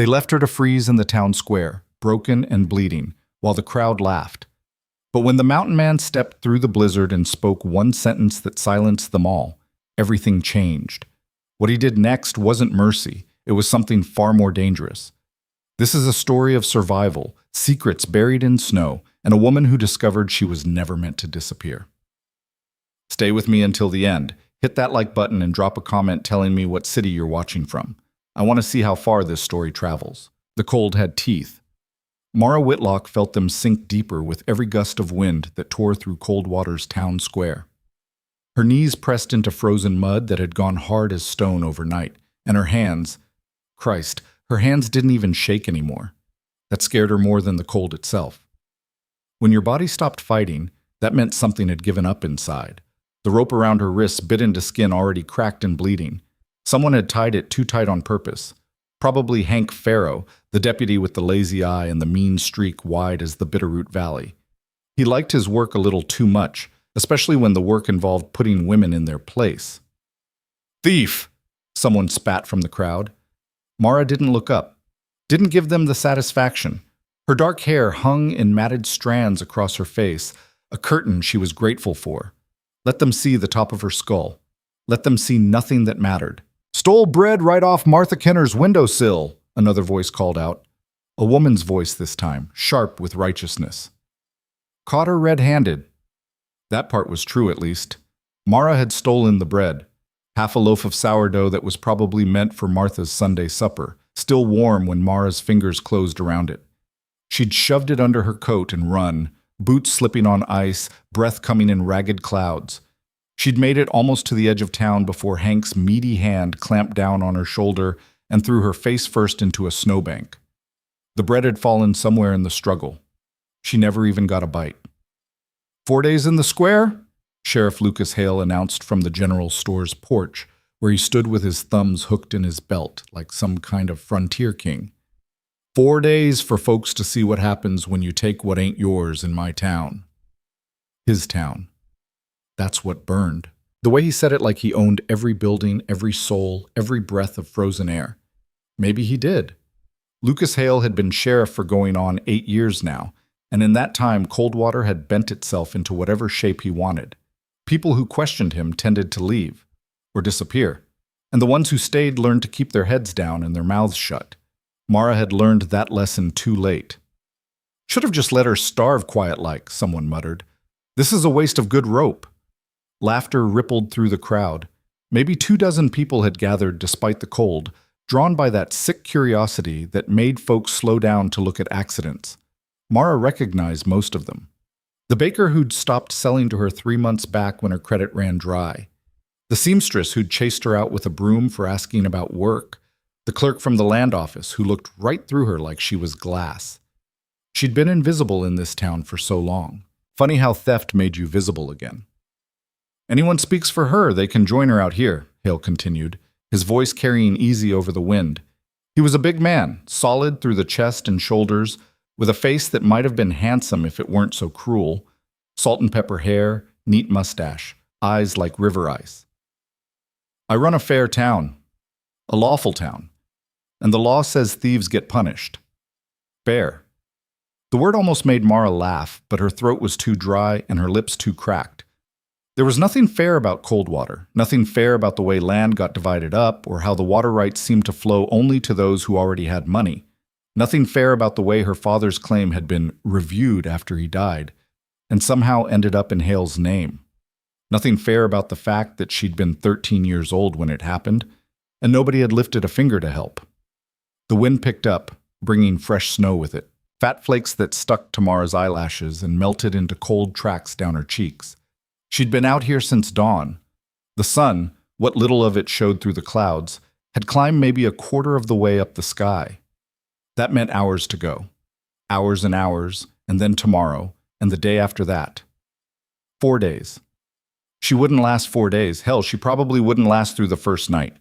They left her to freeze in the town square, broken and bleeding, while the crowd laughed. But when the mountain man stepped through the blizzard and spoke one sentence that silenced them all, everything changed. What he did next wasn't mercy, it was something far more dangerous. This is a story of survival, secrets buried in snow, and a woman who discovered she was never meant to disappear. Stay with me until the end. Hit that like button and drop a comment telling me what city you're watching from. I want to see how far this story travels. The cold had teeth. Mara Whitlock felt them sink deeper with every gust of wind that tore through Coldwater's town square. Her knees pressed into frozen mud that had gone hard as stone overnight, and her hands, Christ, her hands didn't even shake anymore. That scared her more than the cold itself. When your body stopped fighting, that meant something had given up inside. The rope around her wrists bit into skin already cracked and bleeding. Someone had tied it too tight on purpose. Probably Hank Farrow, the deputy with the lazy eye and the mean streak wide as the Bitterroot Valley. He liked his work a little too much, especially when the work involved putting women in their place. "Thief!" someone spat from the crowd. Mara didn't look up, didn't give them the satisfaction. Her dark hair hung in matted strands across her face, a curtain she was grateful for. Let them see the top of her skull. Let them see nothing that mattered. "Stole bread right off Martha Kenner's windowsill," another voice called out. A woman's voice this time, sharp with righteousness. "Caught her red-handed." That part was true, at least. Mara had stolen the bread, half a loaf of sourdough that was probably meant for Martha's Sunday supper, still warm when Mara's fingers closed around it. She'd shoved it under her coat and run, boots slipping on ice, breath coming in ragged clouds. She'd made it almost to the edge of town before Hank's meaty hand clamped down on her shoulder and threw her face first into a snowbank. The bread had fallen somewhere in the struggle. She never even got a bite. "4 days in the square?" Sheriff Lucas Hale announced from the general store's porch, where he stood with his thumbs hooked in his belt like some kind of frontier king. 4 days for folks to see what happens when you take what ain't yours in my town." His town. That's what burned. The way he said it like he owned every building, every soul, every breath of frozen air. Maybe he did. Lucas Hale had been sheriff for going on 8 years now, and in that time Coldwater had bent itself into whatever shape he wanted. People who questioned him tended to leave, or disappear, and the ones who stayed learned to keep their heads down and their mouths shut. Mara had learned that lesson too late. "Should have just let her starve quiet-like," someone muttered. "This is a waste of good rope." Laughter rippled through the crowd. Maybe 24 people had gathered despite the cold, drawn by that sick curiosity that made folks slow down to look at accidents. Mara recognized most of them. The baker who'd stopped selling to her 3 months back when her credit ran dry. The seamstress who'd chased her out with a broom for asking about work. The clerk from the land office who looked right through her like she was glass. She'd been invisible in this town for so long. Funny how theft made you visible again. "Anyone speaks for her, they can join her out here," Hale continued, his voice carrying easy over the wind. He was a big man, solid through the chest and shoulders, with a face that might have been handsome if it weren't so cruel. Salt and pepper hair, neat mustache, eyes like river ice. "I run a fair town, a lawful town, and the law says thieves get punished. Fair." The word almost made Mara laugh, but her throat was too dry and her lips too cracked. There was nothing fair about Coldwater, nothing fair about the way land got divided up or how the water rights seemed to flow only to those who already had money. Nothing fair about the way her father's claim had been reviewed after he died and somehow ended up in Hale's name. Nothing fair about the fact that she'd been 13 years old when it happened, and nobody had lifted a finger to help. The wind picked up, bringing fresh snow with it, fat flakes that stuck to Mara's eyelashes and melted into cold tracks down her cheeks. She'd been out here since dawn. The sun, what little of it showed through the clouds, had climbed maybe a quarter of the way up the sky. That meant hours to go. Hours, and then tomorrow, and the day after that. 4 days. She wouldn't last 4 days. Hell, she probably wouldn't last through the first night.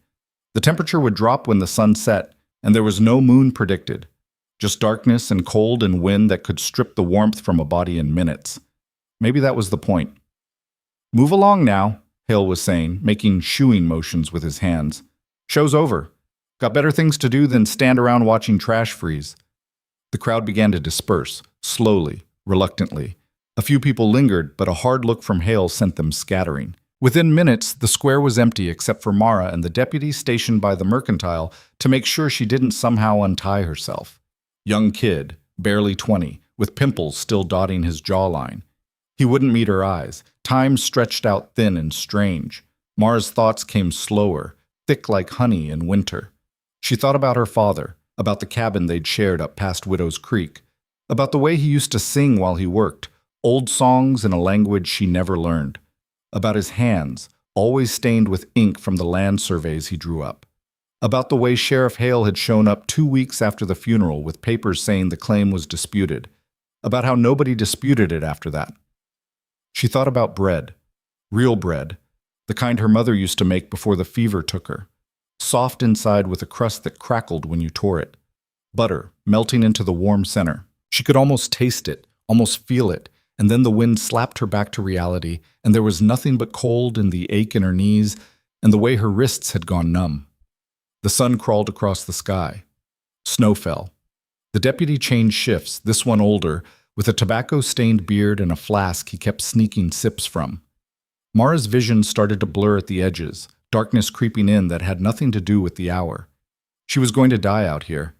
The temperature would drop when the sun set, and there was no moon predicted. Just darkness and cold and wind that could strip the warmth from a body in minutes. Maybe that was the point. "Move along now," Hale was saying, making shooing motions with his hands. "Show's over. Got better things to do than stand around watching trash freeze. The crowd began to disperse, slowly, reluctantly. A few people lingered, but a hard look from Hale sent them scattering. Within minutes, the square was empty except for Mara and the deputy stationed by the mercantile to make sure she didn't somehow untie herself. Young kid, barely 20, with pimples still dotting his jawline. He wouldn't meet her eyes. Time stretched out thin and strange. Mara's thoughts came slower, thick like honey in winter. She thought about her father, about the cabin they'd shared up past Widow's Creek, about the way he used to sing while he worked, old songs in a language she never learned, about his hands, always stained with ink from the land surveys he drew up, about the way Sheriff Hale had shown up 2 weeks after the funeral with papers saying the claim was disputed, about how nobody disputed it after that. She thought about bread, real bread, the kind her mother used to make before the fever took her, soft inside with a crust that crackled when you tore it, butter melting into the warm center. She could almost taste it, almost feel it, and then the wind slapped her back to reality, and there was nothing but cold and the ache in her knees and the way her wrists had gone numb. The sun crawled across the sky. Snow fell. The deputy changed shifts, this one older, with a tobacco-stained beard and a flask he kept sneaking sips from. Mara's vision started to blur at the edges, darkness creeping in that had nothing to do with the hour. She was going to die out here.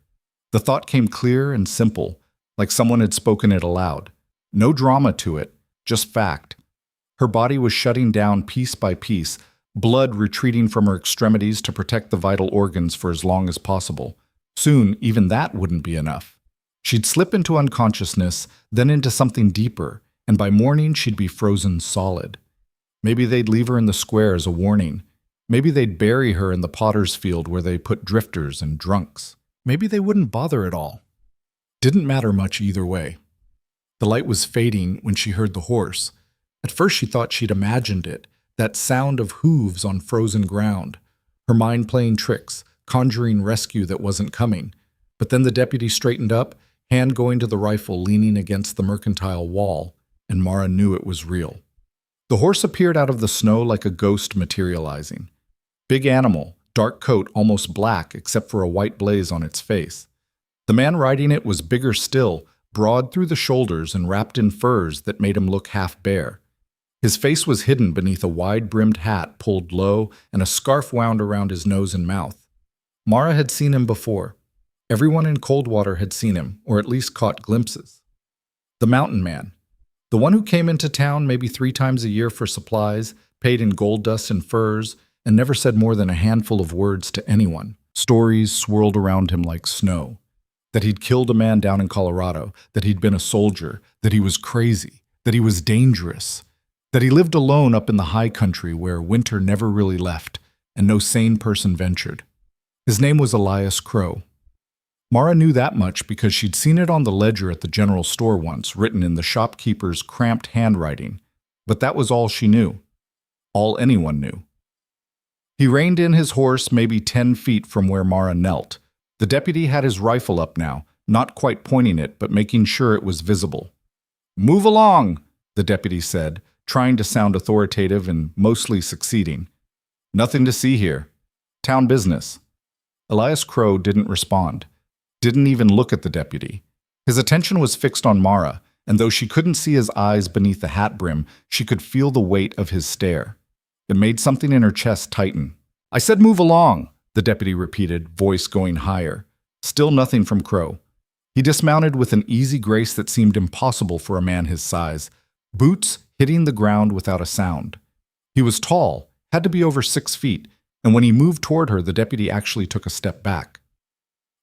The thought came clear and simple, like someone had spoken it aloud. No drama to it, just fact. Her body was shutting down piece by piece, blood retreating from her extremities to protect the vital organs for as long as possible. Soon, even that wouldn't be enough. She'd slip into unconsciousness, then into something deeper, and by morning she'd be frozen solid. Maybe they'd leave her in the square as a warning. Maybe they'd bury her in the potter's field where they put drifters and drunks. Maybe they wouldn't bother at all. Didn't matter much either way. The light was fading when she heard the horse. At first she thought she'd imagined it, that sound of hooves on frozen ground, her mind playing tricks, conjuring rescue that wasn't coming. But then the deputy straightened up, hand going to the rifle leaning against the mercantile wall, and Mara knew it was real. The horse appeared out of the snow like a ghost materializing. Big animal, dark coat almost black except for a white blaze on its face. The man riding it was bigger still, broad through the shoulders and wrapped in furs that made him look half bare. His face was hidden beneath a wide-brimmed hat pulled low and a scarf wound around his nose and mouth. Mara had seen him before. Everyone in Coldwater had seen him, or at least caught glimpses. The mountain man. The one who came into town maybe 3 times a year for supplies, paid in gold dust and furs, and never said more than a handful of words to anyone. Stories swirled around him like snow. That he'd killed a man down in Colorado, that he'd been a soldier, that he was crazy, that he was dangerous, that he lived alone up in the high country where winter never really left and no sane person ventured. His name was Elias Crow. Mara knew that much because she'd seen it on the ledger at the general store once, written in the shopkeeper's cramped handwriting. But that was all she knew. All anyone knew. He reined in his horse maybe 10 feet from where Mara knelt. The deputy had his rifle up now, not quite pointing it, but making sure it was visible. "Move along," the deputy said, trying to sound authoritative and mostly succeeding. "Nothing to see here. Town business." Elias Crow didn't respond. Didn't even look at the deputy. His attention was fixed on Mara, and though she couldn't see his eyes beneath the hat brim, she could feel the weight of his stare. It made something in her chest tighten. "I said move along," the deputy repeated, voice going higher. Still nothing from Crow. He dismounted with an easy grace that seemed impossible for a man his size, boots hitting the ground without a sound. He was tall, had to be over 6 feet, and when he moved toward her, the deputy actually took a step back.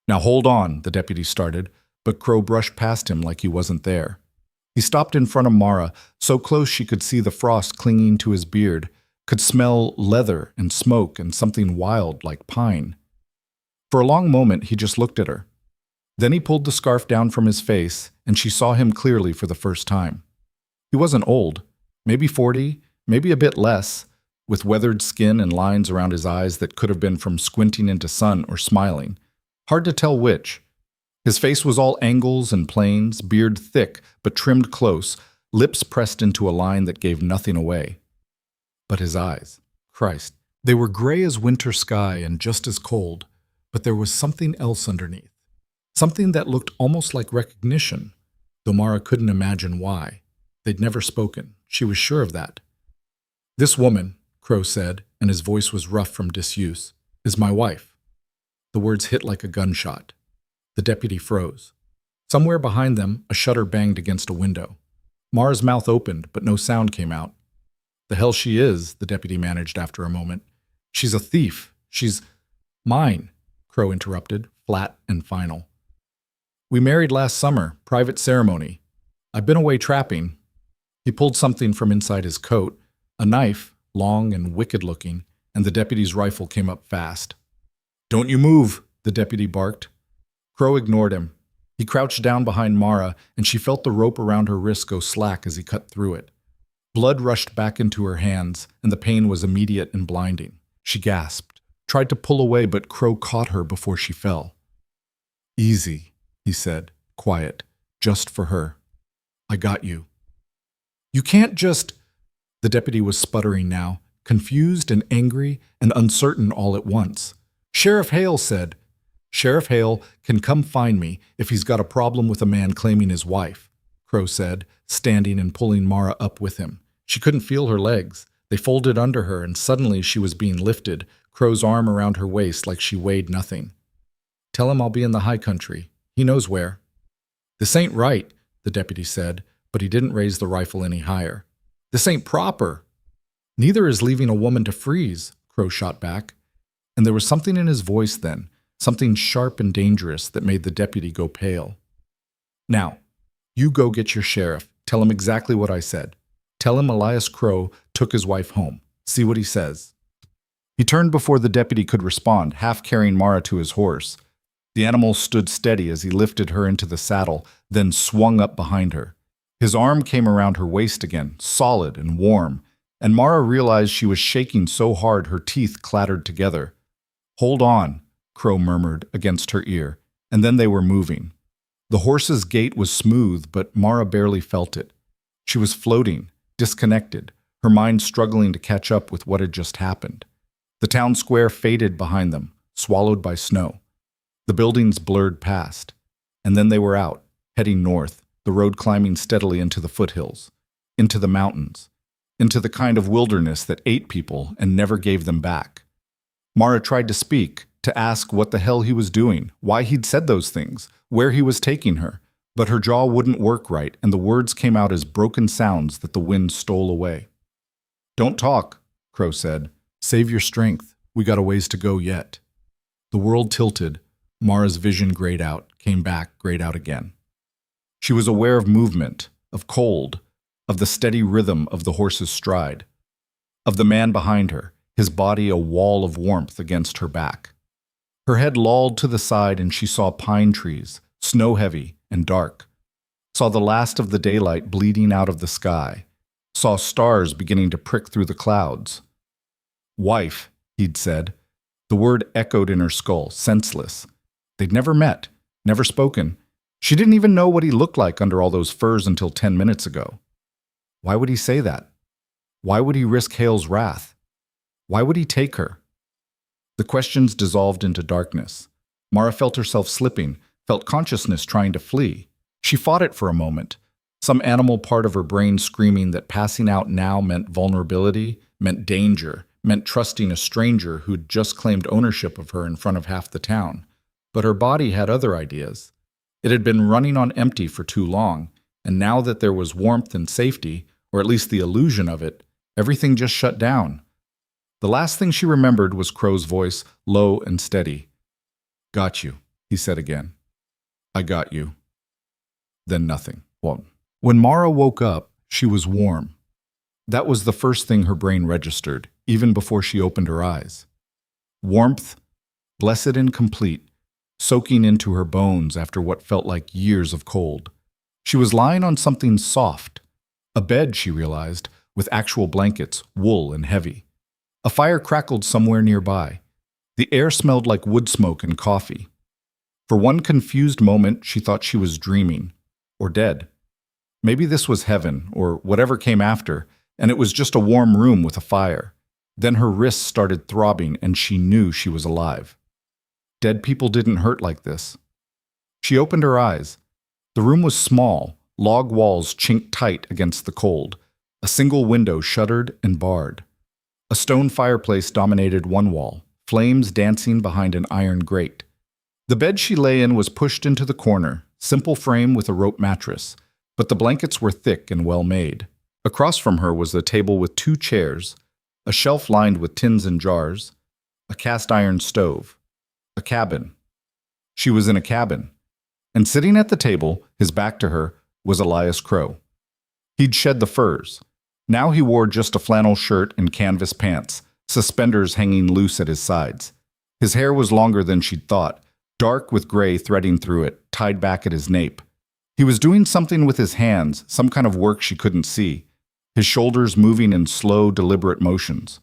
"Now hold on," the deputy started, but Crow brushed past him like he wasn't there. He stopped in front of Mara, so close she could see the frost clinging to his beard, could smell leather and smoke and something wild like pine. For a long moment, he just looked at her. Then he pulled the scarf down from his face, and she saw him clearly for the first time. He wasn't old, maybe 40, maybe a bit less, with weathered skin and lines around his eyes that could have been from squinting into sun or smiling. Hard to tell which. His face was all angles and planes, beard thick but trimmed close, lips pressed into a line that gave nothing away. But his eyes, Christ, they were gray as winter sky and just as cold, But there was something else underneath. Something that looked almost like recognition, though Mara couldn't imagine why. They'd never spoken. She was sure of that. "This woman," Crow said, and his voice was rough from disuse, "is my wife." The words hit like a gunshot. The deputy froze. Somewhere behind them, a shutter banged against a window. Mara's mouth opened, but no sound came out. "The hell she is," the deputy managed after a moment. "She's a thief. She's mine," Crow interrupted, flat and final. "We married last summer, private ceremony. I've been away trapping." He pulled something from inside his coat, a knife, long and wicked-looking, and the deputy's rifle came up fast. "Don't you move," the deputy barked. Crow ignored him. He crouched down behind Mara, and she felt the rope around her wrist go slack as he cut through it. Blood rushed back into her hands, and the pain was immediate and blinding. She gasped, tried to pull away, but Crow caught her before she fell. "Easy," he said, quiet, just for her. "I got you." "You can't just—" The deputy was sputtering now, confused and angry and uncertain all at once. "Sheriff Hale said—" "Sheriff Hale can come find me if he's got a problem with a man claiming his wife," Crow said, standing and pulling Mara up with him. She couldn't feel her legs. They folded under her, and suddenly she was being lifted, Crow's arm around her waist like she weighed nothing. "Tell him I'll be in the high country. He knows where." "This ain't right," the deputy said, but he didn't raise the rifle any higher. "This ain't proper." "Neither is leaving a woman to freeze," Crow shot back. And there was something in his voice then, something sharp and dangerous that made the deputy go pale. "Now, you go get your sheriff. Tell him exactly what I said. Tell him Elias Crow took his wife home. See what he says." He turned before the deputy could respond, half carrying Mara to his horse. The animal stood steady as he lifted her into the saddle, then swung up behind her. His arm came around her waist again, solid and warm, and Mara realized she was shaking so hard her teeth clattered together. "Hold on," Crow murmured against her ear, and then they were moving. The horse's gait was smooth, but Mara barely felt it. She was floating, disconnected, her mind struggling to catch up with what had just happened. The town square faded behind them, swallowed by snow. The buildings blurred past, and then they were out, heading north, the road climbing steadily into the foothills, into the mountains, into the kind of wilderness that ate people and never gave them back. Mara tried to speak, to ask what the hell he was doing, why he'd said those things, where he was taking her, but her jaw wouldn't work right, and the words came out as broken sounds that the wind stole away. "Don't talk," Crow said. "Save your strength. We got a ways to go yet." The world tilted. Mara's vision grayed out, came back, grayed out again. She was aware of movement, of cold, of the steady rhythm of the horse's stride, of the man behind her, his body a wall of warmth against her back. Her head lolled to the side and she saw pine trees, snow-heavy and dark, saw the last of the daylight bleeding out of the sky, saw stars beginning to prick through the clouds. "Wife," he'd said. The word echoed in her skull, senseless. They'd never met, never spoken. She didn't even know what he looked like under all those furs until 10 minutes ago. Why would he say that? Why would he risk Hale's wrath? Why would he take her? The questions dissolved into darkness. Mara felt herself slipping, felt consciousness trying to flee. She fought it for a moment, some animal part of her brain screaming that passing out now meant vulnerability, meant danger, meant trusting a stranger who'd just claimed ownership of her in front of half the town. But her body had other ideas. It had been running on empty for too long, and now that there was warmth and safety, or at least the illusion of it, everything just shut down. The last thing she remembered was Crow's voice, low and steady. "Got you," he said again. "I got you." Then nothing. Well, when Mara woke up, she was warm. That was the first thing her brain registered, even before she opened her eyes. Warmth, blessed and complete, soaking into her bones after what felt like years of cold. She was lying on something soft. A bed, she realized, with actual blankets, wool and heavy. A fire crackled somewhere nearby. The air smelled like wood smoke and coffee. For one confused moment, she thought she was dreaming, or dead. Maybe this was heaven, or whatever came after, and it was just a warm room with a fire. Then her wrists started throbbing, and she knew she was alive. Dead people didn't hurt like this. She opened her eyes. The room was small, log walls chinked tight against the cold. A single window shuttered and barred. A stone fireplace dominated one wall, flames dancing behind an iron grate. The bed she lay in was pushed into the corner, simple frame with a rope mattress, but the blankets were thick and well made. Across from her was a table with 2 chairs, a shelf lined with tins and jars, a cast iron stove, a cabin. She was in a cabin, and sitting at the table, his back to her, was Elias Crow. He'd shed the furs. Now he wore just a flannel shirt and canvas pants, suspenders hanging loose at his sides. His hair was longer than she'd thought, dark with gray threading through it, tied back at his nape. He was doing something with his hands, some kind of work she couldn't see, his shoulders moving in slow, deliberate motions.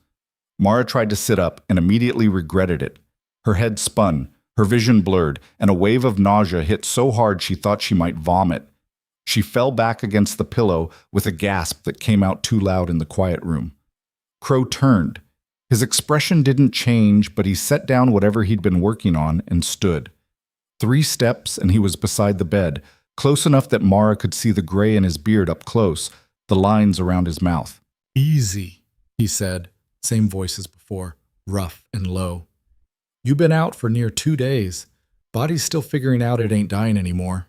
Mara tried to sit up and immediately regretted it. Her head spun, her vision blurred, and a wave of nausea hit so hard she thought she might vomit. She fell back against the pillow with a gasp that came out too loud in the quiet room. Crow turned. His expression didn't change, but he set down whatever he'd been working on and stood. 3 steps and he was beside the bed, close enough that Mara could see the gray in his beard up close, the lines around his mouth. "Easy," he said, same voice as before, rough and low. "You been out for near 2 days. Body's still figuring out it ain't dying anymore."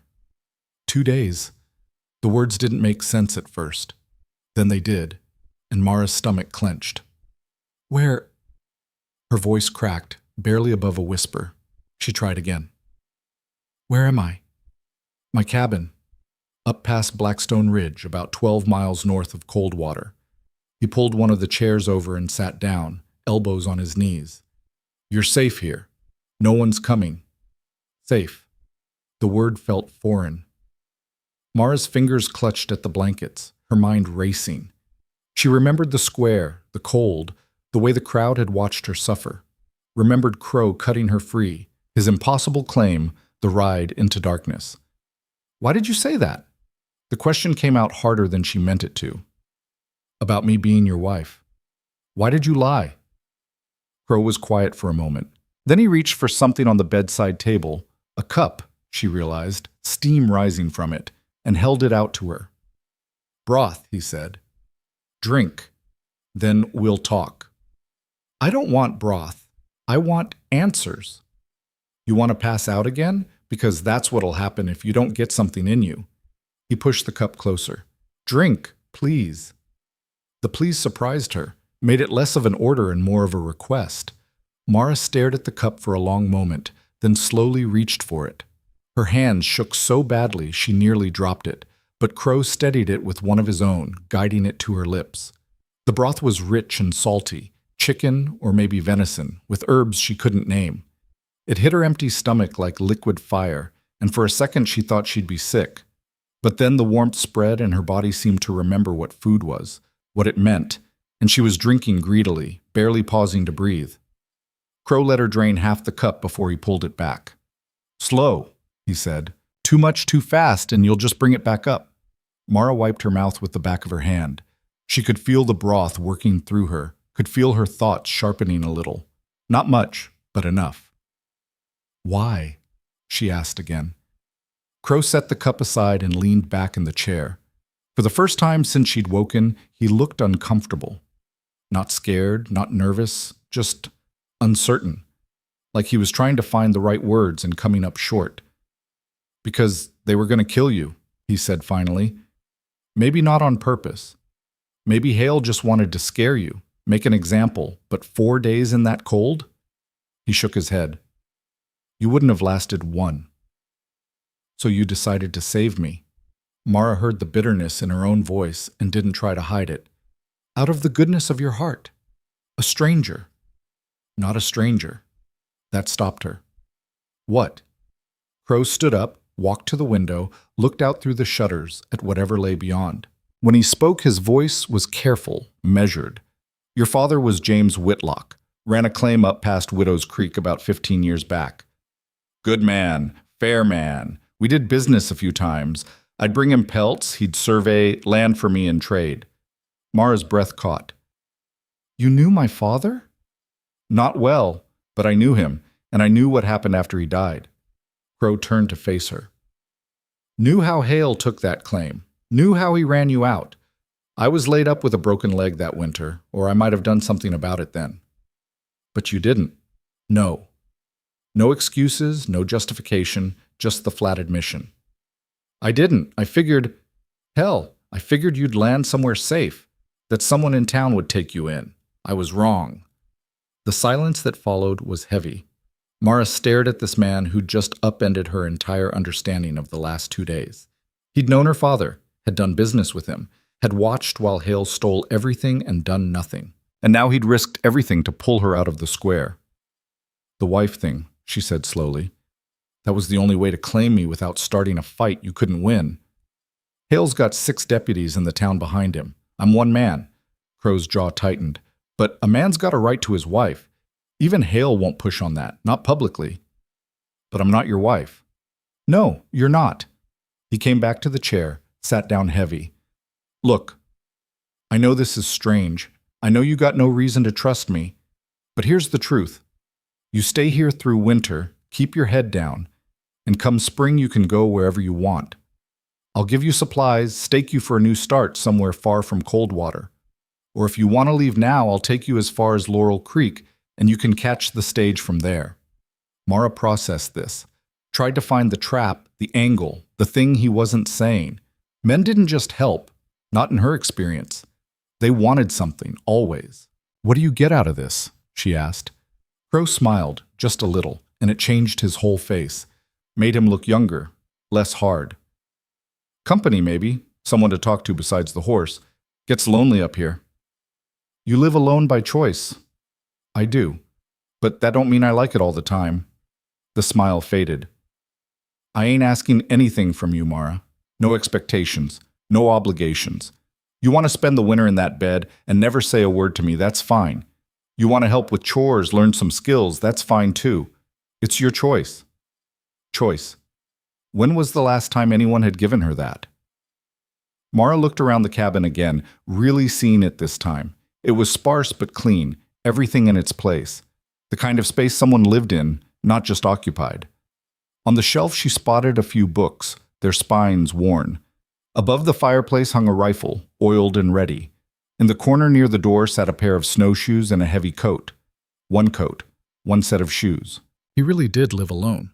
2 days. The words didn't make sense at first. Then they did, and Mara's stomach clenched. "Where?" Her voice cracked, barely above a whisper. She tried again. "Where am I?" "My cabin. Up past Blackstone Ridge, about 12 miles north of Coldwater." He pulled one of the chairs over and sat down, elbows on his knees. "You're safe here. No one's coming." Safe. The word felt foreign. Mara's fingers clutched at the blankets, her mind racing. She remembered the square, the cold, the way the crowd had watched her suffer. Remembered Crow cutting her free, his impossible claim, the ride into darkness. "Why did you say that?" The question came out harder than she meant it to. "About me being your wife." "Why did you lie?" Crow was quiet for a moment. Then he reached for something on the bedside table, a cup, she realized, steam rising from it, and held it out to her. "Broth," he said. "Drink. Then we'll talk." "I don't want broth. I want answers." "You want to pass out again? Because that's what'll happen if you don't get something in you." He pushed the cup closer. "Drink, please." The please surprised her, made it less of an order and more of a request. Mara stared at the cup for a long moment, then slowly reached for it. Her hands shook so badly she nearly dropped it, but Crow steadied it with one of his own, guiding it to her lips. The broth was rich and salty, chicken or maybe venison, with herbs she couldn't name. It hit her empty stomach like liquid fire, and for a second she thought she'd be sick. But then the warmth spread and her body seemed to remember what food was, what it meant, and she was drinking greedily, barely pausing to breathe. Crow let her drain half the cup before he pulled it back. "Slow," he said. "Too much too fast and you'll just bring it back up." Mara wiped her mouth with the back of her hand. She could feel the broth working through her, could feel her thoughts sharpening a little. Not much, but enough. "Why?" she asked again. Crow set the cup aside and leaned back in the chair. For the first time since she'd woken, he looked uncomfortable. Not scared, not nervous, just uncertain, like he was trying to find the right words and coming up short. "Because they were going to kill you," he said finally. "Maybe not on purpose. Maybe Hale just wanted to scare you, make an example, but 4 days in that cold?" He shook his head. "You wouldn't have lasted 1. "So you decided to save me." Mara heard the bitterness in her own voice and didn't try to hide it. "Out of the goodness of your heart. A stranger." "Not a stranger." That stopped her. "What?" Crow stood up, walked to the window, looked out through the shutters at whatever lay beyond. When he spoke, his voice was careful, measured. "Your father was James Whitlock. Ran a claim up past Widow's Creek about 15 years back. Good man, fair man. We did business a few times. I'd bring him pelts, he'd survey land for me and trade." Mara's breath caught. "You knew my father?" "Not well, but I knew him, And I knew what happened after he died. Crow turned to face her. Knew how Hale took that claim. Knew how he ran you out. I was laid up with a broken leg that winter, or I might have done something about it then. But you didn't. No. No excuses, no justification, just the flat admission. I didn't. I figured you'd land somewhere safe, that someone in town would take you in. I was wrong. The silence that followed was heavy. Mara stared at this man who'd just upended her entire understanding of the last 2 days. He'd known her father, had done business with him, had watched while Hale stole everything and done nothing. And now he'd risked everything to pull her out of the square. The wife thing, she said slowly. That was the only way to claim me without starting a fight you couldn't win. Hale's got 6 deputies in the town behind him. I'm one man. Crow's jaw tightened. But a man's got a right to his wife. Even Hale won't push on that, not publicly. But I'm not your wife. No, you're not. He came back to the chair, sat down heavy. Look, I know this is strange. I know you got no reason to trust me. But here's the truth. You stay here through winter, keep your head down, and come spring you can go wherever you want. I'll give you supplies, stake you for a new start somewhere far from Coldwater. Or if you want to leave now, I'll take you as far as Laurel Creek, and you can catch the stage from there. Mara processed this, tried to find the trap, the angle, the thing he wasn't saying. Men didn't just help, not in her experience. They wanted something, always. What do you get out of this? She asked. Crow smiled, just a little, and it changed his whole face, made him look younger, less hard. Company, maybe, someone to talk to besides the horse. Gets lonely up here. You live alone by choice. I do, but that don't mean I like it all the time. The smile faded. I ain't asking anything from you, Mara. No expectations, no obligations. You want to spend the winter in that bed and never say a word to me, that's fine. You want to help with chores, learn some skills, that's fine too. It's your choice. Choice. When was the last time anyone had given her that? Mara looked around the cabin again, really seeing it this time. It was sparse but clean, everything in its place. The kind of space someone lived in, not just occupied. On the shelf she spotted a few books, their spines worn. Above the fireplace hung a rifle, oiled and ready. In the corner near the door sat a pair of snowshoes and a heavy coat. One set of shoes. He really did live alone.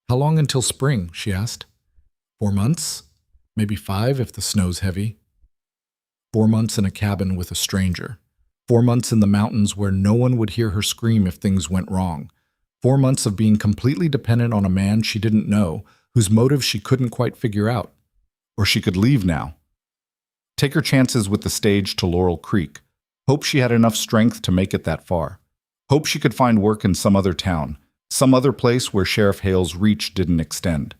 How long until spring? She asked. 4 months? Maybe 5 if the snow's heavy. 4 months in a cabin with a stranger. 4 months in the mountains where no one would hear her scream if things went wrong. 4 months of being completely dependent on a man she didn't know, whose motive she couldn't quite figure out. Or she could leave now. Take her chances with the stage to Laurel Creek. Hope she had enough strength to make it that far. Hope she could find work in some other town, some other place where Sheriff Hale's reach didn't extend.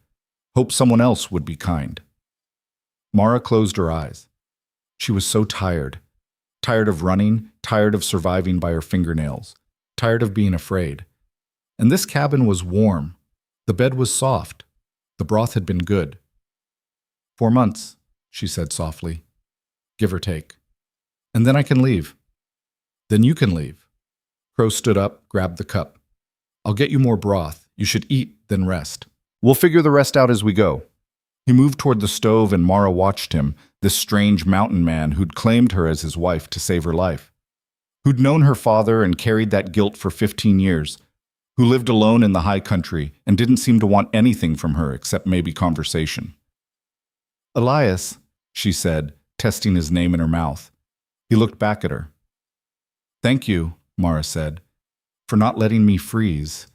Hope someone else would be kind. Mara closed her eyes. She was so tired. Tired of running, tired of surviving by her fingernails, tired of being afraid. And this cabin was warm. The bed was soft. The broth had been good. 4 months, she said softly. Give or take. And then I can leave. Then you can leave. Crow stood up, grabbed the cup. I'll get you more broth. You should eat, then rest. We'll figure the rest out as we go. He moved toward the stove and Mara watched him, this strange mountain man who'd claimed her as his wife to save her life, who'd known her father and carried that guilt for 15 years, who lived alone in the high country and didn't seem to want anything from her except maybe conversation. Elias, she said, testing his name in her mouth. He looked back at her. Thank you, Mara said, for not letting me freeze.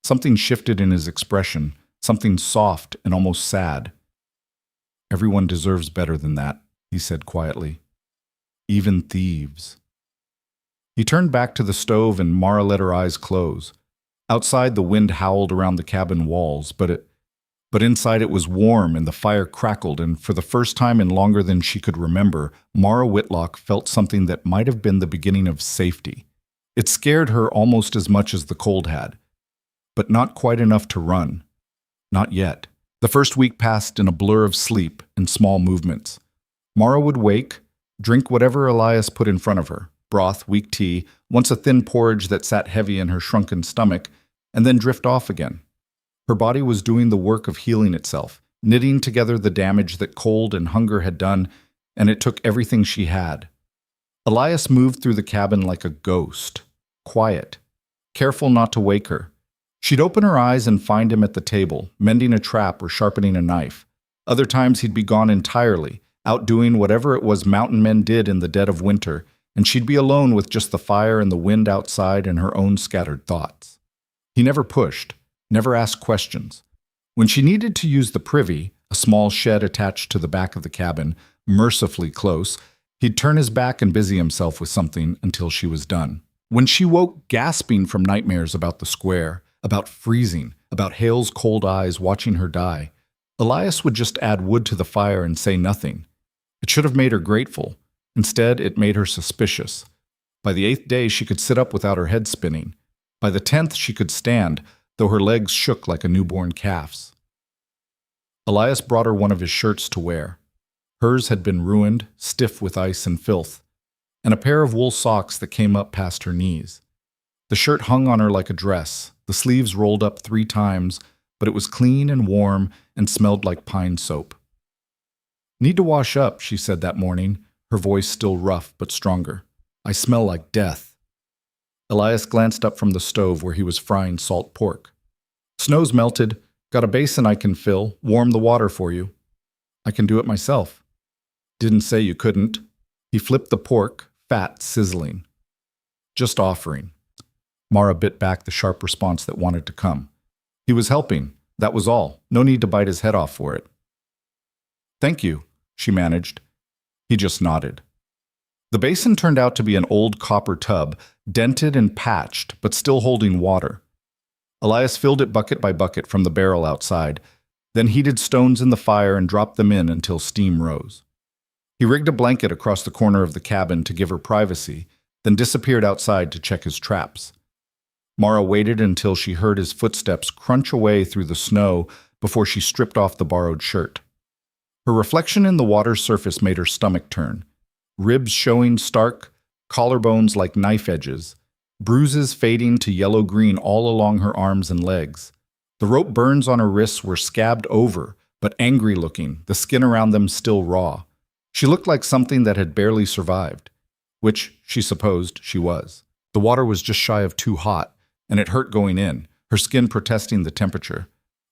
Something shifted in his expression, something soft and almost sad. Everyone deserves better than that, he said quietly. Even thieves. He turned back to the stove and Mara let her eyes close. Outside the wind howled around the cabin walls, but inside it was warm and the fire crackled, and for the first time in longer than she could remember, Mara Whitlock felt something that might have been the beginning of safety. It scared her almost as much as the cold had, but not quite enough to run. Not yet. The first week passed in a blur of sleep and small movements. Mara would wake, drink whatever Elias put in front of her, broth, weak tea, once a thin porridge that sat heavy in her shrunken stomach, and then drift off again. Her body was doing the work of healing itself, knitting together the damage that cold and hunger had done, and it took everything she had. Elias moved through the cabin like a ghost, quiet, careful not to wake her. She'd open her eyes and find him at the table, mending a trap or sharpening a knife. Other times he'd be gone entirely, out doing whatever it was mountain men did in the dead of winter, and she'd be alone with just the fire and the wind outside and her own scattered thoughts. He never pushed, never asked questions. When she needed to use the privy, a small shed attached to the back of the cabin, mercifully close, he'd turn his back and busy himself with something until she was done. When she woke gasping from nightmares about the square, about freezing, about Hale's cold eyes watching her die, Elias would just add wood to the fire and say nothing. It should have made her grateful. Instead, it made her suspicious. By the 8th day, she could sit up without her head spinning. By the 10th, she could stand, though her legs shook like a newborn calf's. Elias brought her one of his shirts to wear. Hers had been ruined, stiff with ice and filth, and a pair of wool socks that came up past her knees. The shirt hung on her like a dress, the sleeves rolled up 3 times, but it was clean and warm and smelled like pine soap. "Need to wash up," she said that morning, her voice still rough but stronger. "I smell like death." Elias glanced up from the stove where he was frying salt pork. "Snow's melted. Got a basin I can fill, warm the water for you." "I can do it myself." "Didn't say you couldn't." He flipped the pork, fat, sizzling. "Just offering." Mara bit back the sharp response that wanted to come. He was helping, that was all. No need to bite his head off for it. "Thank you," she managed. He just nodded. The basin turned out to be an old copper tub, dented and patched, but still holding water. Elias filled it bucket by bucket from the barrel outside, then heated stones in the fire and dropped them in until steam rose. He rigged a blanket across the corner of the cabin to give her privacy, then disappeared outside to check his traps. Mara waited until she heard his footsteps crunch away through the snow before she stripped off the borrowed shirt. Her reflection in the water's surface made her stomach turn. Ribs showing stark, collarbones like knife edges, bruises fading to yellow-green all along her arms and legs. The rope burns on her wrists were scabbed over, but angry-looking, the skin around them still raw. She looked like something that had barely survived, which she supposed she was. The water was just shy of too hot, and it hurt going in, her skin protesting the temperature.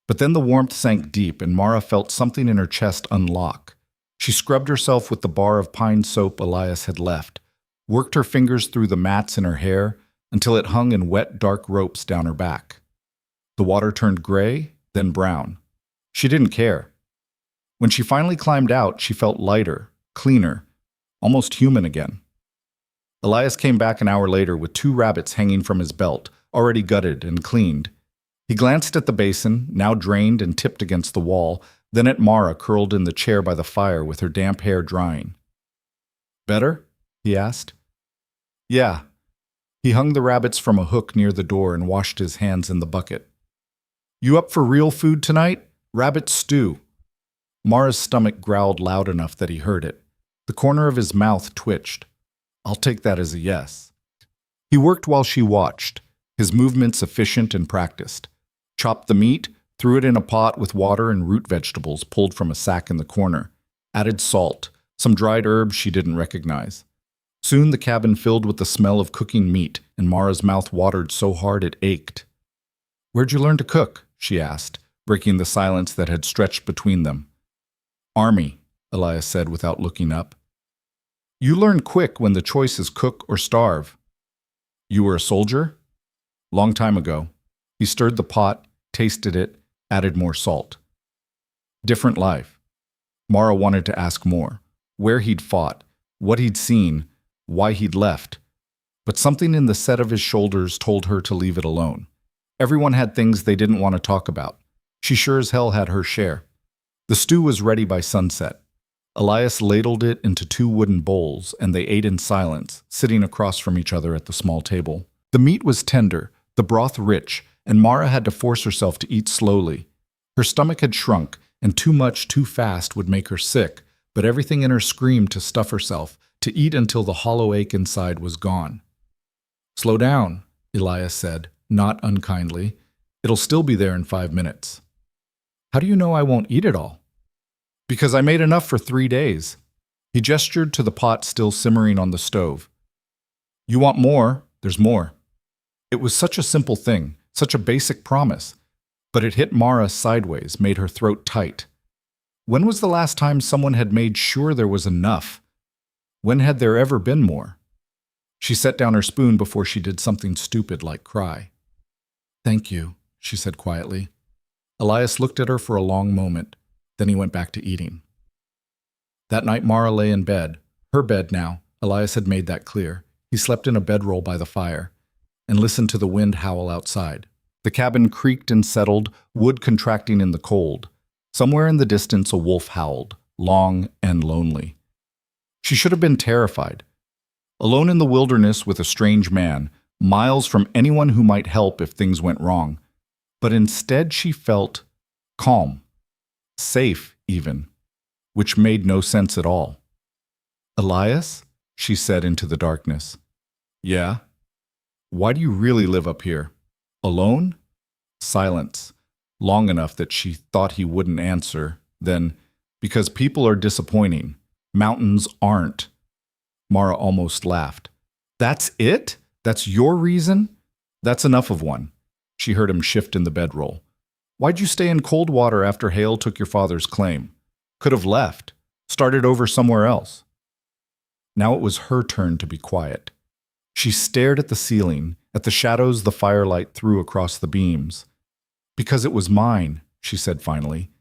But then the warmth sank deep, and Mara felt something in her chest unlock. She scrubbed herself with the bar of pine soap Elias had left, worked her fingers through the mats in her hair until it hung in wet, dark ropes down her back. The water turned gray, then brown. She didn't care. When she finally climbed out, she felt lighter, cleaner, almost human again. Elias came back an hour later with 2 rabbits hanging from his belt, already gutted and cleaned. He glanced at the basin, now drained and tipped against the wall, then at Mara curled in the chair by the fire with her damp hair drying. "Better?" he asked. "Yeah." He hung the rabbits from a hook near the door and washed his hands in the bucket. "You up for real food tonight? Rabbit stew." Mara's stomach growled loud enough that he heard it. The corner of his mouth twitched. "I'll take that as a yes." He worked while she watched, his movements efficient and practiced. Chopped the meat, threw it in a pot with water and root vegetables pulled from a sack in the corner. Added salt, some dried herbs she didn't recognize. Soon the cabin filled with the smell of cooking meat, and Mara's mouth watered so hard it ached. "Where'd you learn to cook?" she asked, breaking the silence that had stretched between them. "Army," Elias said without looking up. "You learn quick when the choice is cook or starve." "You were a soldier?" "Long time ago." He stirred the pot, tasted it, added more salt. "Different life." Mara wanted to ask more. Where he'd fought, what he'd seen, why he'd left. But something in the set of his shoulders told her to leave it alone. Everyone had things they didn't want to talk about. She sure as hell had her share. The stew was ready by sunset. Elias ladled it into 2 wooden bowls, and they ate in silence, sitting across from each other at the small table. The meat was tender, the broth rich, and Mara had to force herself to eat slowly. Her stomach had shrunk, and too much too fast would make her sick, but everything in her screamed to stuff herself, to eat until the hollow ache inside was gone. "Slow down," Elias said, not unkindly. "It'll still be there in 5 minutes." "How do you know I won't eat it all?" "Because I made enough for 3 days." He gestured to the pot still simmering on the stove. "You want more? There's more." It was such a simple thing, such a basic promise, but it hit Mara sideways, made her throat tight. When was the last time someone had made sure there was enough? When had there ever been more? She set down her spoon before she did something stupid like cry. "Thank you," she said quietly. Elias looked at her for a long moment, then he went back to eating. That night Mara lay in bed, her bed now. Elias had made that clear. He slept in a bedroll by the fire and listened to the wind howl outside. The cabin creaked and settled, wood contracting in the cold. Somewhere in the distance a wolf howled, long and lonely. She should have been terrified. Alone in the wilderness with a strange man, miles from anyone who might help if things went wrong. But instead she felt calm, safe even, which made no sense at all. "Elias?" she said into the darkness. "Yeah? Why do you really live up here? Alone?" Silence, long enough that she thought he wouldn't answer. Then, "Because people are disappointing. Mountains aren't." Mara almost laughed. "That's it? That's your reason?" "That's enough of one." She heard him shift in the bedroll. "Why'd you stay in cold water after Hale took your father's claim? Could have left. Started over somewhere else." Now it was her turn to be quiet. She stared at the ceiling, at the shadows the firelight threw across the beams. "Because it was mine," she said finally.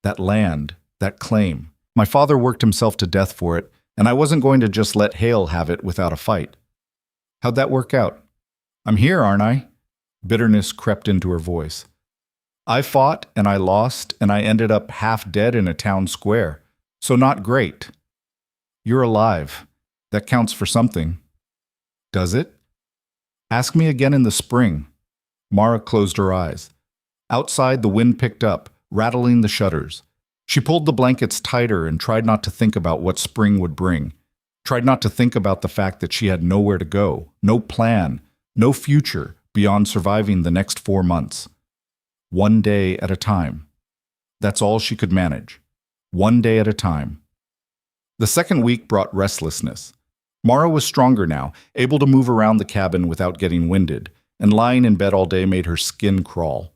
"That land, that claim. My father worked himself to death for it, and I wasn't going to just let Hale have it without a fight." "How'd that work out?" "I'm here, aren't I?" Bitterness crept into her voice. "I fought, and I lost, and I ended up half dead in a town square. So not great." "You're alive. That counts for something." "Does it?" "Ask me again in the spring." Mara closed her eyes. Outside, the wind picked up, rattling the shutters. She pulled the blankets tighter and tried not to think about what spring would bring. Tried not to think about the fact that she had nowhere to go, no plan, no future beyond surviving the next 4 months. One day at a time. That's all she could manage. One day at a time. The second week brought restlessness. Mara was stronger now, able to move around the cabin without getting winded, and lying in bed all day made her skin crawl.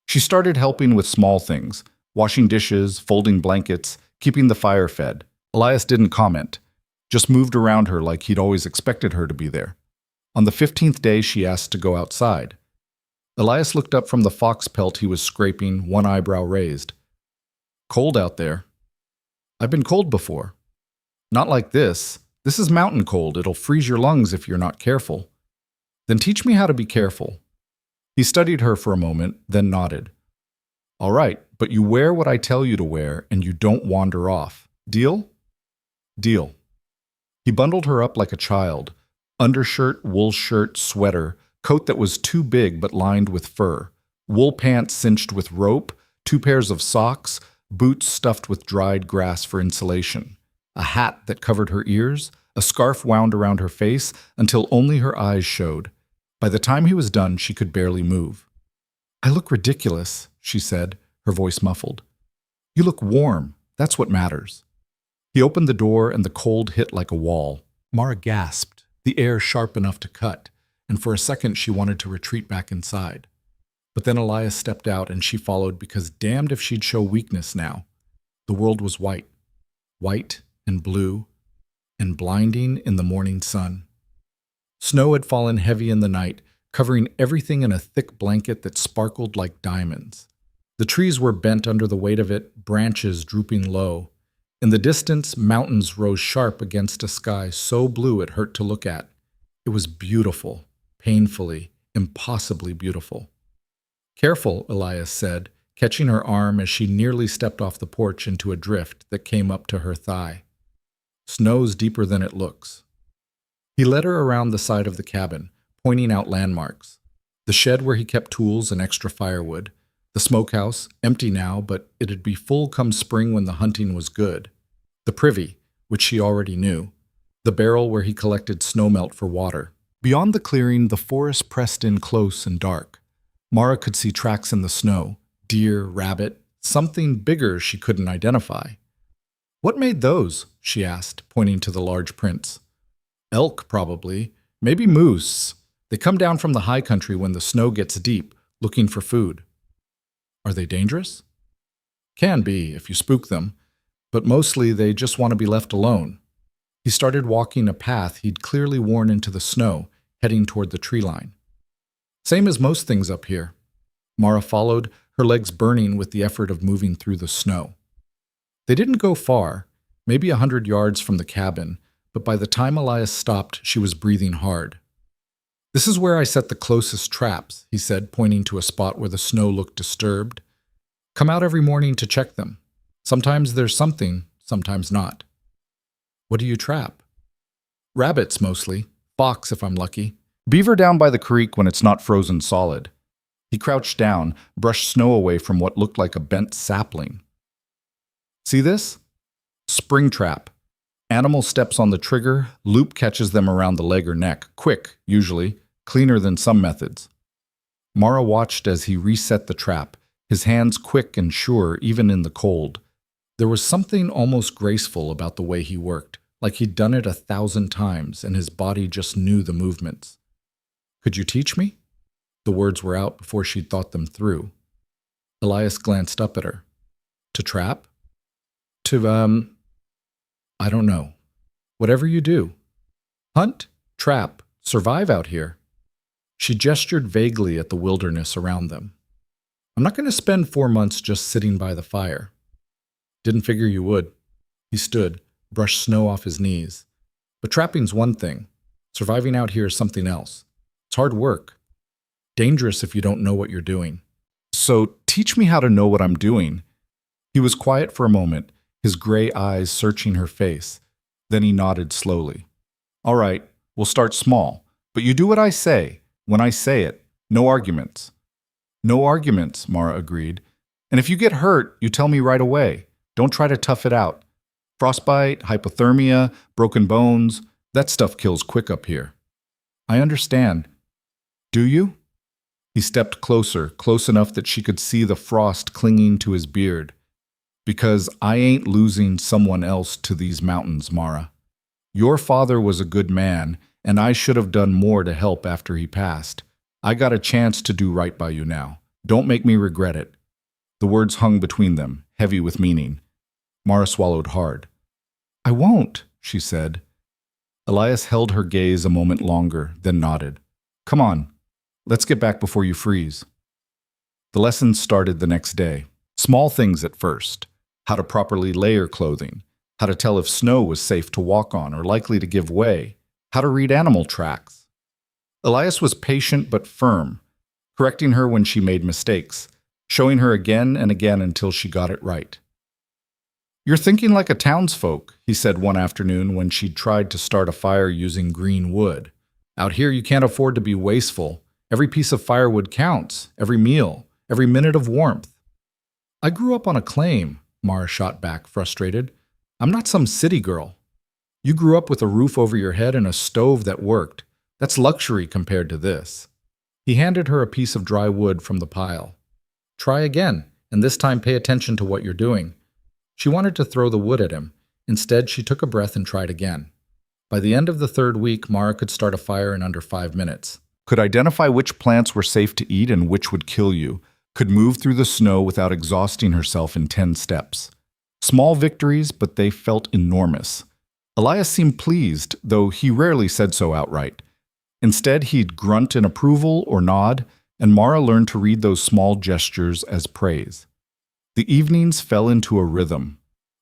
She started helping with small things, washing dishes, folding blankets, keeping the fire fed. Elias didn't comment, just moved around her like he'd always expected her to be there. On the 15th day, she asked to go outside. Elias looked up from the fox pelt he was scraping, one eyebrow raised. "Cold out there." "I've been cold before." "Not like this. This is mountain cold. It'll freeze your lungs if you're not careful." "Then teach me how to be careful." He studied her for a moment, then nodded. "All right, but you wear what I tell you to wear, and you don't wander off. Deal?" "Deal." He bundled her up like a child. Undershirt, wool shirt, sweater, coat that was too big but lined with fur, wool pants cinched with rope, 2 pairs of socks, boots stuffed with dried grass for insulation, a hat that covered her ears, a scarf wound around her face until only her eyes showed. By the time he was done, she could barely move. "I look ridiculous," she said, her voice muffled. "You look warm. That's what matters." He opened the door and the cold hit like a wall. Mara gasped, the air sharp enough to cut, and for a second she wanted to retreat back inside. But then Elias stepped out and she followed because damned if she'd show weakness now. The world was white. White and blue and blinding in the morning sun. Snow had fallen heavy in the night, covering everything in a thick blanket that sparkled like diamonds. The trees were bent under the weight of it, branches drooping low. In the distance, mountains rose sharp against a sky so blue it hurt to look at. It was beautiful, painfully, impossibly beautiful. "Careful," Elias said, catching her arm as she nearly stepped off the porch into a drift that came up to her thigh. "Snow's deeper than it looks." He led her around the side of the cabin, pointing out landmarks. The shed where he kept tools and extra firewood. The smokehouse, empty now, but it'd be full come spring when the hunting was good. The privy, which she already knew. the barrel where he collected snowmelt for water. Beyond the clearing, the forest pressed in close and dark. Mara could see tracks in the snow, deer, rabbit, something bigger she couldn't identify. "What made those?" she asked, pointing to the large prints. "Elk, probably. Maybe moose. They come down from the high country when the snow gets deep, looking for food." "Are they dangerous?" "Can be, if you spook them, but mostly they just want to be left alone." He started walking a path he'd clearly worn into the snow, heading toward the tree line. "Same as most things up here." Mara followed, her legs burning with the effort of moving through the snow. They didn't go far, maybe 100 yards from the cabin, but by the time Elias stopped, she was breathing hard. "This is where I set the closest traps," he said, pointing to a spot where the snow looked disturbed. "Come out every morning to check them. Sometimes there's something, sometimes not." "What do you trap?" "Rabbits, mostly. Fox, if I'm lucky." Beaver down by the creek when it's not frozen solid. He crouched down, brushed snow away from what looked like a bent sapling. "See this? Spring trap. Animal steps on the trigger, loop catches them around the leg or neck. Quick, usually, cleaner than some methods." Mara watched as he reset the trap, his hands quick and sure even in the cold. There was something almost graceful about the way he worked, like he'd done it 1,000 times and his body just knew the movements. "Could you teach me?" The words were out before she'd thought them through. Elias glanced up at her. "To trap?" "To, I don't know. Whatever you do. Hunt, trap, survive out here." She gestured vaguely at the wilderness around them. "I'm not going to spend 4 months just sitting by the fire." "Didn't figure you would." He stood, brushed snow off his knees. "But trapping's one thing. Surviving out here is something else. It's hard work. Dangerous if you don't know what you're doing." "So teach me how to know what I'm doing." He was quiet for a moment, his gray eyes searching her face. Then he nodded slowly. "All right, we'll start small. But you do what I say, when I say it. No arguments." "No arguments," Mara agreed. "And if you get hurt, you tell me right away. Don't try to tough it out. Frostbite, hypothermia, broken bones, that stuff kills quick up here." "I understand." "Do you?" He stepped closer, close enough that she could see the frost clinging to his beard. "Because I ain't losing someone else to these mountains, Mara. Your father was a good man, and I should have done more to help after he passed. I got a chance to do right by you now. Don't make me regret it." The words hung between them, heavy with meaning. Mara swallowed hard. "I won't," she said. Elias held her gaze a moment longer, then nodded. "Come on, let's get back before you freeze." The lessons started the next day. Small things at first. How to properly layer clothing. How to tell if snow was safe to walk on or likely to give way. How to read animal tracks. Elias was patient but firm, correcting her when she made mistakes, showing her again and again until she got it right. "You're thinking like a townsfolk," he said one afternoon when she'd tried to start a fire using green wood. "Out here you can't afford to be wasteful. Every piece of firewood counts, every meal, every minute of warmth." "I grew up on a claim," Mara shot back, frustrated. "I'm not some city girl." "You grew up with a roof over your head and a stove that worked. That's luxury compared to this." He handed her a piece of dry wood from the pile. "Try again, and this time pay attention to what you're doing." She wanted to throw the wood at him. Instead, she took a breath and tried again. By the end of the 3rd week, Mara could start a fire in under 5 minutes. Could identify which plants were safe to eat and which would kill you. Could move through the snow without exhausting herself in 10 steps. Small victories, but they felt enormous. Elias seemed pleased, though he rarely said so outright. Instead, he'd grunt in approval or nod, and Mara learned to read those small gestures as praise. The evenings fell into a rhythm.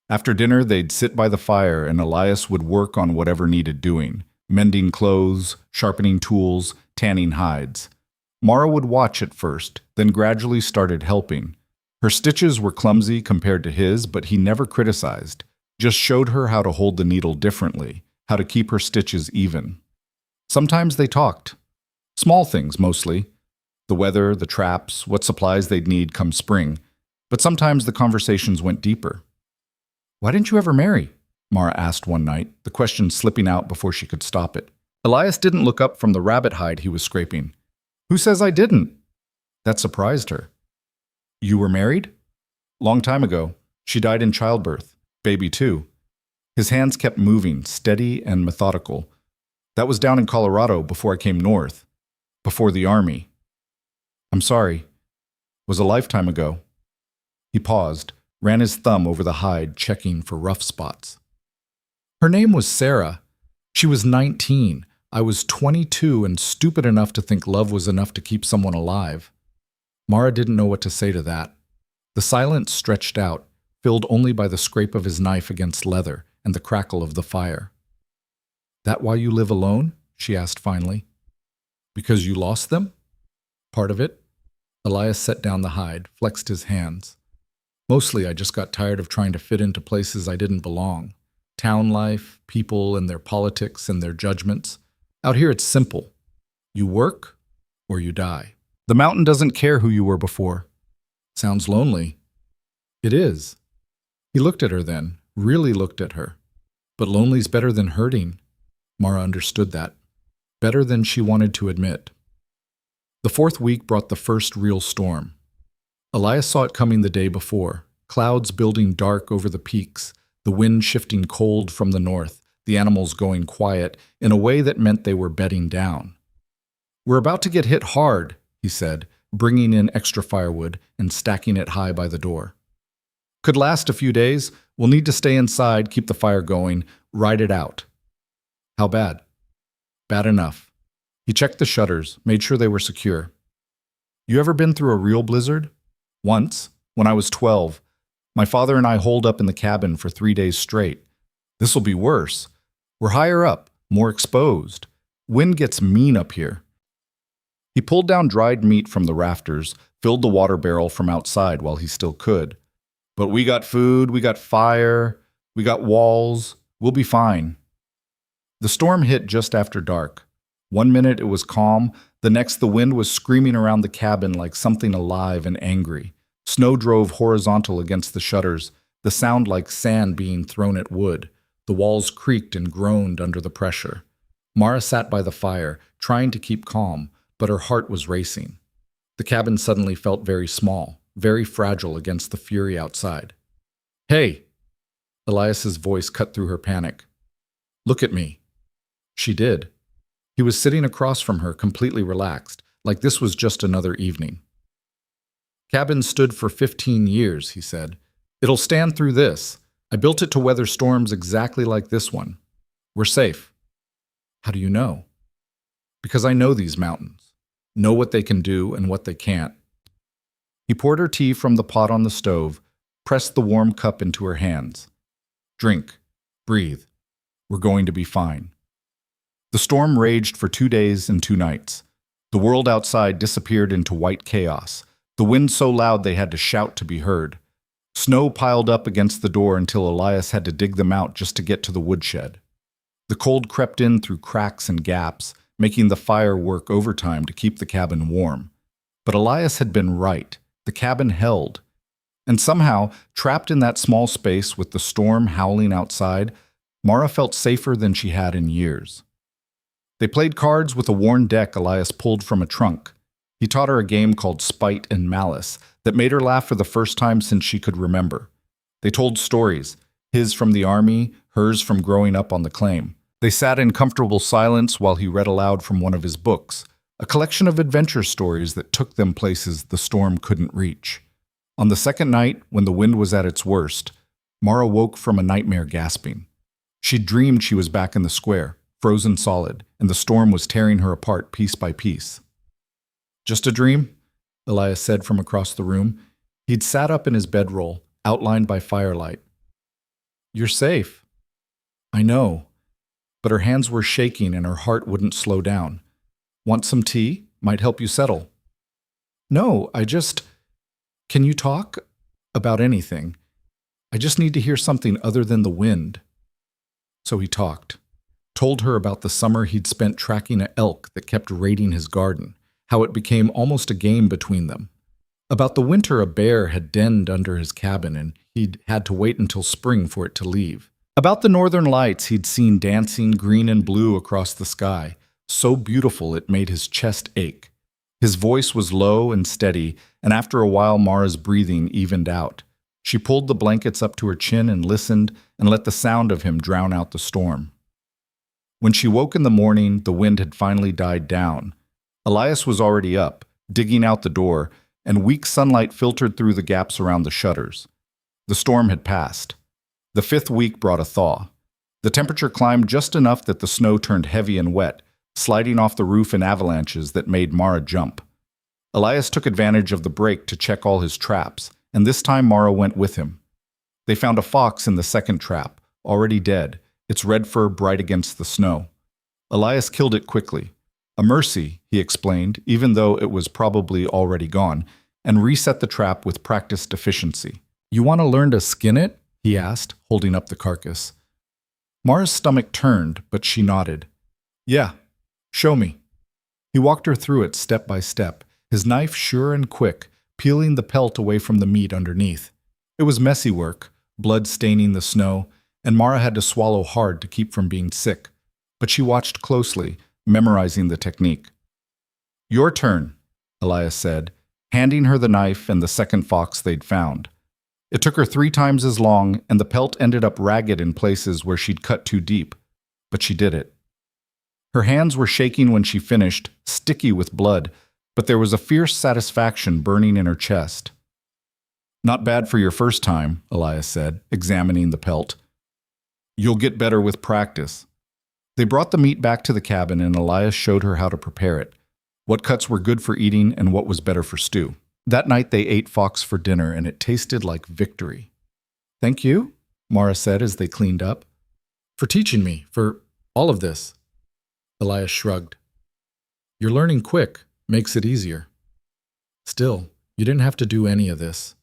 After dinner, they'd sit by the fire and Elias would work on whatever needed doing, mending clothes, sharpening tools, tanning hides. Mara would watch at first, then gradually started helping. Her stitches were clumsy compared to his, but he never criticized, just showed her how to hold the needle differently, how to keep her stitches even. Sometimes they talked. Small things, mostly. The weather, the traps, what supplies they'd need come spring. But sometimes the conversations went deeper. "Why didn't you ever marry?" Mara asked one night, the question slipping out before she could stop it. Elias didn't look up from the rabbit hide he was scraping. Who says I didn't? That surprised her. You were married? Long time ago. She died in childbirth. Baby too. His hands kept moving, steady and methodical. That was down in Colorado before I came north. Before the army. I'm sorry. Was a lifetime ago. He paused, ran his thumb over the hide, checking for rough spots. Her name was Sarah. She was 19. I was 22 and stupid enough to think love was enough to keep someone alive. Mara didn't know what to say to that. The silence stretched out, filled only by the scrape of his knife against leather and the crackle of the fire. That why you live alone? She asked finally. Because you lost them? Part of it. Elias set down the hide, flexed his hands. Mostly I just got tired of trying to fit into places I didn't belong. Town life, people and their politics and their judgments. Out here it's simple. You work or you die. The mountain doesn't care who you were before. Sounds lonely. It is. He looked at her then, really looked at her. But lonely's better than hurting. Mara understood that. Better than she wanted to admit. The fourth week brought the first real storm. Elias saw it coming the day before, clouds building dark over the peaks, the wind shifting cold from the north, the animals going quiet in a way that meant they were bedding down. We're about to get hit hard, he said, bringing in extra firewood and stacking it high by the door. Could last a few days. We'll need to stay inside, keep the fire going, ride it out. How bad? Bad enough. He checked the shutters, made sure they were secure. You ever been through a real blizzard? Once, when I was 12. My father and I holed up in the cabin for 3 days straight. This'll be worse. We're higher up, more exposed. Wind gets mean up here. He pulled down dried meat from the rafters, filled the water barrel from outside while he still could. But we got food, we got fire, we got walls. We'll be fine. The storm hit just after dark. 1 minute it was calm, the next the wind was screaming around the cabin like something alive and angry. Snow drove horizontal against the shutters, the sound like sand being thrown at wood. The walls creaked and groaned under the pressure. Mara sat by the fire, trying to keep calm, but her heart was racing. The cabin suddenly felt very small, very fragile against the fury outside. Hey! Elias's voice cut through her panic. Look at me. She did. He was sitting across from her, completely relaxed, like this was just another evening. Cabin stood for 15 years, he said. It'll stand through this. I built it to weather storms exactly like this one. We're safe. How do you know? Because I know these mountains. Know what they can do and what they can't. He poured her tea from the pot on the stove, pressed the warm cup into her hands. Drink. Breathe. We're going to be fine. The storm raged for 2 days and 2 nights. The world outside disappeared into white chaos, the wind so loud they had to shout to be heard. Snow piled up against the door until Elias had to dig them out just to get to the woodshed. The cold crept in through cracks and gaps, making the fire work overtime to keep the cabin warm. But Elias had been right. The cabin held. And somehow, trapped in that small space with the storm howling outside, Mara felt safer than she had in years. They played cards with a worn deck Elias pulled from a trunk. He taught her a game called Spite and Malice that made her laugh for the first time since she could remember. They told stories, his from the army, hers from growing up on the claim. They sat in comfortable silence while he read aloud from one of his books, a collection of adventure stories that took them places the storm couldn't reach. On the second night, when the wind was at its worst, Mara woke from a nightmare gasping. She'd dreamed she was back in the square, frozen solid, and the storm was tearing her apart piece by piece. Just a dream? Elias said from across the room. He'd sat up in his bedroll, outlined by firelight. You're safe. I know. But her hands were shaking and her heart wouldn't slow down. Want some tea? Might help you settle. No, Can you talk? About anything. I just need to hear something other than the wind. So he talked. Told her about the summer he'd spent tracking an elk that kept raiding his garden, how it became almost a game between them. About the winter a bear had denned under his cabin and he'd had to wait until spring for it to leave. About the northern lights he'd seen dancing green and blue across the sky, so beautiful it made his chest ache. His voice was low and steady, and after a while Mara's breathing evened out. She pulled the blankets up to her chin and listened and let the sound of him drown out the storm. When she woke in the morning, the wind had finally died down. Elias was already up, digging out the door, and weak sunlight filtered through the gaps around the shutters. The storm had passed. The 5th week brought a thaw. The temperature climbed just enough that the snow turned heavy and wet, sliding off the roof in avalanches that made Mara jump. Elias took advantage of the break to check all his traps, and this time Mara went with him. They found a fox in the second trap, already dead, its red fur bright against the snow. Elias killed it quickly. A mercy, he explained, even though it was probably already gone, and reset the trap with practiced efficiency. "You want to learn to skin it?" he asked, holding up the carcass. Mara's stomach turned, but she nodded. "Yeah, show me." He walked her through it step by step, his knife sure and quick, peeling the pelt away from the meat underneath. It was messy work, blood staining the snow, and Mara had to swallow hard to keep from being sick. But she watched closely, memorizing the technique. "Your turn," Elias said, handing her the knife and the second fox they'd found. It took her 3 times as long, and the pelt ended up ragged in places where she'd cut too deep. But she did it. Her hands were shaking when she finished, sticky with blood, but there was a fierce satisfaction burning in her chest. "Not bad for your first time," Elias said, examining the pelt. "You'll get better with practice." They brought the meat back to the cabin, and Elias showed her how to prepare it, what cuts were good for eating and what was better for stew. That night they ate fox for dinner, and it tasted like victory. "Thank you," Mara said as they cleaned up. "For teaching me, for all of this." Elias shrugged. "You're learning quick, makes it easier." "Still, you didn't have to do any of this."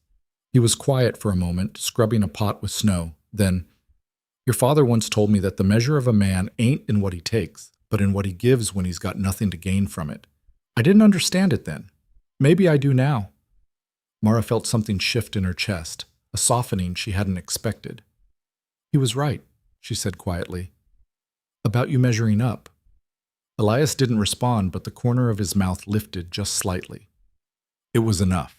He was quiet for a moment, scrubbing a pot with snow. Then, "Your father once told me that the measure of a man ain't in what he takes, but in what he gives when he's got nothing to gain from it. I didn't understand it then. Maybe I do now." Mara felt something shift in her chest, a softening she hadn't expected. "He was right," she said quietly. "About you measuring up." Elias didn't respond, but the corner of his mouth lifted just slightly. It was enough.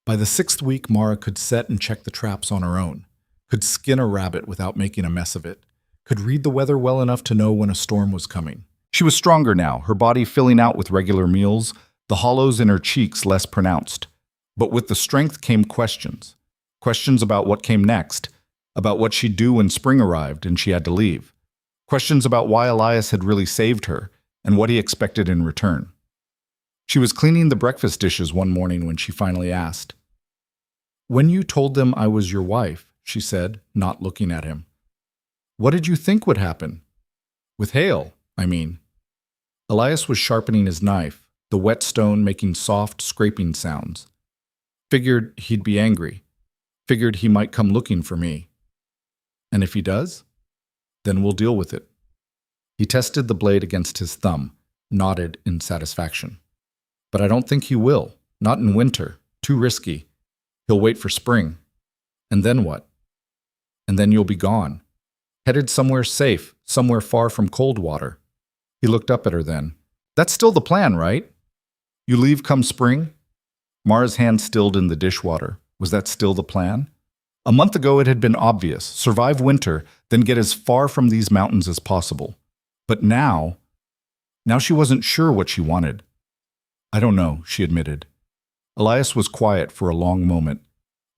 By the 6th week, Mara could set and check the traps on her own, could skin a rabbit without making a mess of it, could read the weather well enough to know when a storm was coming. She was stronger now, her body filling out with regular meals, the hollows in her cheeks less pronounced. But with the strength came questions. Questions about what came next, about what she'd do when spring arrived and she had to leave. Questions about why Elias had really saved her and what he expected in return. She was cleaning the breakfast dishes one morning when she finally asked. "When you told them I was your wife," she said, not looking at him, "what did you think would happen? With hail, I mean." Elias was sharpening his knife, the wet stone making soft, scraping sounds. "Figured he'd be angry. Figured he might come looking for me. And if he does, then we'll deal with it." He tested the blade against his thumb, nodded in satisfaction. "But I don't think he will. Not in winter. Too risky. He'll wait for spring. And then what? And then you'll be gone. Headed somewhere safe, somewhere far from cold water." He looked up at her then. "That's still the plan, right? You leave come spring?" Mara's hand stilled in the dishwater. Was that still the plan? A month ago it had been obvious. Survive winter, then get as far from these mountains as possible. But now she wasn't sure what she wanted. "I don't know," she admitted. Elias was quiet for a long moment.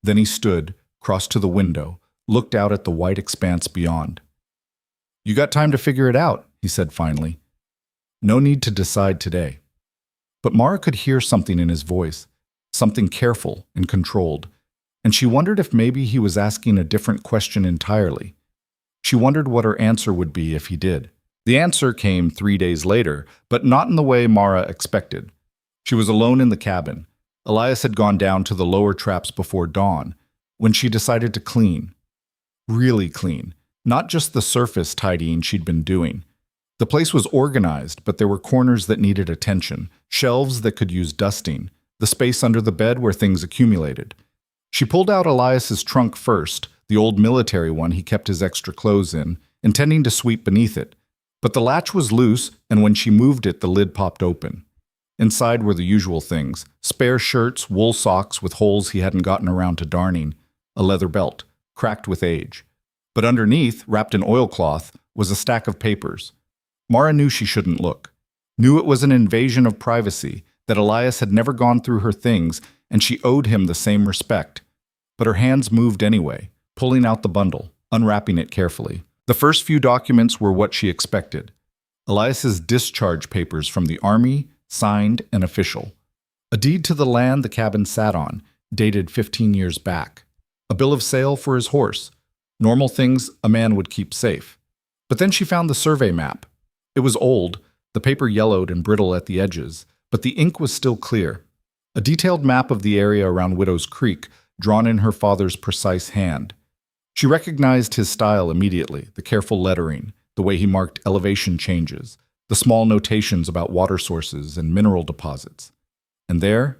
Then he stood, crossed to the window, looked out at the white expanse beyond. "You got time to figure it out," he said finally. "No need to decide today." But Mara could hear something in his voice, something careful and controlled, and she wondered if maybe he was asking a different question entirely. She wondered what her answer would be if he did. The answer came 3 days later, but not in the way Mara expected. She was alone in the cabin. Elias had gone down to the lower traps before dawn, when she decided to clean. Really clean, not just the surface tidying she'd been doing. The place was organized, but there were corners that needed attention, shelves that could use dusting, the space under the bed where things accumulated. She pulled out Elias's trunk first, The old military one he kept his extra clothes in, intending to sweep beneath it. But the latch was loose, and when she moved it, the lid popped open. Inside were the usual things: spare shirts, wool socks with holes he hadn't gotten around to darning, a leather belt, cracked with age. But underneath, wrapped in oilcloth, was a stack of papers. Mara knew she shouldn't look. Knew it was an invasion of privacy, that Elias had never gone through her things, and she owed him the same respect. But her hands moved anyway, pulling out the bundle, unwrapping it carefully. The first few documents were what she expected. Elias's discharge papers from the army, signed and official. A deed to the land the cabin sat on, dated 15 years back. A bill of sale for his horse. Normal things a man would keep safe. But then she found the survey map. It was old, the paper yellowed and brittle at the edges, but the ink was still clear. A detailed map of the area around Widow's Creek, drawn in her father's precise hand. She recognized his style immediately, the careful lettering, the way he marked elevation changes, the small notations about water sources and mineral deposits. And there,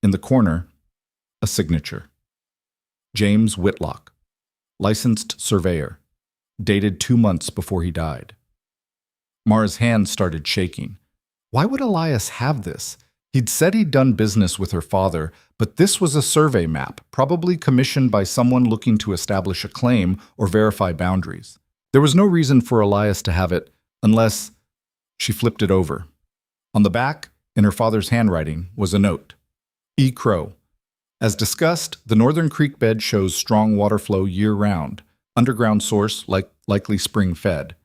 in the corner, a signature. James Whitlock, licensed surveyor, dated 2 months before he died. Mara's hand started shaking. Why would Elias have this? He'd said he'd done business with her father, but this was a survey map, probably commissioned by someone looking to establish a claim or verify boundaries. There was no reason for Elias to have it, unless... She flipped it over. On the back, in her father's handwriting, was a note. E. Crow. As discussed, the northern creek bed shows strong water flow year-round, underground source likely spring-fed.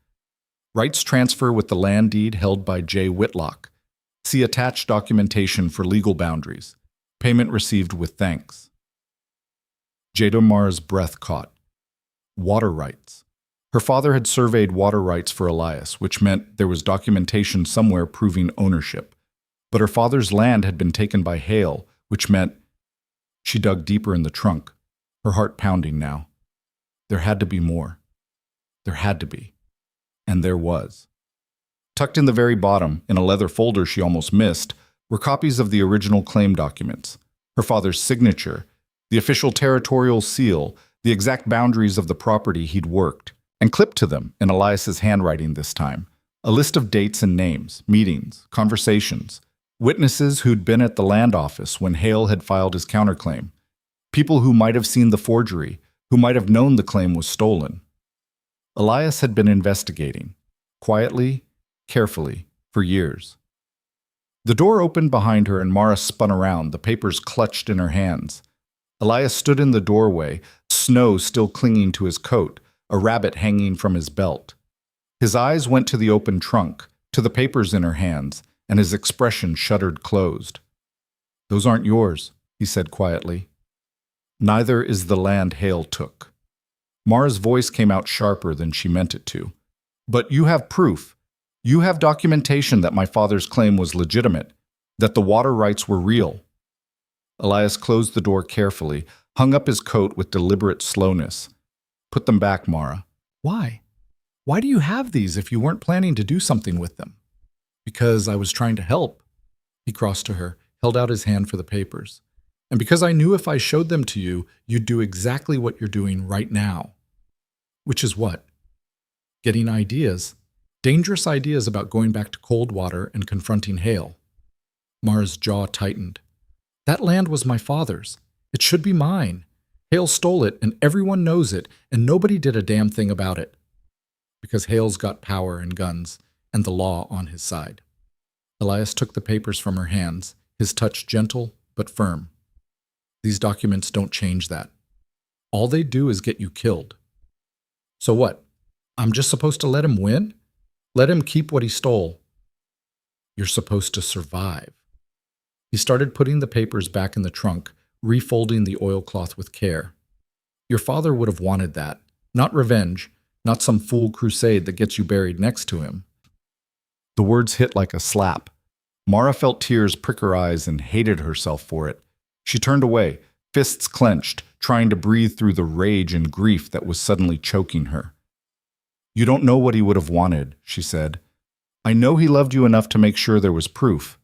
Rights transfer with the land deed held by J. Whitlock. See attached documentation for legal boundaries. Payment received with thanks. Jada Mara's breath caught. Water rights. Her father had surveyed water rights for Elias, which meant there was documentation somewhere proving ownership. But her father's land had been taken by hail, which meant... She dug deeper in the trunk, her heart pounding now. There had to be more. There had to be. And there was. Tucked in the very bottom, in a leather folder she almost missed, were copies of the original claim documents, her father's signature, the official territorial seal, the exact boundaries of the property he'd worked, and clipped to them, in Elias's handwriting this time, a list of dates and names, meetings, conversations, witnesses who'd been at the land office when Hale had filed his counterclaim, people who might have seen the forgery, who might have known the claim was stolen. Elias had been investigating, quietly, carefully, for years. The door opened behind her and Mara spun around, the papers clutched in her hands. Elias stood in the doorway, snow still clinging to his coat, a rabbit hanging from his belt. His eyes went to the open trunk, to the papers in her hands, and his expression shuttered closed. "Those aren't yours," he said quietly. "Neither is the land Hale took." Mara's voice came out sharper than she meant it to. "But you have proof. You have documentation that my father's claim was legitimate, that the water rights were real." Elias closed the door carefully, hung up his coat with deliberate slowness. "Put them back, Mara." "Why? Why do you have these if you weren't planning to do something with them?" "Because I was trying to help." He crossed to her, held out his hand for the papers. "And because I knew if I showed them to you, you'd do exactly what you're doing right now." "Which is what?" "Getting ideas. Dangerous ideas about going back to Coldwater and confronting Hale." Mara's jaw tightened. "That land was my father's. It should be mine. Hale stole it, and everyone knows it, and nobody did a damn thing about it. Because Hale's got power and guns, and the law on his side." Elias took the papers from her hands, his touch gentle but firm. "These documents don't change that. All they do is get you killed." "So what? I'm just supposed to let him win? Let him keep what he stole?" "You're supposed to survive." He started putting the papers back in the trunk, refolding the oilcloth with care. "Your father would have wanted that. Not revenge, not some fool crusade that gets you buried next to him." The words hit like a slap. Mara felt tears prick her eyes and hated herself for it. She turned away, fists clenched, trying to breathe through the rage and grief that was suddenly choking her. "You don't know what he would have wanted," she said. "I know he loved you enough to make sure there was proof.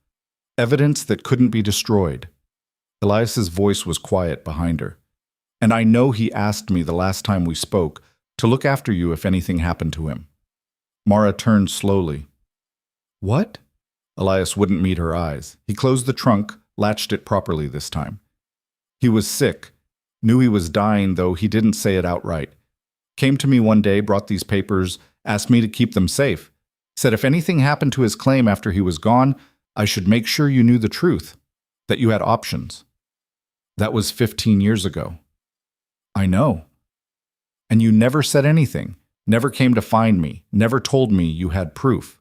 Evidence that couldn't be destroyed." Elias's voice was quiet behind her. And I know he asked me the last time we spoke to look after you if anything happened to him. Mara turned slowly. What? Elias wouldn't meet her eyes. He closed the trunk, latched it properly this time. He was sick. Knew he was dying, though he didn't say it outright. Came to me one day, brought these papers, asked me to keep them safe. Said if anything happened to his claim after he was gone, I should make sure you knew the truth, that you had options. That was 15 years ago. I know. And you never said anything, never came to find me, never told me you had proof.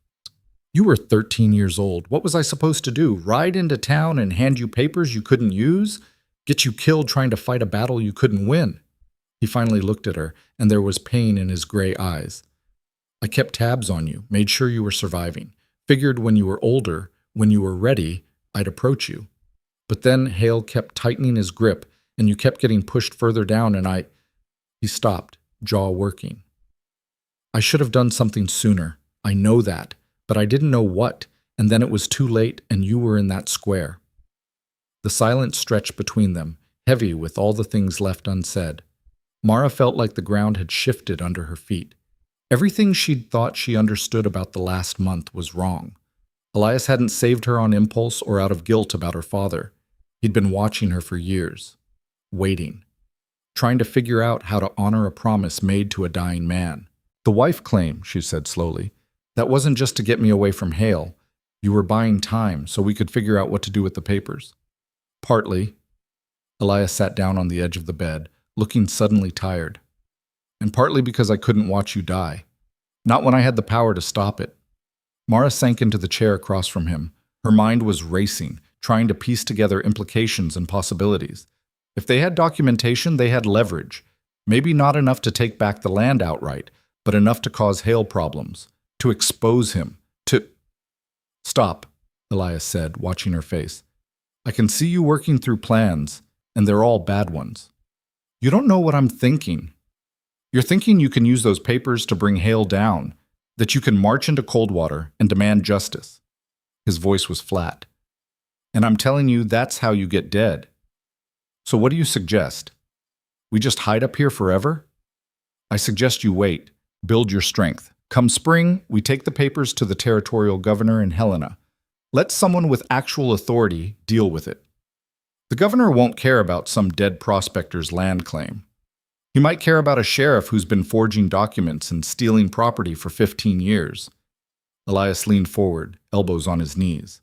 You were 13 years old. What was I supposed to do? Ride into town and hand you papers you couldn't use? Get you killed trying to fight a battle you couldn't win? He finally looked at her, and there was pain in his gray eyes. I kept tabs on you, made sure you were surviving. Figured when you were older, when you were ready, I'd approach you. But then Hale kept tightening his grip, and you kept getting pushed further down, and He stopped, jaw working. I should have done something sooner. I know that. But I didn't know what, and then it was too late, and you were in that square. The silence stretched between them, heavy with all the things left unsaid. Mara felt like the ground had shifted under her feet. Everything she'd thought she understood about the last month was wrong. Elias hadn't saved her on impulse or out of guilt about her father. He'd been watching her for years, waiting, trying to figure out how to honor a promise made to a dying man. The wife claim, she said slowly, that wasn't just to get me away from Hale. You were buying time so we could figure out what to do with the papers. Partly. Elias sat down on the edge of the bed, looking suddenly tired. And partly because I couldn't watch you die. Not when I had the power to stop it. Mara sank into the chair across from him. Her mind was racing, trying to piece together implications and possibilities. If they had documentation, they had leverage. Maybe not enough to take back the land outright, but enough to cause Hale problems. To expose him, to— Stop, Elias said, watching her face. I can see you working through plans, and they're all bad ones. You don't know what I'm thinking. You're thinking you can use those papers to bring Hale down, that you can march into Coldwater and demand justice. His voice was flat. And I'm telling you, that's how you get dead. So what do you suggest? We just hide up here forever? I suggest you wait, build your strength. Come spring, we take the papers to the territorial governor in Helena. Let someone with actual authority deal with it. The governor won't care about some dead prospector's land claim. He might care about a sheriff who's been forging documents and stealing property for 15 years. Elias leaned forward, elbows on his knees.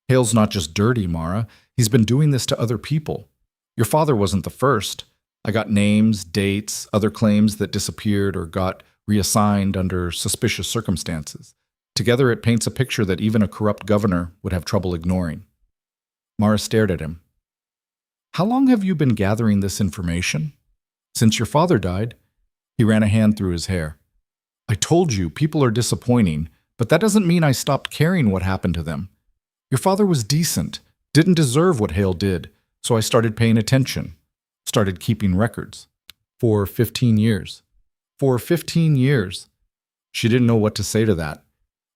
Hale's not just dirty, Mara. He's been doing this to other people. Your father wasn't the first. I got names, dates, other claims that disappeared or got reassigned under suspicious circumstances. Together it paints a picture that even a corrupt governor would have trouble ignoring. Mara stared at him. How long have you been gathering this information? Since your father died. He ran a hand through his hair. I told you, people are disappointing, but that doesn't mean I stopped caring what happened to them. Your father was decent, didn't deserve what Hale did, so I started paying attention, started keeping records. For 15 years. For 15 years. She didn't know what to say to that.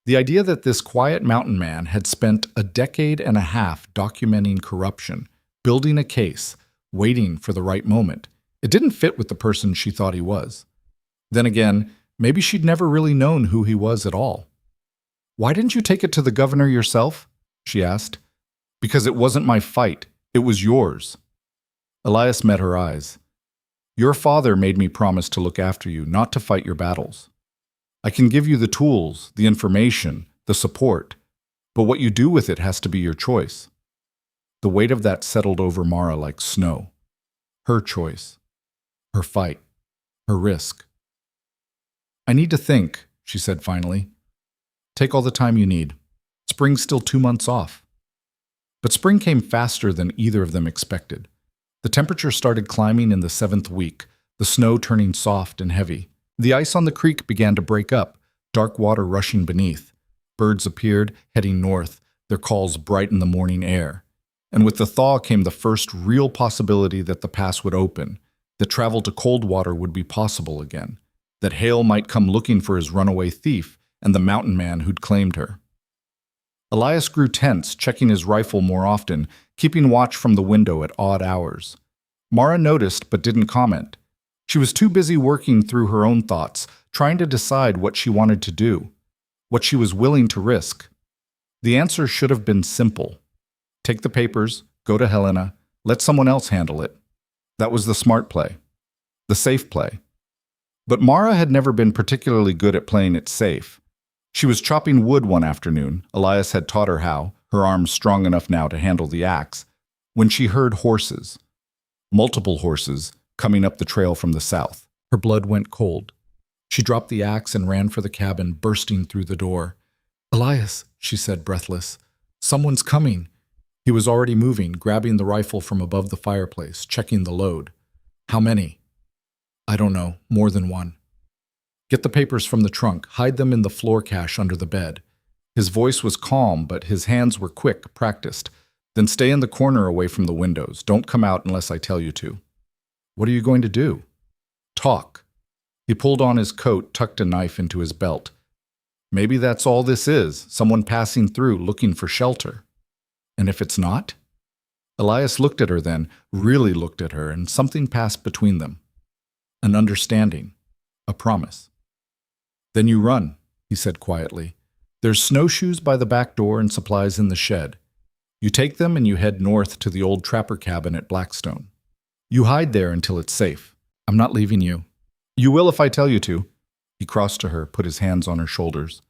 The idea that this quiet mountain man had spent a decade and a half documenting corruption, building a case, waiting for the right moment, it didn't fit with the person she thought he was. Then again, maybe she'd never really known who he was at all. Why didn't you take it to the governor yourself? She asked. Because it wasn't my fight. It was yours. Elias met her eyes. Your father made me promise to look after you, not to fight your battles. I can give you the tools, the information, the support, but what you do with it has to be your choice. The weight of that settled over Mara like snow. Her choice. Her fight. Her risk. I need to think, she said finally. Take all the time you need. Spring's still 2 months off. But spring came faster than either of them expected. The temperature started climbing in the 7th week, the snow turning soft and heavy. The ice on the creek began to break up, dark water rushing beneath. Birds appeared, heading north, their calls bright in the morning air. And with the thaw came the first real possibility that the pass would open, that travel to Coldwater would be possible again, that Hale might come looking for his runaway thief and the mountain man who'd claimed her. Elias grew tense, checking his rifle more often, keeping watch from the window at odd hours. Mara noticed but didn't comment. She was too busy working through her own thoughts, trying to decide what she wanted to do, what she was willing to risk. The answer should have been simple. Take the papers, go to Helena, let someone else handle it. That was the smart play, the safe play. But Mara had never been particularly good at playing it safe. She was chopping wood one afternoon, Elias had taught her how, her arms strong enough now to handle the axe, when she heard horses. Multiple horses, coming up the trail from the south. Her blood went cold. She dropped the axe and ran for the cabin, bursting through the door. "Elias," she said, breathless. "Someone's coming." He was already moving, grabbing the rifle from above the fireplace, checking the load. "How many?" "I don't know. More than one." "Get the papers from the trunk. Hide them in the floor cache under the bed." His voice was calm, but his hands were quick, practiced. "Then stay in the corner away from the windows. Don't come out unless I tell you to." "What are you going to do?" "Talk." He pulled on his coat, tucked a knife into his belt. "Maybe that's all this is, someone passing through looking for shelter. And if it's not?" Elias looked at her then, really looked at her, and something passed between them. An understanding, a promise. "Then you run," he said quietly. "There's snowshoes by the back door and supplies in the shed. You take them and you head north to the old trapper cabin at Blackstone. You hide there until it's safe. I'm not leaving you. You will if I tell you to." He crossed to her, put his hands on her shoulders.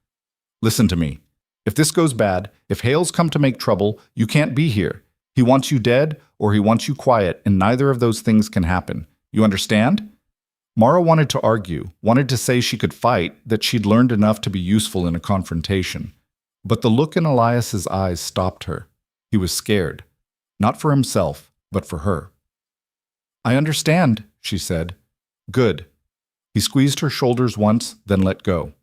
"Listen to me. If this goes bad, if Hale's come to make trouble, you can't be here. He wants you dead or he wants you quiet, and neither of those things can happen. You understand?" Mara wanted to argue, wanted to say she could fight, that she'd learned enough to be useful in a confrontation. But the look in Elias's eyes stopped her. He was scared. Not for himself, but for her. "I understand," she said. "Good." He squeezed her shoulders once, then let go.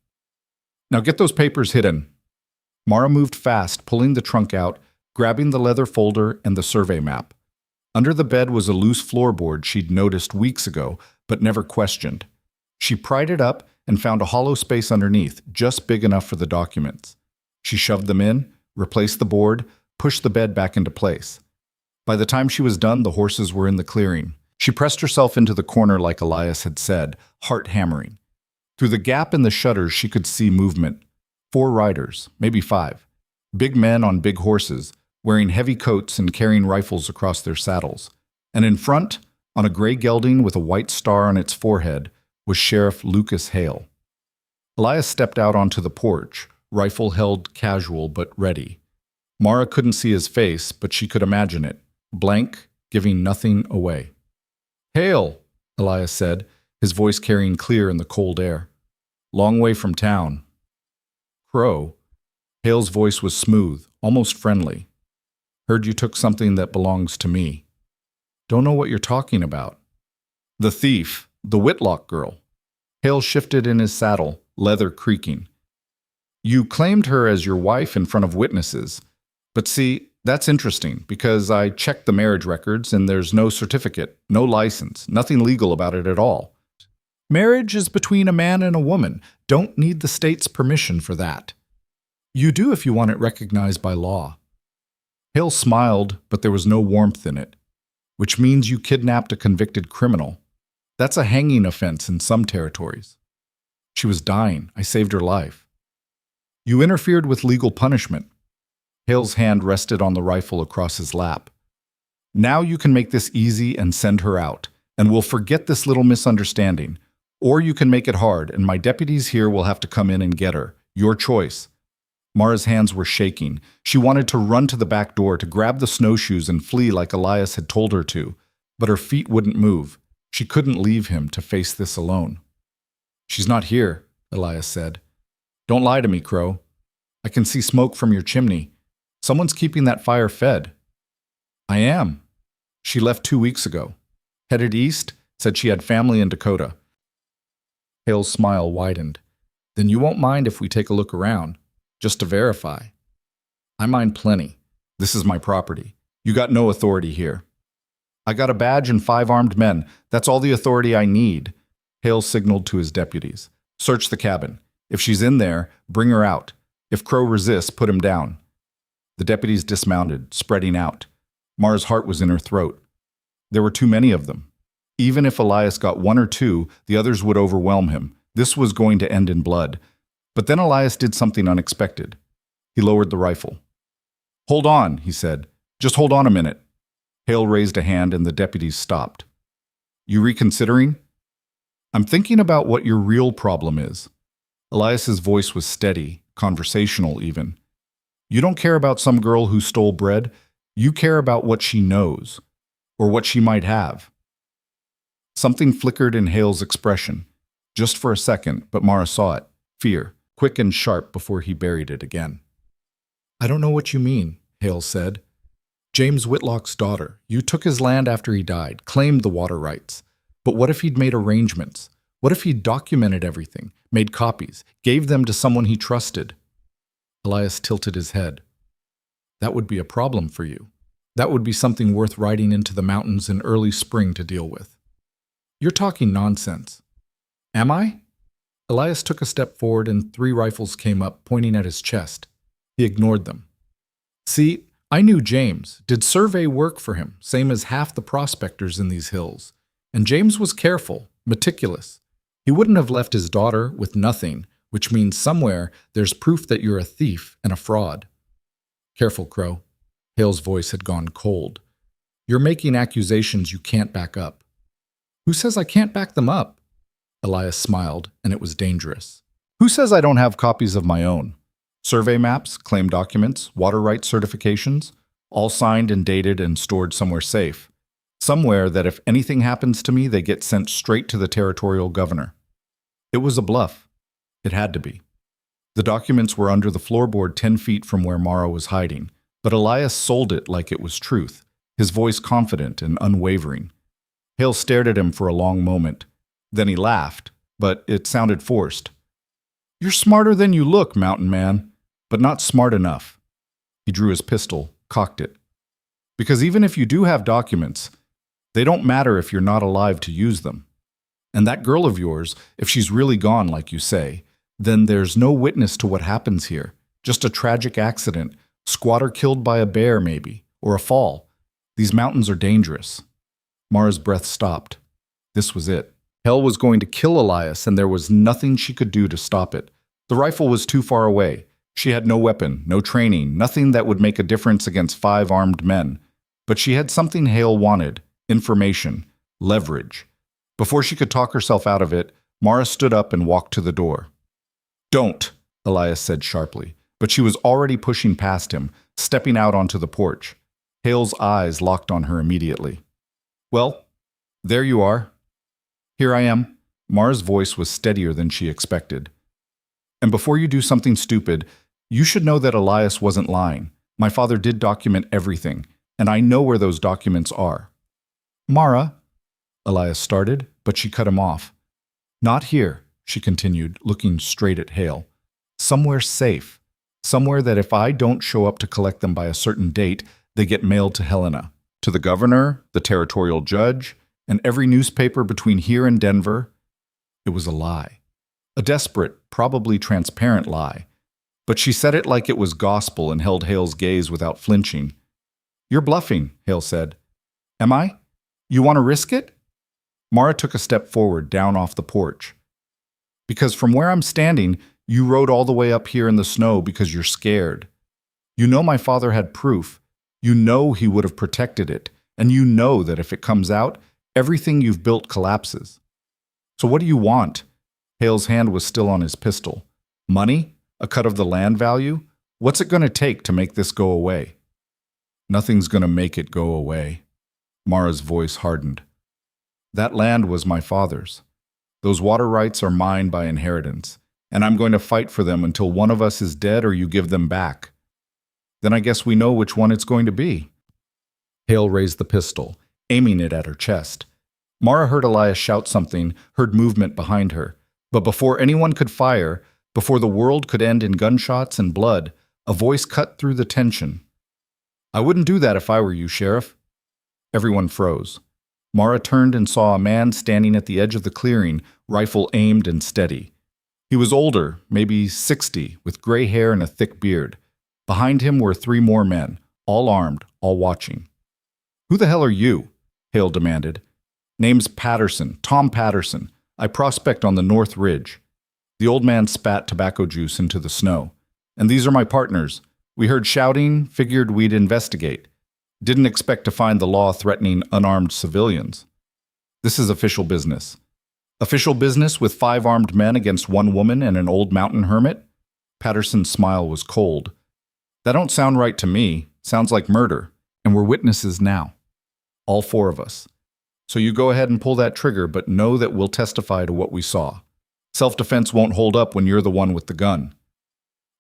"Now get those papers hidden." Mara moved fast, pulling the trunk out, grabbing the leather folder and the survey map. Under the bed was a loose floorboard she'd noticed weeks ago, but never questioned. She pried it up and found a hollow space underneath, just big enough for the documents. She shoved them in, replaced the board, pushed the bed back into place. By the time she was done, the horses were in the clearing. She pressed herself into the corner like Elias had said, heart hammering. Through the gap in the shutters, she could see movement. 4 riders, maybe 5. Big men on big horses, wearing heavy coats and carrying rifles across their saddles. And in front, on a gray gelding with a white star on its forehead, was Sheriff Lucas Hale. Elias stepped out onto the porch, rifle held casual but ready. Mara couldn't see his face, but she could imagine it, blank, giving nothing away. "Hale," Elias said, his voice carrying clear in the cold air. "Long way from town." "Crow." Hale's voice was smooth, almost friendly. "Heard you took something that belongs to me." "Don't know what you're talking about." "The thief, the Whitlock girl." Hale shifted in his saddle, leather creaking. "You claimed her as your wife in front of witnesses. But see, that's interesting, because I checked the marriage records and there's no certificate, no license, nothing legal about it at all. Marriage is between a man and a woman. Don't need the state's permission for that. You do if you want it recognized by law." Hale smiled, but there was no warmth in it. "Which means you kidnapped a convicted criminal. That's a hanging offense in some territories." "She was dying. I saved her life." "You interfered with legal punishment." Hale's hand rested on the rifle across his lap. "Now you can make this easy and send her out, and we'll forget this little misunderstanding. Or you can make it hard, and my deputies here will have to come in and get her. Your choice." Mara's hands were shaking. She wanted to run to the back door to grab the snowshoes and flee like Elias had told her to, but her feet wouldn't move. She couldn't leave him to face this alone. "She's not here," Elias said. "Don't lie to me, Crow. I can see smoke from your chimney. Someone's keeping that fire fed." "I am." "She left 2 weeks ago. Headed east, said she had family in Dakota." Hale's smile widened. "Then you won't mind if we take a look around, just to verify." "I mind plenty. This is my property. You got no authority here." "I got a badge and 5 armed men. That's all the authority I need." Hale signaled to his deputies. "Search the cabin. If she's in there, bring her out. If Crow resists, put him down." The deputies dismounted, spreading out. Mara's heart was in her throat. There were too many of them. Even if Elias got one or two, the others would overwhelm him. This was going to end in blood. But then Elias did something unexpected. He lowered the rifle. "Hold on," he said. "Just hold on a minute." Hale raised a hand and the deputies stopped. "You reconsidering?" "I'm thinking about what your real problem is." Elias's voice was steady, conversational even. "You don't care about some girl who stole bread. You care about what she knows, or what she might have." Something flickered in Hale's expression, just for a second, but Mara saw it. Fear, quick and sharp before he buried it again. "I don't know what you mean," Hale said. "James Whitlock's daughter. You took his land after he died, claimed the water rights. But what if he'd made arrangements? What if he'd documented everything, made copies, gave them to someone he trusted?" Elias tilted his head. "That would be a problem for you. That would be something worth riding into the mountains in early spring to deal with." "You're talking nonsense." "Am I?" Elias took a step forward and 3 rifles came up, pointing at his chest. He ignored them. "See, I knew James, did survey work for him, same as half the prospectors in these hills. And James was careful, meticulous. He wouldn't have left his daughter with nothing, which means somewhere there's proof that you're a thief and a fraud." "Careful, Crow." Hale's voice had gone cold. "You're making accusations you can't back up." "Who says I can't back them up?" Elias smiled, and it was dangerous. "Who says I don't have copies of my own? Survey maps, claim documents, water rights certifications, all signed and dated and stored somewhere safe. Somewhere that if anything happens to me, they get sent straight to the territorial governor." It was a bluff. It had to be. The documents were under the floorboard 10 feet from where Mara was hiding, but Elias sold it like it was truth, his voice confident and unwavering. Hale stared at him for a long moment. Then he laughed, but it sounded forced. "You're smarter than you look, mountain man, but not smart enough." He drew his pistol, cocked it. "Because even if you do have documents, they don't matter if you're not alive to use them. And that girl of yours, if she's really gone like you say, then there's no witness to what happens here. Just a tragic accident, squatter killed by a bear maybe, or a fall. These mountains are dangerous." Mara's breath stopped. This was it. Hell was going to kill Elias, and there was nothing she could do to stop it. The rifle was too far away. She had no weapon, no training, nothing that would make a difference against 5 armed men. But she had something Hale wanted: information, leverage. Before she could talk herself out of it, Mara stood up and walked to the door. "Don't," Elias said sharply, but she was already pushing past him, stepping out onto the porch. Hale's eyes locked on her immediately. "Well, there you are." "Here I am." Mara's voice was steadier than she expected. "And before you do something stupid, you should know that Elias wasn't lying. My father did document everything, and I know where those documents are." "Mara," Elias started, but she cut him off. "Not here," she continued, looking straight at Hale. "Somewhere safe. Somewhere that if I don't show up to collect them by a certain date, they get mailed to Helena, to the governor, the territorial judge, and every newspaper between here and Denver." It was a lie. A desperate, probably transparent lie. But she said it like it was gospel and held Hale's gaze without flinching. "You're bluffing," Hale said. "Am I? You want to risk it?" Mara took a step forward, down off the porch. "Because from where I'm standing, you rode all the way up here in the snow because you're scared. You know my father had proof. You know he would have protected it. And you know that if it comes out, everything you've built collapses. So what do you want?" Hale's hand was still on his pistol. "Money? A cut of the land value? What's it going to take to make this go away?" "Nothing's going to make it go away." Mara's voice hardened. "That land was my father's. Those water rights are mine by inheritance, and I'm going to fight for them until one of us is dead or you give them back. Then I guess we know which one it's going to be." Hale raised the pistol, aiming it at her chest. Mara heard Elias shout something, heard movement behind her. But before anyone could fire, before the world could end in gunshots and blood, a voice cut through the tension. "I wouldn't do that if I were you, Sheriff." Everyone froze. Mara turned and saw a man standing at the edge of the clearing, rifle aimed and steady. He was older, maybe 60, with gray hair and a thick beard. Behind him were 3 more men, all armed, all watching. "Who the hell are you?" Hale demanded. Name's Patterson, Tom Patterson. I prospect on the North Ridge. The old man spat tobacco juice into the snow. And these are my partners. We heard shouting, figured we'd investigate. Didn't expect to find the law threatening unarmed civilians. This is official business. Official business with 5 armed men against 1 woman and an old mountain hermit? Patterson's smile was cold. That don't sound right to me. Sounds like murder. And we're witnesses now. All 4 of us. So you go ahead and pull that trigger, but know that we'll testify to what we saw. Self-defense won't hold up when you're the one with the gun.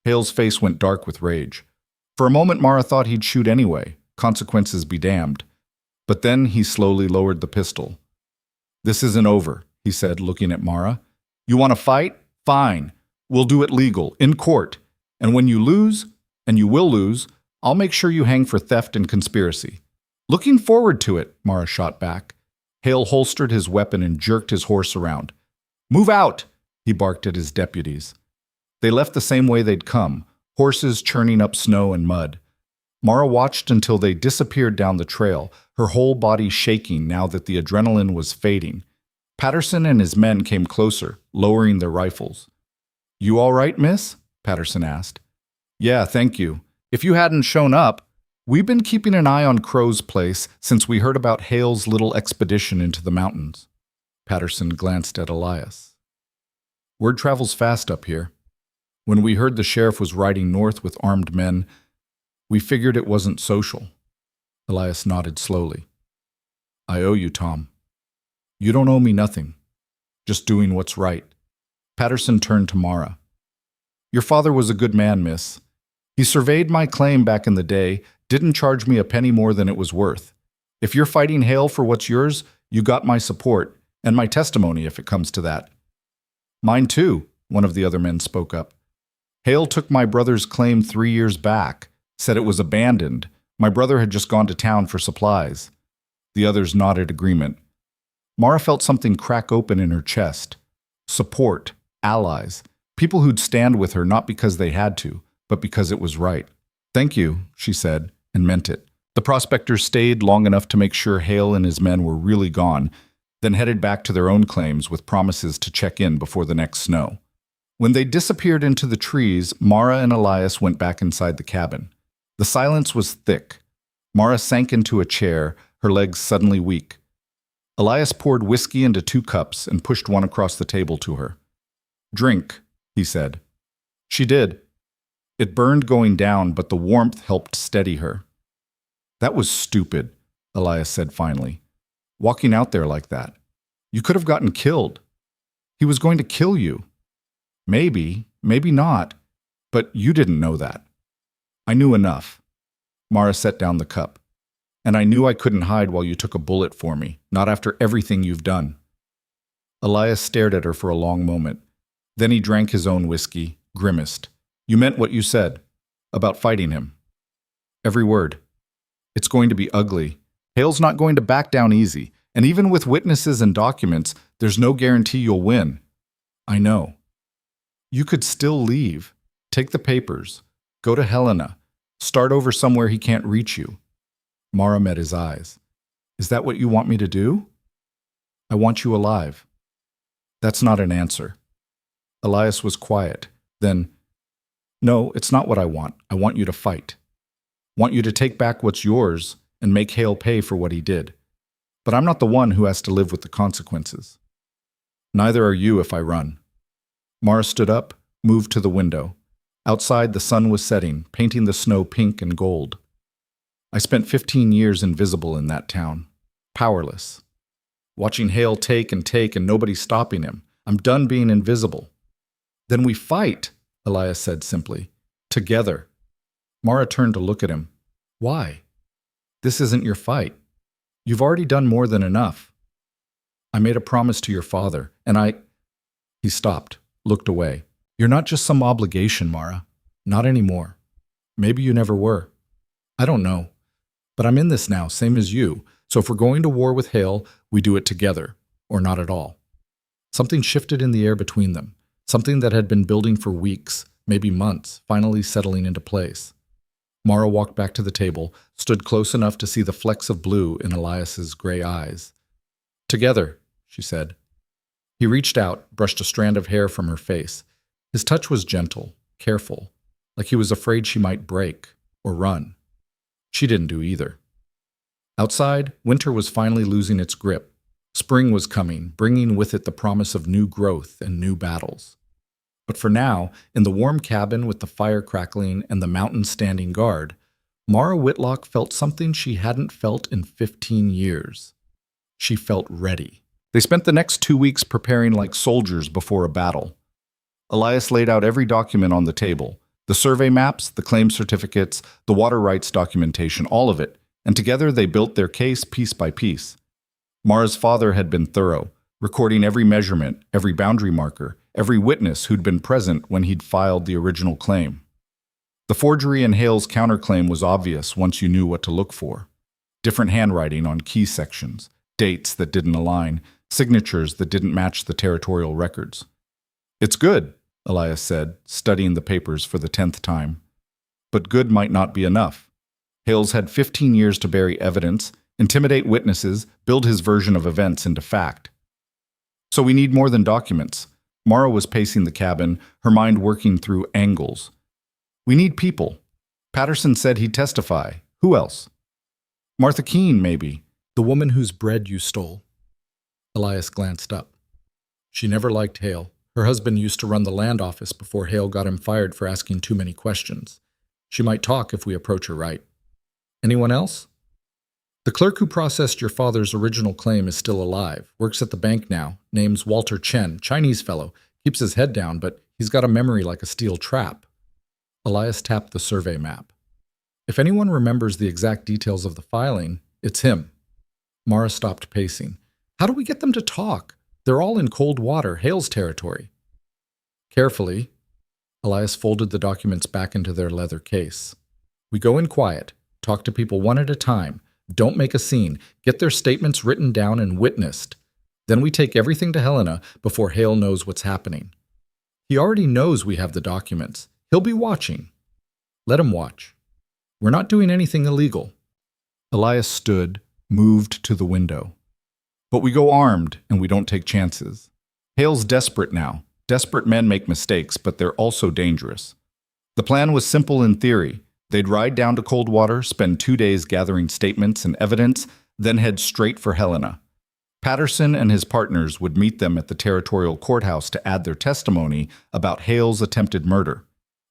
Hale's face went dark with rage. For a moment, Mara thought he'd shoot anyway. Consequences be damned. But then he slowly lowered the pistol. This isn't over, he said, looking at Mara. You want to fight? Fine. We'll do it legal, in court. And when you lose, and you will lose, I'll make sure you hang for theft and conspiracy. Looking forward to it, Mara shot back. Hale holstered his weapon and jerked his horse around. Move out, he barked at his deputies. They left the same way they'd come, horses churning up snow and mud. Mara watched until they disappeared down the trail, her whole body shaking now that the adrenaline was fading. Patterson and his men came closer, lowering their rifles. You all right, miss? Patterson asked. Yeah, thank you. If you hadn't shown up, we've been keeping an eye on Crow's place since we heard about Hale's little expedition into the mountains. Patterson glanced at Elias. Word travels fast up here. When we heard the sheriff was riding north with armed men, we figured it wasn't social. Elias nodded slowly. I owe you, Tom. You don't owe me nothing. Just doing what's right. Patterson turned to Mara. Your father was a good man, miss. He surveyed my claim back in the day, didn't charge me a penny more than it was worth. If you're fighting Hale for what's yours, you got my support, and my testimony if it comes to that. Mine too, one of the other men spoke up. Hale took my brother's claim 3 years back, said it was abandoned. My brother had just gone to town for supplies. The others nodded agreement. Mara felt something crack open in her chest. Support, allies, people who'd stand with her not because they had to, but because it was right. Thank you, she said, and meant it. The prospectors stayed long enough to make sure Hale and his men were really gone, then headed back to their own claims with promises to check in before the next snow. When they disappeared into the trees, Mara and Elias went back inside the cabin. The silence was thick. Mara sank into a chair, her legs suddenly weak. Elias poured whiskey into 2 cups and pushed one across the table to her. Drink, he said. She did. It burned going down, but the warmth helped steady her. That was stupid, Elias said finally. Walking out there like that. You could have gotten killed. He was going to kill you. Maybe, maybe not, but you didn't know that. I knew enough. Mara set down the cup. And I knew I couldn't hide while you took a bullet for me, not after everything you've done. Elias stared at her for a long moment. Then he drank his own whiskey, grimaced. You meant what you said, about fighting him. Every word. It's going to be ugly. Hale's not going to back down easy, and even with witnesses and documents, there's no guarantee you'll win. I know. You could still leave, take the papers, go to Helena, start over somewhere he can't reach you. Mara met his eyes. Is that what you want me to do? I want you alive. That's not an answer. Elias was quiet. Then, no, it's not what I want. I want you to fight. Want you to take back what's yours and make Hale pay for what he did. But I'm not the one who has to live with the consequences. Neither are you if I run. Mara stood up, moved to the window. Outside, the sun was setting, painting the snow pink and gold. I spent 15 years invisible in that town, powerless. Watching Hale take and nobody stopping him. I'm done being invisible. Then we fight, Elias said simply. Together. Mara turned to look at him. Why? This isn't your fight. You've already done more than enough. I made a promise to your father, and He stopped, looked away. You're not just some obligation, Mara. Not anymore. Maybe you never were. I don't know. But I'm in this now, same as you. So if we're going to war with Hale, we do it together, or not at all. Something shifted in the air between them. Something that had been building for weeks, maybe months, finally settling into place. Mara walked back to the table, stood close enough to see the flecks of blue in Elias's gray eyes. "Together," she said. He reached out, brushed a strand of hair from her face. His touch was gentle, careful, like he was afraid she might break or run. She didn't do either. Outside, winter was finally losing its grip. Spring was coming, bringing with it the promise of new growth and new battles. But for now, in the warm cabin with the fire crackling and the mountain standing guard, Mara Whitlock felt something she hadn't felt in 15 years. She felt ready. They spent the next 2 weeks preparing like soldiers before a battle. Elias laid out every document on the table, the survey maps, the claim certificates, the water rights documentation, all of it, and together they built their case piece by piece. Mara's father had been thorough, recording every measurement, every boundary marker, every witness who'd been present when he'd filed the original claim. The forgery in Hale's counterclaim was obvious once you knew what to look for. Different handwriting on key sections, dates that didn't align, signatures that didn't match the territorial records. "It's good," Elias said, studying the papers for the 10th time. But good might not be enough. Hales had 15 years to bury evidence, intimidate witnesses, build his version of events into fact. "So we need more than documents." Mara was pacing the cabin, her mind working through angles. "We need people. Patterson said he'd testify. Who else? Martha Keene, maybe. The woman whose bread you stole." Elias glanced up. She never liked Hale. Her husband used to run the land office before Hale got him fired for asking too many questions. She might talk if we approach her right. "Anyone else?" "The clerk who processed your father's original claim is still alive, works at the bank now, name's Walter Chen, Chinese fellow, keeps his head down, but he's got a memory like a steel trap." Elias tapped the survey map. "If anyone remembers the exact details of the filing, it's him." Mara stopped pacing. "How do we get them to talk? They're all in cold water, Hale's territory." Carefully, Elias folded the documents back into their leather case. "We go in quiet, talk to people one at a time. Don't make a scene. Get their statements written down and witnessed. Then we take everything to Helena before Hale knows what's happening. He already knows we have the documents. He'll be watching. Let him watch. We're not doing anything illegal." Elias stood, moved to the window. "But we go armed, and we don't take chances. Hale's desperate now. Desperate men make mistakes, but they're also dangerous. The plan was simple in theory. They'd ride down to Coldwater, spend 2 days gathering statements and evidence, then head straight for Helena. Patterson and his partners would meet them at the territorial courthouse to add their testimony about Hale's attempted murder.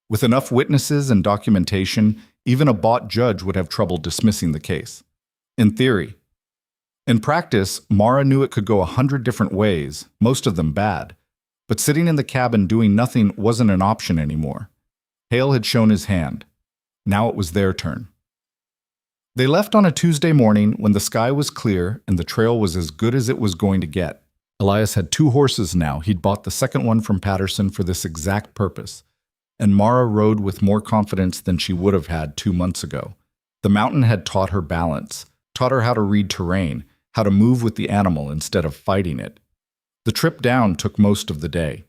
With enough witnesses and documentation, even a bought judge would have trouble dismissing the case. In theory. In practice, Mara knew it could go 100 different ways, most of them bad. But sitting in the cabin doing nothing wasn't an option anymore. Hale had shown his hand. Now it was their turn. They left on a Tuesday morning when the sky was clear and the trail was as good as it was going to get. Elias had 2 horses now. He'd bought the second one from Patterson for this exact purpose. And Mara rode with more confidence than she would have had 2 months ago. The mountain had taught her balance, taught her how to read terrain, how to move with the animal instead of fighting it. The trip down took most of the day.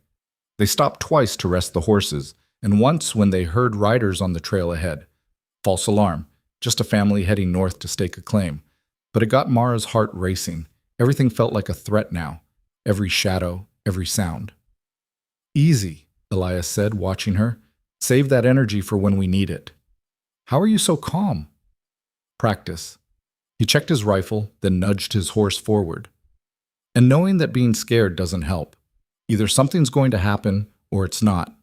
They stopped twice to rest the horses, and once when they heard riders on the trail ahead. False alarm, just a family heading north to stake a claim. But it got Mara's heart racing. Everything felt like a threat now. Every shadow, every sound. "Easy," Elias said, watching her. "Save that energy for when we need it." "How are you so calm?" "Practice." He checked his rifle, then nudged his horse forward. And knowing that being scared doesn't help. Either something's going to happen, or it's not.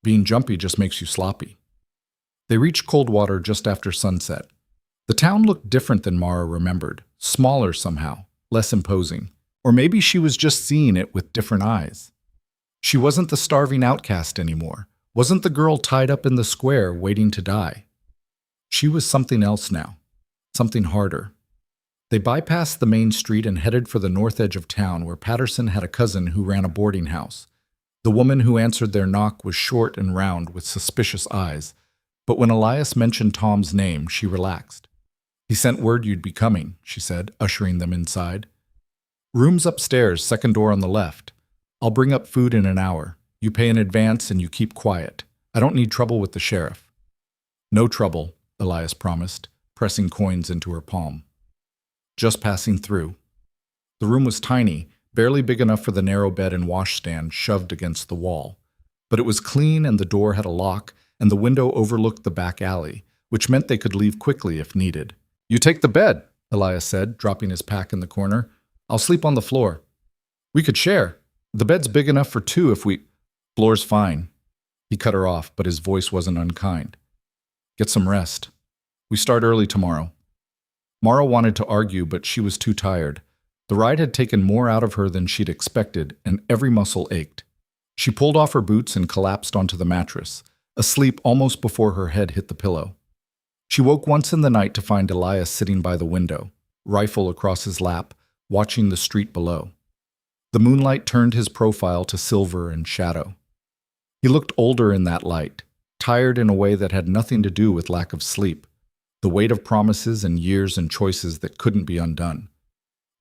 Being jumpy just makes you sloppy. They reached Coldwater just after sunset. The town looked different than Mara remembered, smaller somehow, less imposing. Or maybe she was just seeing it with different eyes. She wasn't the starving outcast anymore, wasn't the girl tied up in the square waiting to die. She was something else now, something harder. They bypassed the main street and headed for the north edge of town where Patterson had a cousin who ran a boarding house. The woman who answered their knock was short and round with suspicious eyes, but when Elias mentioned Tom's name, she relaxed. "He sent word you'd be coming," she said, ushering them inside. "Room's upstairs, second door on the left. I'll bring up food in an hour. You pay in advance and you keep quiet. I don't need trouble with the sheriff." "No trouble," Elias promised, pressing coins into her palm. Just passing through. The room was tiny, barely big enough for the narrow bed and washstand shoved against the wall. But it was clean and the door had a lock, and the window overlooked the back alley, which meant they could leave quickly if needed. "You take the bed," Elias said, dropping his pack in the corner. "I'll sleep on the floor." "We could share. The bed's big enough for two if we—" "Floor's fine." He cut her off, but his voice wasn't unkind. "Get some rest. We start early tomorrow." Mara wanted to argue, but she was too tired. The ride had taken more out of her than she'd expected, and every muscle ached. She pulled off her boots and collapsed onto the mattress, asleep almost before her head hit the pillow. She woke once in the night to find Elias sitting by the window, rifle across his lap, watching the street below. The moonlight turned his profile to silver and shadow. He looked older in that light, tired in a way that had nothing to do with lack of sleep, the weight of promises and years and choices that couldn't be undone.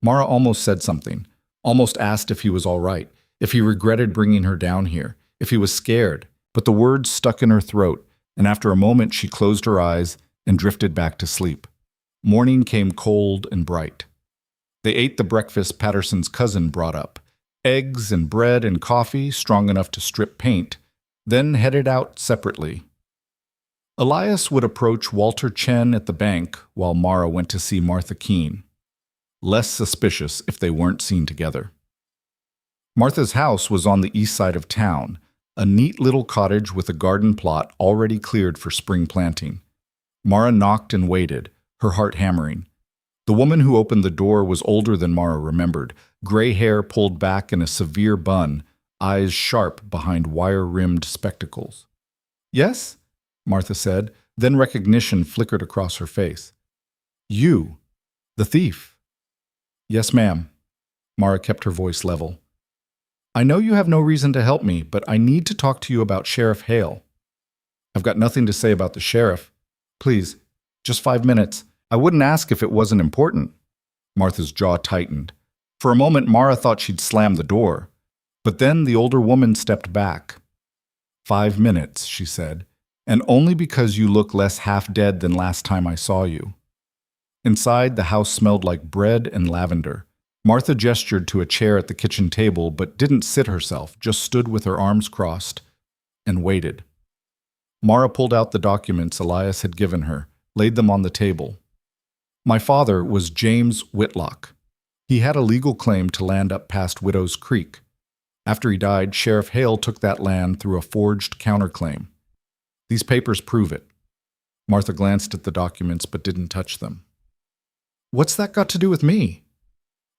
Mara almost said something, almost asked if he was all right, if he regretted bringing her down here, if he was scared, but the words stuck in her throat, and after a moment she closed her eyes and drifted back to sleep. Morning came cold and bright. They ate the breakfast Patterson's cousin brought up, eggs and bread and coffee strong enough to strip paint, then headed out separately. Elias would approach Walter Chen at the bank while Mara went to see Martha Keene. Less suspicious if they weren't seen together. Martha's house was on the east side of town, a neat little cottage with a garden plot already cleared for spring planting. Mara knocked and waited, her heart hammering. The woman who opened the door was older than Mara remembered, gray hair pulled back in a severe bun, eyes sharp behind wire-rimmed spectacles. "Yes?" Martha said, then recognition flickered across her face. "You, the thief." "Yes, ma'am." Mara kept her voice level. "I know you have no reason to help me, but I need to talk to you about Sheriff Hale." "I've got nothing to say about the sheriff. Please, just 5 minutes. I wouldn't ask if it wasn't important." Martha's jaw tightened. For a moment, Mara thought she'd slam the door. But then the older woman stepped back. "5 minutes," she said, "and only because you look less half-dead than last time I saw you." Inside, the house smelled like bread and lavender. Martha gestured to a chair at the kitchen table, but didn't sit herself, just stood with her arms crossed and waited. Mara pulled out the documents Elias had given her, laid them on the table. "My father was James Whitlock. He had a legal claim to land up past Widow's Creek. After he died, Sheriff Hale took that land through a forged counterclaim. These papers prove it." Martha glanced at the documents but didn't touch them. "What's that got to do with me?"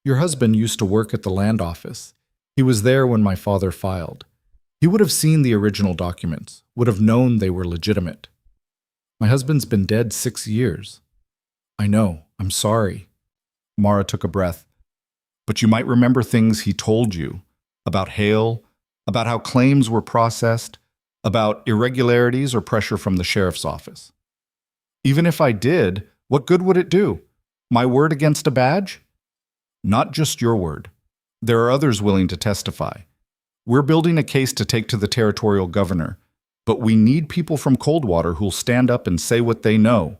"Your husband used to work at the land office. He was there when my father filed. He would have seen the original documents, would have known they were legitimate. My husband's been dead 6 years." "I know. I'm sorry." Mara took a breath. "But you might remember things he told you, about Hale, about how claims were processed, about irregularities or pressure from the sheriff's office." "Even if I did, what good would it do? My word against a badge?" "Not just your word. There are others willing to testify. We're building a case to take to the territorial governor, but we need people from Coldwater who'll stand up and say what they know."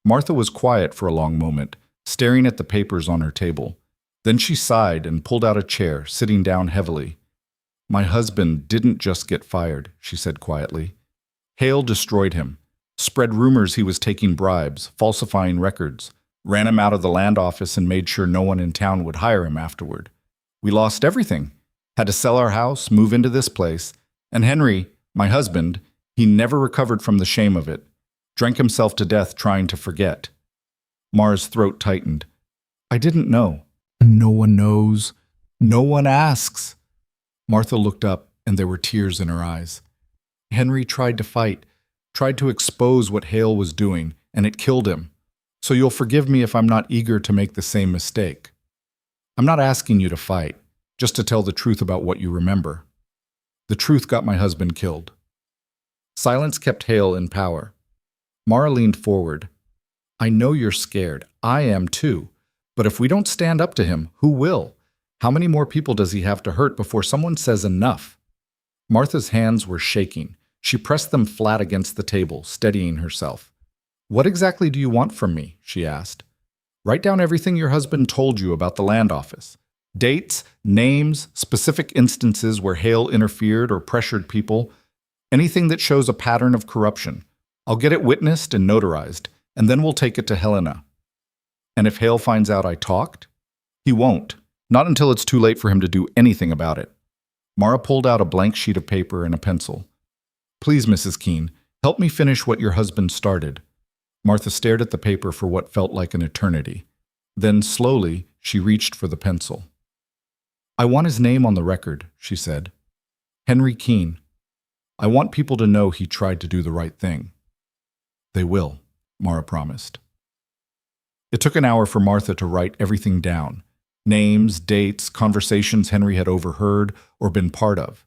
Martha was quiet for a long moment, staring at the papers on her table. Then she sighed and pulled out a chair, sitting down heavily. "My husband didn't just get fired," she said quietly. "Hale destroyed him, spread rumors he was taking bribes, falsifying records, ran him out of the land office and made sure no one in town would hire him afterward. We lost everything. Had to sell our house, move into this place. And Henry, my husband, he never recovered from the shame of it. Drank himself to death trying to forget." Mara's throat tightened. "I didn't know." "No one knows. No one asks." Martha looked up, and there were tears in her eyes. "Henry tried to fight, tried to expose what Hale was doing, and it killed him. So you'll forgive me if I'm not eager to make the same mistake. I'm not asking you to fight, just to tell the truth about what you remember. The truth got my husband killed." Silence kept Hale in power. Mara leaned forward. "I know you're scared. I am too. But if we don't stand up to him, who will? How many more people does he have to hurt before someone says enough?" Martha's hands were shaking. She pressed them flat against the table, steadying herself. What exactly do you want from me? She asked. Write down everything your husband told you about the land office. Dates, names, specific instances where Hale interfered or pressured people, anything that shows a pattern of corruption. I'll get it witnessed and notarized, and then we'll take it to Helena. And if Hale finds out I talked? He won't. Not until it's too late for him to do anything about it. Mara pulled out a blank sheet of paper and a pencil. Please, Mrs. Keene, help me finish what your husband started. Martha stared at the paper for what felt like an eternity. Then, slowly, she reached for the pencil. I want his name on the record, she said. Henry Keene. I want people to know he tried to do the right thing. They will, Mara promised. It took an hour for Martha to write everything down. Names, dates, conversations Henry had overheard or been part of.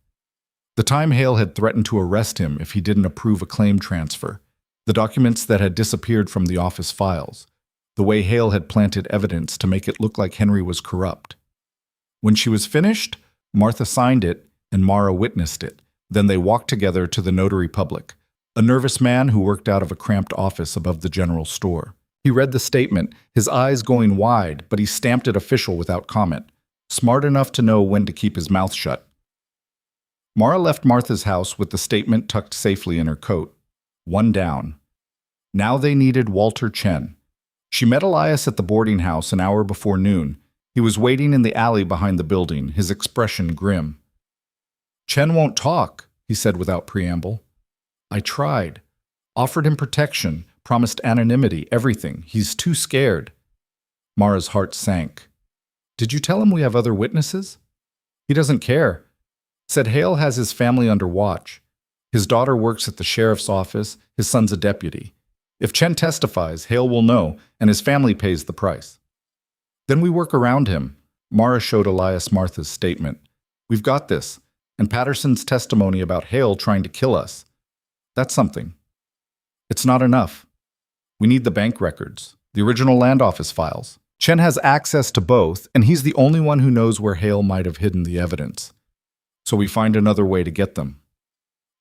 The time Hale had threatened to arrest him if he didn't approve a claim transfer. The documents that had disappeared from the office files. The way Hale had planted evidence to make it look like Henry was corrupt. When she was finished, Martha signed it and Mara witnessed it. Then they walked together to the notary public, a nervous man who worked out of a cramped office above the general store. He read the statement, his eyes going wide, but he stamped it official without comment, smart enough to know when to keep his mouth shut. Mara left Martha's house with the statement tucked safely in her coat. One down. Now they needed Walter Chen. She met Elias at the boarding house an hour before noon. He was waiting in the alley behind the building, his expression grim. Chen won't talk, he said without preamble. I tried. Offered him protection, promised anonymity, everything. He's too scared. Mara's heart sank. Did you tell him we have other witnesses? He doesn't care. Said Hale has his family under watch. His daughter works at the sheriff's office, his son's a deputy. If Chen testifies, Hale will know, and his family pays the price. Then we work around him. Mara showed Elias Martha's statement. We've got this, and Patterson's testimony about Hale trying to kill us. That's something. It's not enough. We need the bank records, the original land office files. Chen has access to both, and he's the only one who knows where Hale might have hidden the evidence. So we find another way to get them.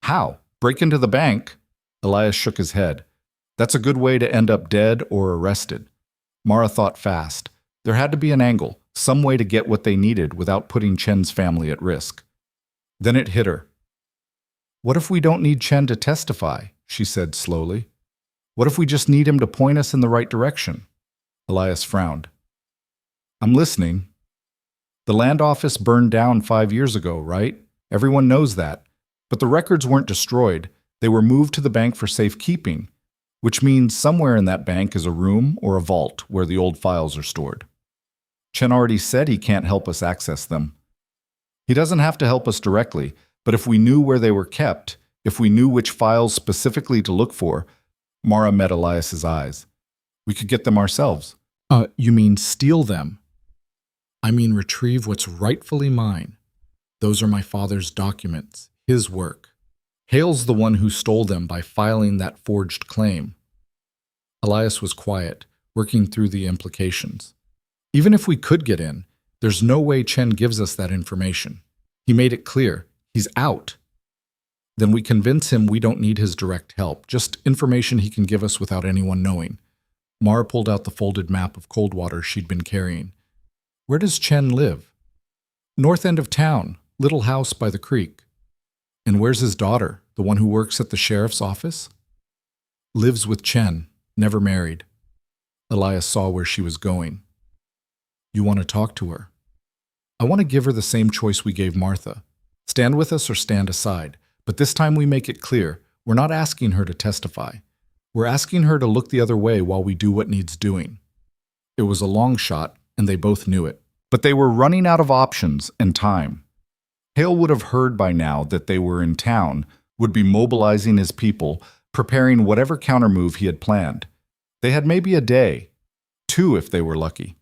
How? Break into the bank? Elias shook his head. That's a good way to end up dead or arrested. Mara thought fast. There had to be an angle, some way to get what they needed without putting Chen's family at risk. Then it hit her. What if we don't need Chen to testify? She said slowly. What if we just need him to point us in the right direction? Elias frowned. I'm listening. The land office burned down 5 years ago, right? Everyone knows that. But the records weren't destroyed. They were moved to the bank for safekeeping, which means somewhere in that bank is a room or a vault where the old files are stored. Chen already said he can't help us access them. He doesn't have to help us directly, but if we knew where they were kept, if we knew which files specifically to look for, Mara met Elias's eyes. We could get them ourselves. You mean steal them? I mean retrieve what's rightfully mine. Those are my father's documents, his work. Hale's the one who stole them by filing that forged claim. Elias was quiet, working through the implications. Even if we could get in, there's no way Chen gives us that information. He made it clear. He's out. Then we convince him we don't need his direct help, just information he can give us without anyone knowing. Mara pulled out the folded map of Coldwater she'd been carrying. Where does Chen live? North end of town, little house by the creek. And where's his daughter, the one who works at the sheriff's office? Lives with Chen, never married. Elias saw where she was going. You want to talk to her? I want to give her the same choice we gave Martha. Stand with us or stand aside. But this time we make it clear, we're not asking her to testify. We're asking her to look the other way while we do what needs doing. It was a long shot, and they both knew it. But they were running out of options and time. Hale would have heard by now that they were in town, would be mobilizing his people, preparing whatever countermove he had planned. They had maybe a day, 2 if they were lucky.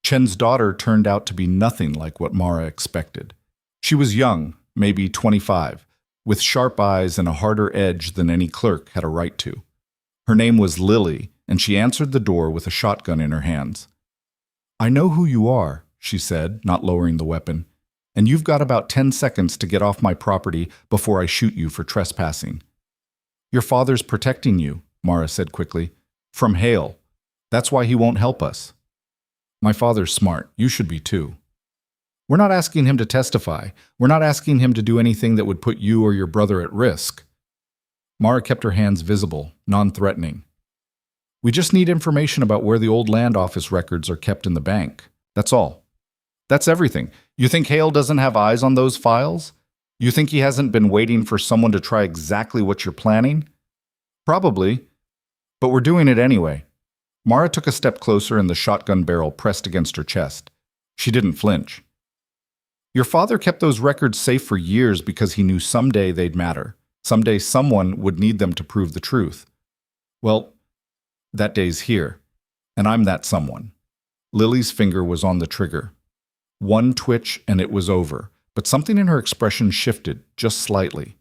Chen's daughter turned out to be nothing like what Mara expected. She was young, maybe 25, with sharp eyes and a harder edge than any clerk had a right to. Her name was Lily, and she answered the door with a shotgun in her hands. I know who you are, she said, not lowering the weapon, and you've got about 10 seconds to get off my property before I shoot you for trespassing. Your father's protecting you. Mara said quickly. From Hale. That's why he won't help us. My father's smart. You should be too. We're not asking him to testify. We're not asking him to do anything that would put you or your brother at risk. Mara kept her hands visible, non-threatening. We just need information about where the old land office records are kept in the bank. That's all. That's everything. You think Hale doesn't have eyes on those files? You think he hasn't been waiting for someone to try exactly what you're planning? Probably. But we're doing it anyway. Mara took a step closer and the shotgun barrel pressed against her chest. She didn't flinch. Your father kept those records safe for years because he knew someday they'd matter. Someday someone would need them to prove the truth. Well, that day's here, and I'm that someone. Lily's finger was on the trigger. One twitch and it was over, but something in her expression shifted, just slightly.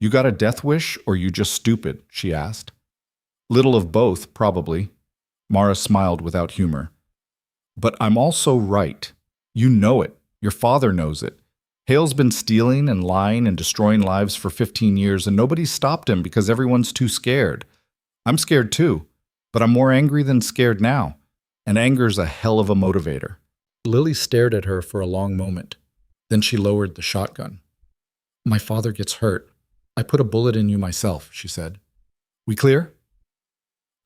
You got a death wish, or you just stupid? She asked. Little of both, probably. Mara smiled without humor. But I'm also right. You know it. Your father knows it. Hale's been stealing and lying and destroying lives for 15 years, and nobody's stopped him because everyone's too scared. I'm scared too, but I'm more angry than scared now, and anger's a hell of a motivator. Lily stared at her for a long moment. Then she lowered the shotgun. My father gets hurt. I put a bullet in you myself, she said. We clear?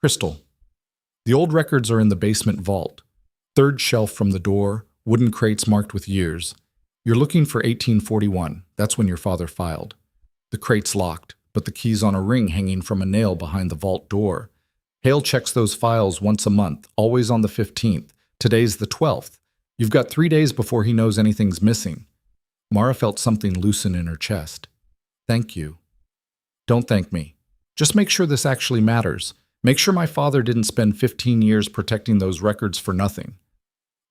Crystal. The old records are in the basement vault. Third shelf from the door, wooden crates marked with years. You're looking for 1841. That's when your father filed. The crate's locked, but the key's on a ring hanging from a nail behind the vault door. Hale checks those files once a month, always on the 15th. Today's the 12th. You've got 3 days before he knows anything's missing. Mara felt something loosen in her chest. Thank you. Don't thank me. Just make sure this actually matters. Make sure my father didn't spend 15 years protecting those records for nothing.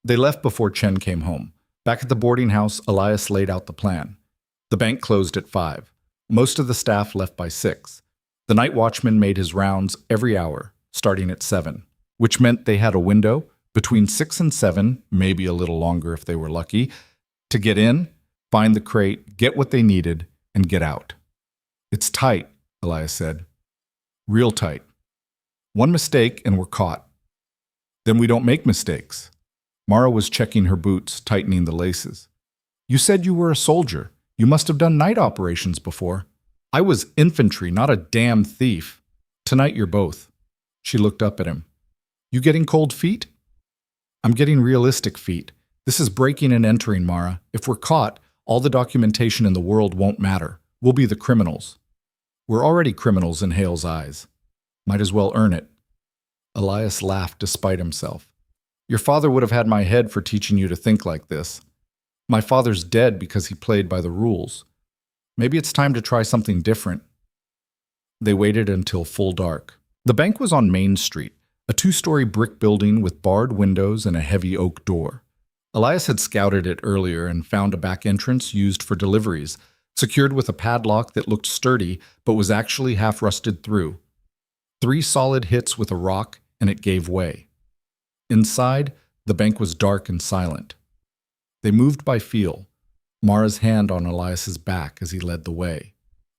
They left before Chen came home. Back at the boarding house, Elias laid out the plan. The bank closed at 5. Most of the staff left by 6. The night watchman made his rounds every hour, starting at 7, which meant they had a window between 6 and 7, maybe a little longer if they were lucky, to get in, find the crate, get what they needed, and get out. It's tight, Elias said. Real tight. One mistake and we're caught. Then we don't make mistakes. Mara was checking her boots, tightening the laces. You said you were a soldier. You must have done night operations before. I was infantry, not a damn thief. Tonight you're both. She looked up at him. You getting cold feet? I'm getting realistic feet. This is breaking and entering, Mara. If we're caught, all the documentation in the world won't matter. We'll be the criminals. We're already criminals in Hale's eyes. Might as well earn it. Elias laughed despite himself. Your father would have had my head for teaching you to think like this. My father's dead because he played by the rules. Maybe it's time to try something different. They waited until full dark. The bank was on Main Street, a 2-story brick building with barred windows and a heavy oak door. Elias had scouted it earlier and found a back entrance used for deliveries, secured with a padlock that looked sturdy but was actually half rusted through. 3 solid hits with a rock, and it gave way. Inside, the bank was dark and silent. They moved by feel, Mara's hand on Elias's back as he led the way.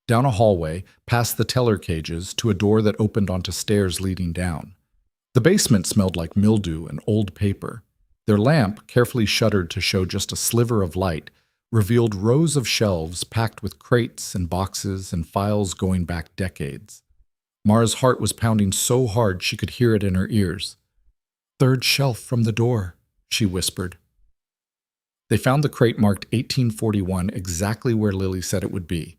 Down a hallway, past the teller cages, to a door that opened onto stairs leading down. The basement smelled like mildew and old paper. Their lamp, carefully shuttered to show just a sliver of light, revealed rows of shelves packed with crates and boxes and files going back decades. Mara's heart was pounding so hard she could hear it in her ears. "Third shelf from the door," she whispered. They found the crate marked 1841 exactly where Lily said it would be.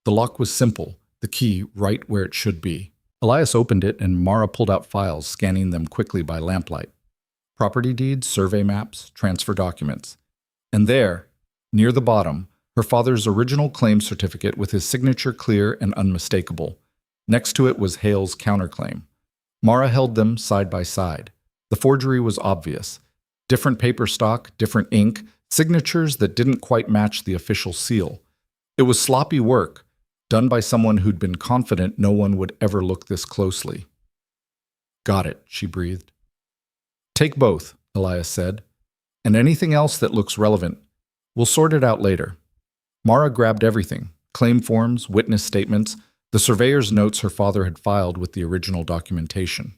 The lock was simple, the key right where it should be. Elias opened it and Mara pulled out files, scanning them quickly by lamplight. Property deeds, survey maps, transfer documents. And there, near the bottom, her father's original claim certificate with his signature clear and unmistakable. Next to it was Hale's counterclaim. Mara held them side by side. The forgery was obvious. Different paper stock, different ink, signatures that didn't quite match the official seal. It was sloppy work, done by someone who'd been confident no one would ever look this closely. Got it, she breathed. Take both, Elias said, and anything else that looks relevant. We'll sort it out later. Mara grabbed everything, claim forms, witness statements, The surveyor's notes her father had filed with the original documentation.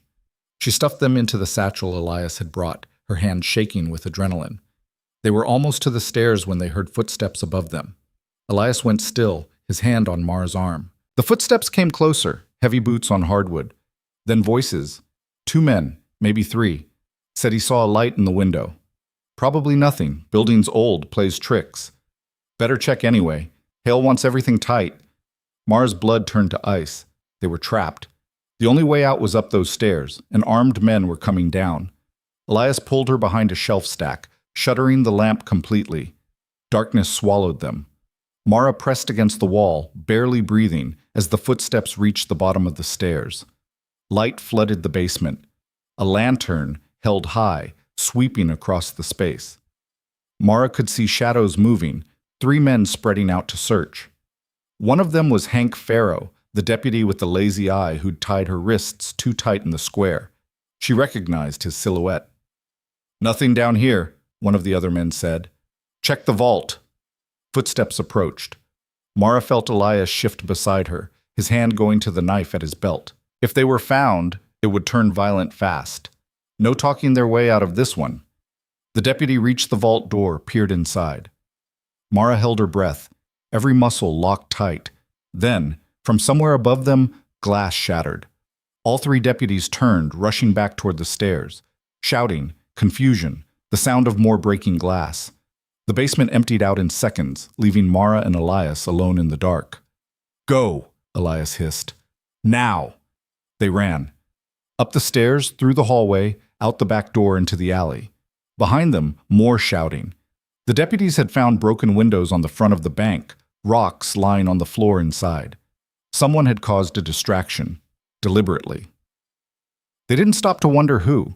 She stuffed them into the satchel Elias had brought, her hand shaking with adrenaline. They were almost to the stairs when they heard footsteps above them. Elias went still, his hand on Mara's arm. The footsteps came closer, heavy boots on hardwood. Then voices. 2 men, maybe 3, said he saw a light in the window. Probably nothing. Building's old, plays tricks. Better check anyway. Hale wants everything tight. Mara's blood turned to ice. They were trapped. The only way out was up those stairs, and armed men were coming down. Elias pulled her behind a shelf stack, shuttering the lamp completely. Darkness swallowed them. Mara pressed against the wall, barely breathing, as the footsteps reached the bottom of the stairs. Light flooded the basement. A lantern held high, sweeping across the space. Mara could see shadows moving, 3 men spreading out to search. One of them was Hank Farrow, the deputy with the lazy eye who'd tied her wrists too tight in the square. She recognized his silhouette. "Nothing down here," one of the other men said. "Check the vault." Footsteps approached. Mara felt Elias shift beside her, his hand going to the knife at his belt. If they were found, it would turn violent fast. No talking their way out of this one. The deputy reached the vault door, peered inside. Mara held her breath, every muscle locked tight. Then, from somewhere above them, glass shattered. All 3 deputies turned, rushing back toward the stairs. Shouting, confusion, the sound of more breaking glass. The basement emptied out in seconds, leaving Mara and Elias alone in the dark. "Go," Elias hissed. "Now!" They ran. Up the stairs, through the hallway, out the back door into the alley. Behind them, more shouting. The deputies had found broken windows on the front of the bank, rocks lying on the floor inside. Someone had caused a distraction, deliberately. They didn't stop to wonder who,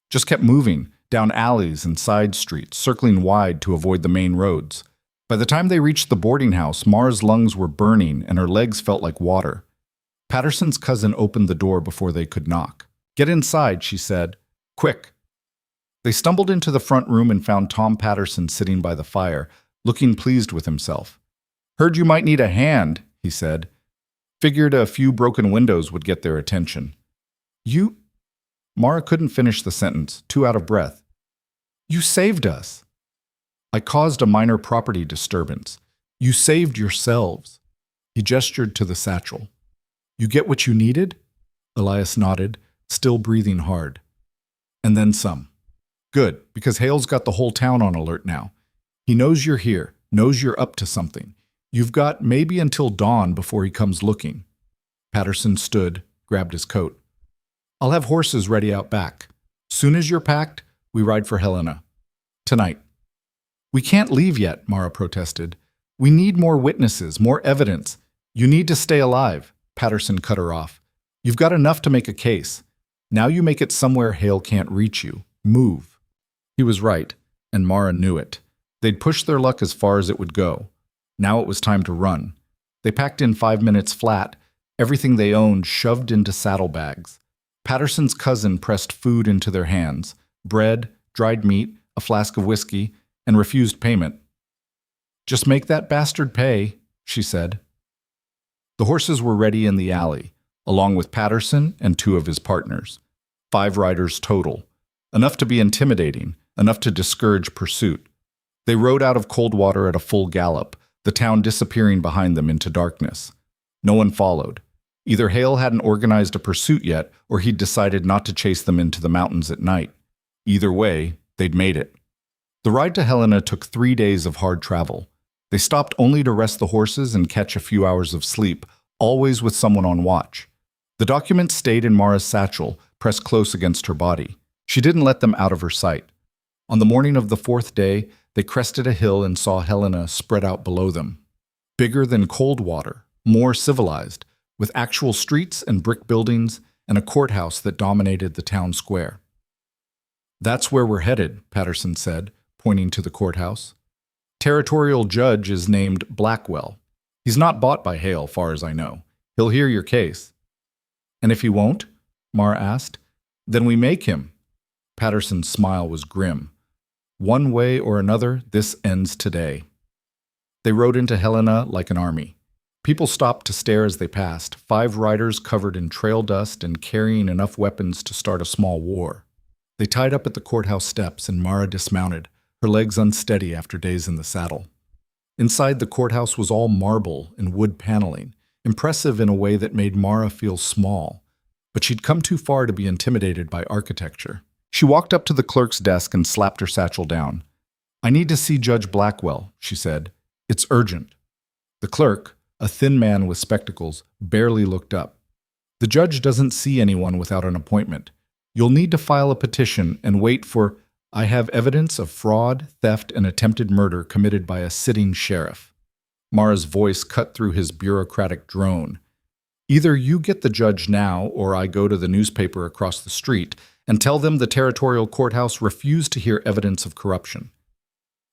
just kept moving, down alleys and side streets, circling wide to avoid the main roads. By the time they reached the boarding house, Mara's lungs were burning and her legs felt like water. Patterson's cousin opened the door before they could knock. "Get inside," she said. "Quick." They stumbled into the front room and found Tom Patterson sitting by the fire, looking pleased with himself. "Heard you might need a hand," he said. Figured a few broken windows would get their attention. "You—" Mara couldn't finish the sentence, too out of breath. "You saved us." "I caused a minor property disturbance. You saved yourselves." He gestured to the satchel. "You get what you needed?" Elias nodded, still breathing hard. "And then some." "Good, because Hale's got the whole town on alert now. He knows you're here, knows you're up to something. You've got maybe until dawn before he comes looking." Patterson stood, grabbed his coat. "I'll have horses ready out back. Soon as you're packed, we ride for Helena. Tonight." "We can't leave yet," Mara protested. "We need more witnesses, more evidence. You need to stay alive." Patterson cut her off. "You've got enough to make a case. Now you make it somewhere Hale can't reach you. Move." He was right, and Mara knew it. They'd pushed their luck as far as it would go. Now it was time to run. They packed in 5 minutes flat, everything they owned shoved into saddlebags. Patterson's cousin pressed food into their hands, bread, dried meat, a flask of whiskey, and refused payment. "Just make that bastard pay," she said. The horses were ready in the alley, along with Patterson and 2 of his partners. 5 riders total. Enough to be intimidating, enough to discourage pursuit. They rode out of Coldwater at a full gallop, the town disappearing behind them into darkness. No one followed. Either Hale hadn't organized a pursuit yet, or he'd decided not to chase them into the mountains at night. Either way, they'd made it. The ride to Helena took 3 days of hard travel. They stopped only to rest the horses and catch a few hours of sleep, always with someone on watch. The documents stayed in Mara's satchel, pressed close against her body. She didn't let them out of her sight. On the morning of the 4th day, they crested a hill and saw Helena spread out below them. Bigger than Coldwater, more civilized, with actual streets and brick buildings and a courthouse that dominated the town square. "That's where we're headed," Patterson said, pointing to the courthouse. "Territorial judge is named Blackwell. He's not bought by Hale, far as I know. He'll hear your case." "And if he won't?" Mara asked. "Then we make him." Patterson's smile was grim. "One way or another, this ends today." They rode into Helena like an army. People stopped to stare as they passed, 5 riders covered in trail dust and carrying enough weapons to start a small war. They tied up at the courthouse steps and Mara dismounted, her legs unsteady after days in the saddle. Inside, the courthouse was all marble and wood paneling, impressive in a way that made Mara feel small, but she'd come too far to be intimidated by architecture. She walked up to the clerk's desk and slapped her satchel down. "I need to see Judge Blackwell," she said. "It's urgent." The clerk, a thin man with spectacles, barely looked up. "The judge doesn't see anyone without an appointment. You'll need to file a petition and wait for... I have evidence of fraud, theft, and attempted murder committed by a sitting sheriff." Mara's voice cut through his bureaucratic drone. "Either you get the judge now, or I go to the newspaper across the street and tell them the territorial courthouse refused to hear evidence of corruption."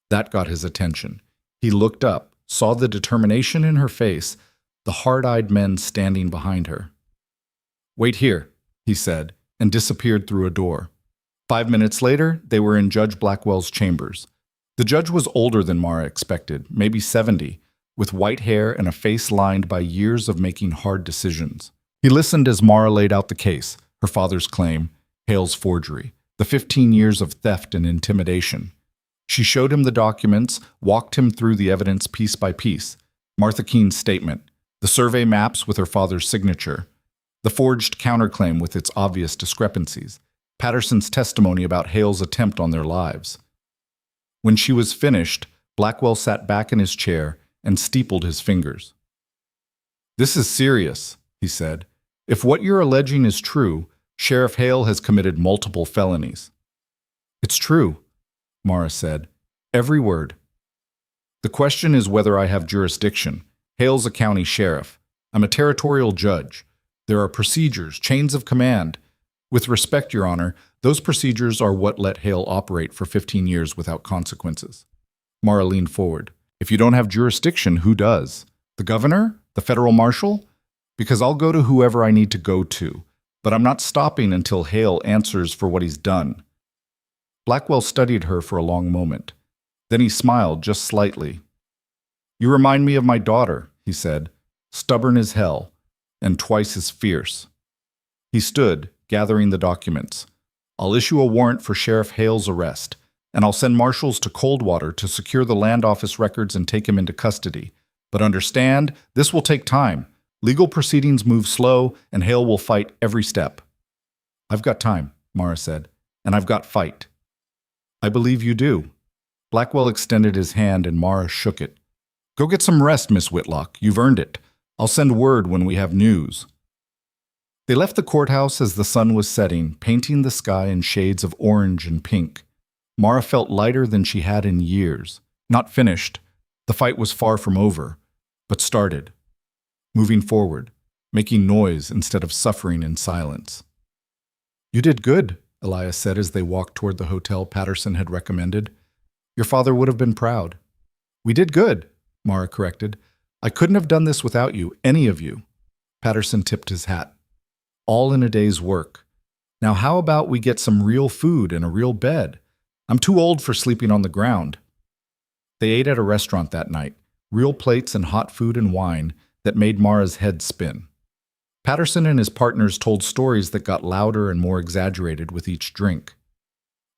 That got his attention. He looked up, saw the determination in her face, the hard-eyed men standing behind her. "Wait here," he said, and disappeared through a door. 5 minutes later, they were in Judge Blackwell's chambers. The judge was older than Mara expected, maybe 70, with white hair and a face lined by years of making hard decisions. He listened as Mara laid out the case, her father's claim, Hale's forgery, the 15 years of theft and intimidation. She showed him the documents, walked him through the evidence piece by piece. Martha Keene's statement, the survey maps with her father's signature, the forged counterclaim with its obvious discrepancies, Patterson's testimony about Hale's attempt on their lives. When she was finished, Blackwell sat back in his chair and steepled his fingers. "This is serious," he said. "If what you're alleging is true, Sheriff Hale has committed multiple felonies." "It's true," Mara said. "Every word. The question is whether I have jurisdiction. Hale's a county sheriff. I'm a territorial judge. There are procedures, chains of command. With respect, Your Honor, those procedures are what let Hale operate for 15 years without consequences." Mara leaned forward. "If you don't have jurisdiction, who does? The governor? The federal marshal? Because I'll go to whoever I need to go to, but I'm not stopping until Hale answers for what he's done." Blackwell studied her for a long moment. Then he smiled just slightly. "You remind me of my daughter," he said, "stubborn as hell, and twice as fierce." He stood, gathering the documents. "I'll issue a warrant for Sheriff Hale's arrest, and I'll send marshals to Coldwater to secure the land office records and take him into custody. But understand, this will take time. Legal proceedings move slow, and Hale will fight every step." "I've got time," Mara said, "and I've got fight." "I believe you do." Blackwell extended his hand and Mara shook it. "Go get some rest, Miss Whitlock. You've earned it. I'll send word when we have news." They left the courthouse as the sun was setting, painting the sky in shades of orange and pink. Mara felt lighter than she had in years. Not finished. The fight was far from over, but started. Moving forward, making noise instead of suffering in silence. "You did good," Elias said as they walked toward the hotel Patterson had recommended. "Your father would have been proud." "We did good," Mara corrected. "I couldn't have done this without you, any of you." Patterson tipped his hat. "All in a day's work. Now how about we get some real food and a real bed? I'm too old for sleeping on the ground." They ate at a restaurant that night, real plates and hot food and wine that made Mara's head spin. Patterson and his partners told stories that got louder and more exaggerated with each drink.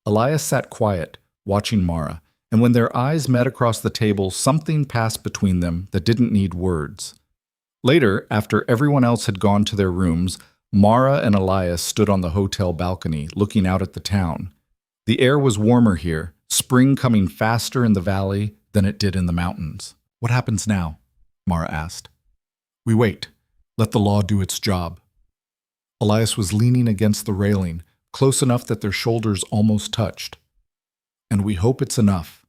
Elias sat quiet, watching Mara, and when their eyes met across the table, something passed between them that didn't need words. Later, after everyone else had gone to their rooms, Mara and Elias stood on the hotel balcony, looking out at the town. The air was warmer here, spring coming faster in the valley than it did in the mountains. "What happens now?" Mara asked. "We wait. Let the law do its job." Elias was leaning against the railing, close enough that their shoulders almost touched. "And we hope it's enough.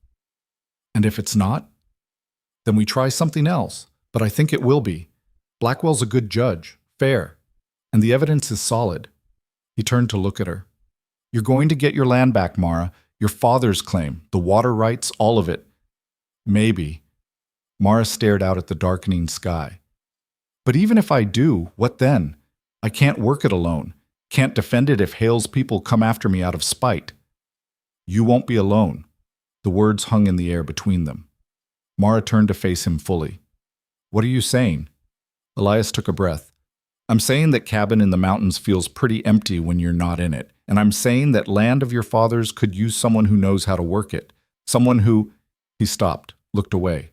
And if it's not, then we try something else, but I think it will be. Blackwell's a good judge, fair. And the evidence is solid." He turned to look at her. "You're going to get your land back, Mara. Your father's claim, the water rights, all of it." "Maybe." Mara stared out at the darkening sky. "But even if I do, what then? I can't work it alone. Can't defend it if Hale's people come after me out of spite." "You won't be alone." The words hung in the air between them. Mara turned to face him fully. "What are you saying?" Elias took a breath. I'm saying that cabin in the mountains feels pretty empty when you're not in it. And I'm saying that land of your fathers could use someone who knows how to work it. Someone who... He stopped, looked away.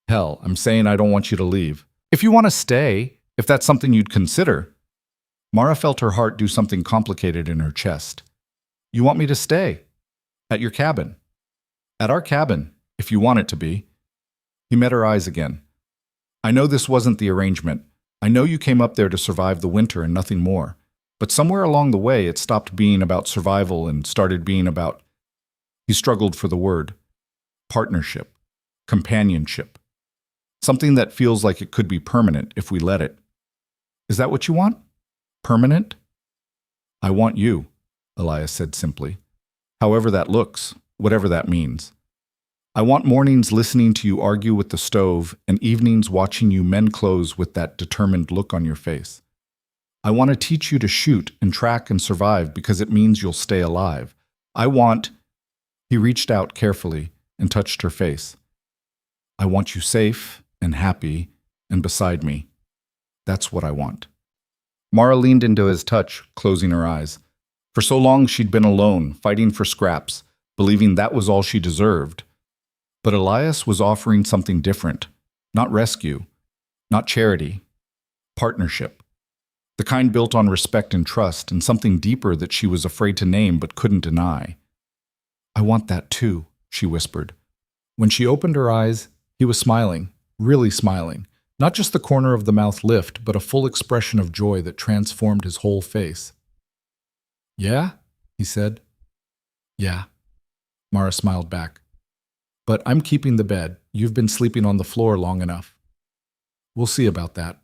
Hell, I'm saying I don't want you to leave. If you want to stay, if that's something you'd consider. Mara felt her heart do something complicated in her chest. You want me to stay? At your cabin? At our cabin, if you want it to be. He met her eyes again. I know this wasn't the arrangement. I know you came up there to survive the winter and nothing more. But somewhere along the way, it stopped being about survival and started being about... He struggled for the word. Partnership. Companionship. Something that feels like it could be permanent if we let it. Is that what you want? Permanent? I want you, Elias said simply. However that looks, whatever that means. I want mornings listening to you argue with the stove and evenings watching you mend clothes with that determined look on your face. I want to teach you to shoot and track and survive because it means you'll stay alive. I want... He reached out carefully and touched her face. I want you safe and happy and beside me. That's what I want. Mara leaned into his touch, closing her eyes. For so long she'd been alone, fighting for scraps, believing that was all she deserved. But Elias was offering something different. Not rescue, not charity. Partnership. The kind built on respect and trust, and something deeper that she was afraid to name but couldn't deny. I want that too, she whispered. When she opened her eyes, he was smiling, really smiling. Not just the corner of the mouth lift, but a full expression of joy that transformed his whole face. Yeah? He said. Yeah. Mara smiled back. But I'm keeping the bed. You've been sleeping on the floor long enough. We'll see about that.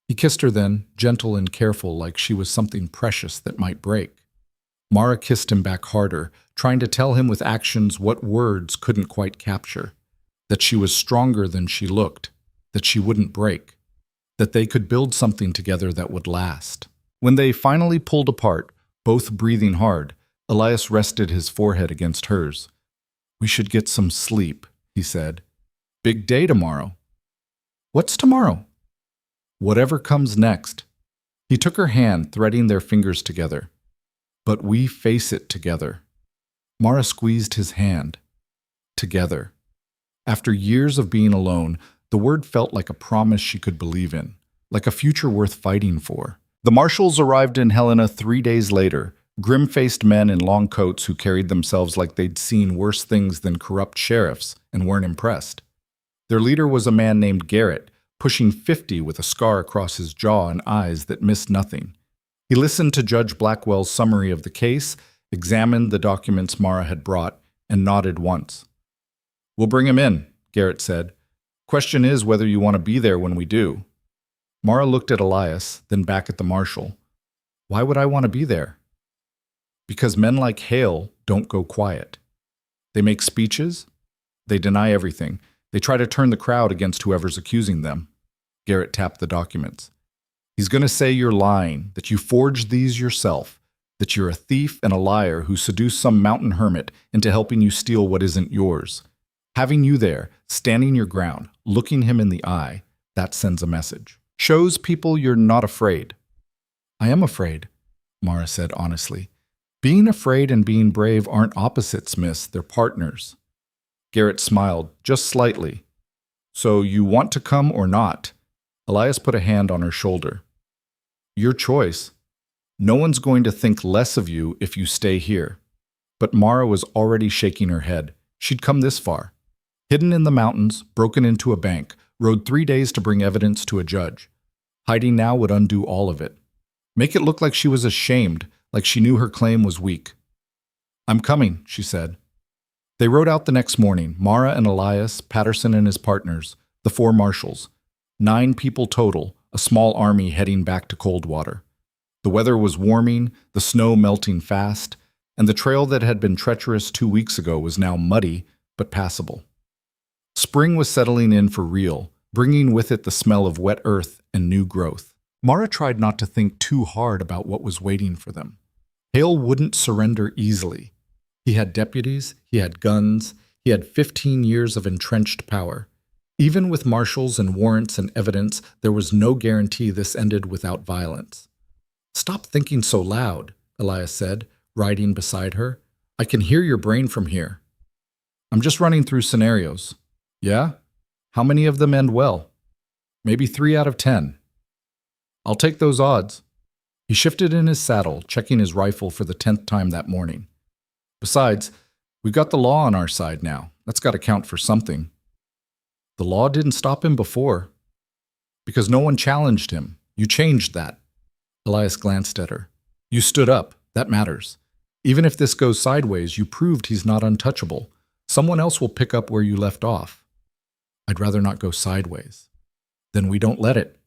He kissed her then, gentle and careful, like she was something precious that might break. Mara kissed him back harder, trying to tell him with actions what words couldn't quite capture. That she was stronger than she looked, that she wouldn't break, that they could build something together that would last. When they finally pulled apart, both breathing hard, Elias rested his forehead against hers. We should get some sleep, he said. Big day tomorrow. What's tomorrow? Whatever comes next. He took her hand, threading their fingers together. But we face it together. Mara squeezed his hand. Together. After years of being alone, the word felt like a promise she could believe in, like a future worth fighting for. The marshals arrived in Helena 3 days later, grim-faced men in long coats who carried themselves like they'd seen worse things than corrupt sheriffs and weren't impressed. Their leader was a man named Garrett, pushing 50 with a scar across his jaw and eyes that missed nothing. He listened to Judge Blackwell's summary of the case, examined the documents Mara had brought, and nodded once. We'll bring him in, Garrett said. Question is whether you want to be there when we do. Mara looked at Elias, then back at the marshal. Why would I want to be there? Because men like Hale don't go quiet. They make speeches. They deny everything. They try to turn the crowd against whoever's accusing them. Garrett tapped the documents. He's going to say you're lying, that you forged these yourself, that you're a thief and a liar who seduced some mountain hermit into helping you steal what isn't yours. Having you there, standing your ground, looking him in the eye, that sends a message. Shows people you're not afraid. I am afraid, Mara said honestly. Being afraid and being brave aren't opposites, miss, they're partners. Garrett smiled, just slightly. So you want to come or not? Elias put a hand on her shoulder. Your choice. No one's going to think less of you if you stay here. But Mara was already shaking her head. She'd come this far. Hidden in the mountains, broken into a bank, rode 3 days to bring evidence to a judge. Hiding now would undo all of it. Make it look like she was ashamed, like she knew her claim was weak. I'm coming, she said. They rode out the next morning, Mara and Elias, Patterson and his partners, the 4 marshals. 9 people total, a small army heading back to Coldwater. The weather was warming, the snow melting fast, and the trail that had been treacherous 2 weeks ago was now muddy but passable. Spring was settling in for real, bringing with it the smell of wet earth and new growth. Mara tried not to think too hard about what was waiting for them. Hale wouldn't surrender easily. He had deputies, he had guns, he had 15 years of entrenched power. Even with marshals and warrants and evidence, there was no guarantee this ended without violence. "Stop thinking so loud," Elias said, riding beside her. "I can hear your brain from here." "I'm just running through scenarios." "Yeah? How many of them end well?" "Maybe 3 out of 10. "I'll take those odds." He shifted in his saddle, checking his rifle for the 10th time that morning. "Besides, we've got the law on our side now. That's got to count for something." "The law didn't stop him before." "Because no one challenged him. You changed that." Elias glanced at her. "You stood up. That matters. Even if this goes sideways, you proved he's not untouchable. Someone else will pick up where you left off." "I'd rather not go sideways." "Then we don't let it."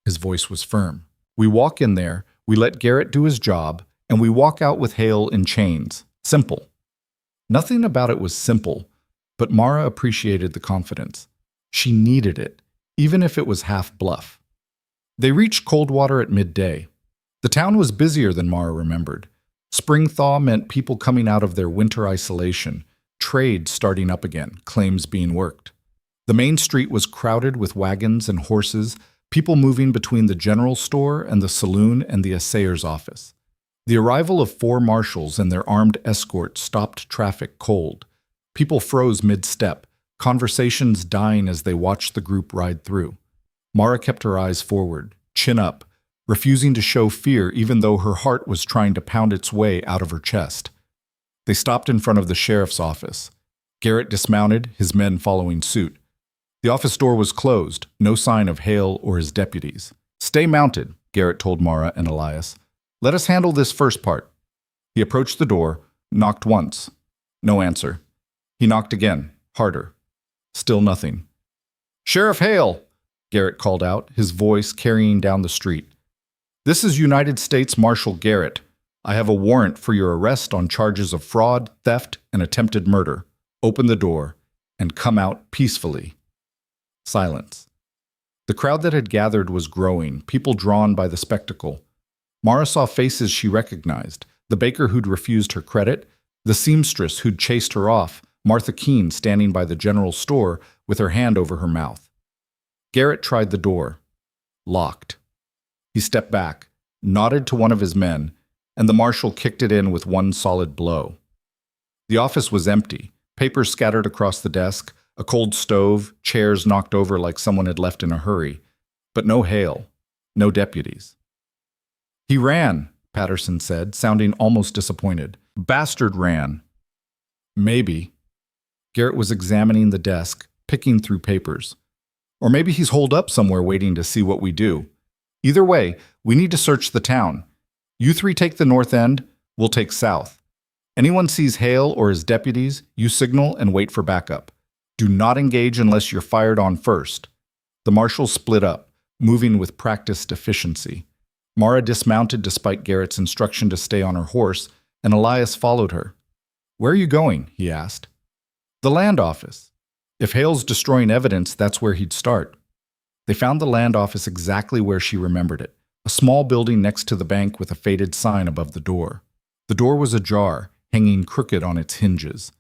His voice was firm. "We walk in there, we let Garrett do his job, and we walk out with Hale in chains. Simple." Nothing about it was simple, but Mara appreciated the confidence. She needed it, even if it was half bluff. They reached Coldwater at midday. The town was busier than Mara remembered. Spring thaw meant people coming out of their winter isolation, trade starting up again, claims being worked. The main street was crowded with wagons and horses, people moving between the general store and the saloon and the assayer's office. The arrival of 4 marshals and their armed escort stopped traffic cold. People froze mid-step, conversations dying as they watched the group ride through. Mara kept her eyes forward, chin up, refusing to show fear even though her heart was trying to pound its way out of her chest. They stopped in front of the sheriff's office. Garrett dismounted, his men following suit. The office door was closed, no sign of Hale or his deputies. "Stay mounted," Garrett told Mara and Elias. "Let us handle this first part." He approached the door, knocked once. No answer. He knocked again, harder. Still nothing. "Sheriff Hale!" Garrett called out, his voice carrying down the street. "This is United States Marshal Garrett. I have a warrant for your arrest on charges of fraud, theft, and attempted murder. Open the door and come out peacefully." Silence. The crowd that had gathered was growing, people drawn by the spectacle. Mara saw faces she recognized, the baker who'd refused her credit, the seamstress who'd chased her off, Martha Keene standing by the general store with her hand over her mouth. Garrett tried the door. Locked. He stepped back, nodded to one of his men, and the marshal kicked it in with one solid blow. The office was empty, papers scattered across the desk, a cold stove, chairs knocked over like someone had left in a hurry, but no Hale, no deputies. "He ran," Patterson said, sounding almost disappointed. "Bastard ran." "Maybe." Garrett was examining the desk, picking through papers. "Or maybe he's holed up somewhere waiting to see what we do. Either way, we need to search the town. You 3 take the north end, we'll take south. Anyone sees Hale or his deputies, you signal and wait for backup. Do not engage unless you're fired on first." The marshals split up, moving with practiced efficiency. Mara dismounted despite Garrett's instruction to stay on her horse, and Elias followed her. "Where are you going?" he asked. "The land office. If Hale's destroying evidence, that's where he'd start." They found the land office exactly where she remembered it, a small building next to the bank with a faded sign above the door. The door was ajar, hanging crooked on its hinges.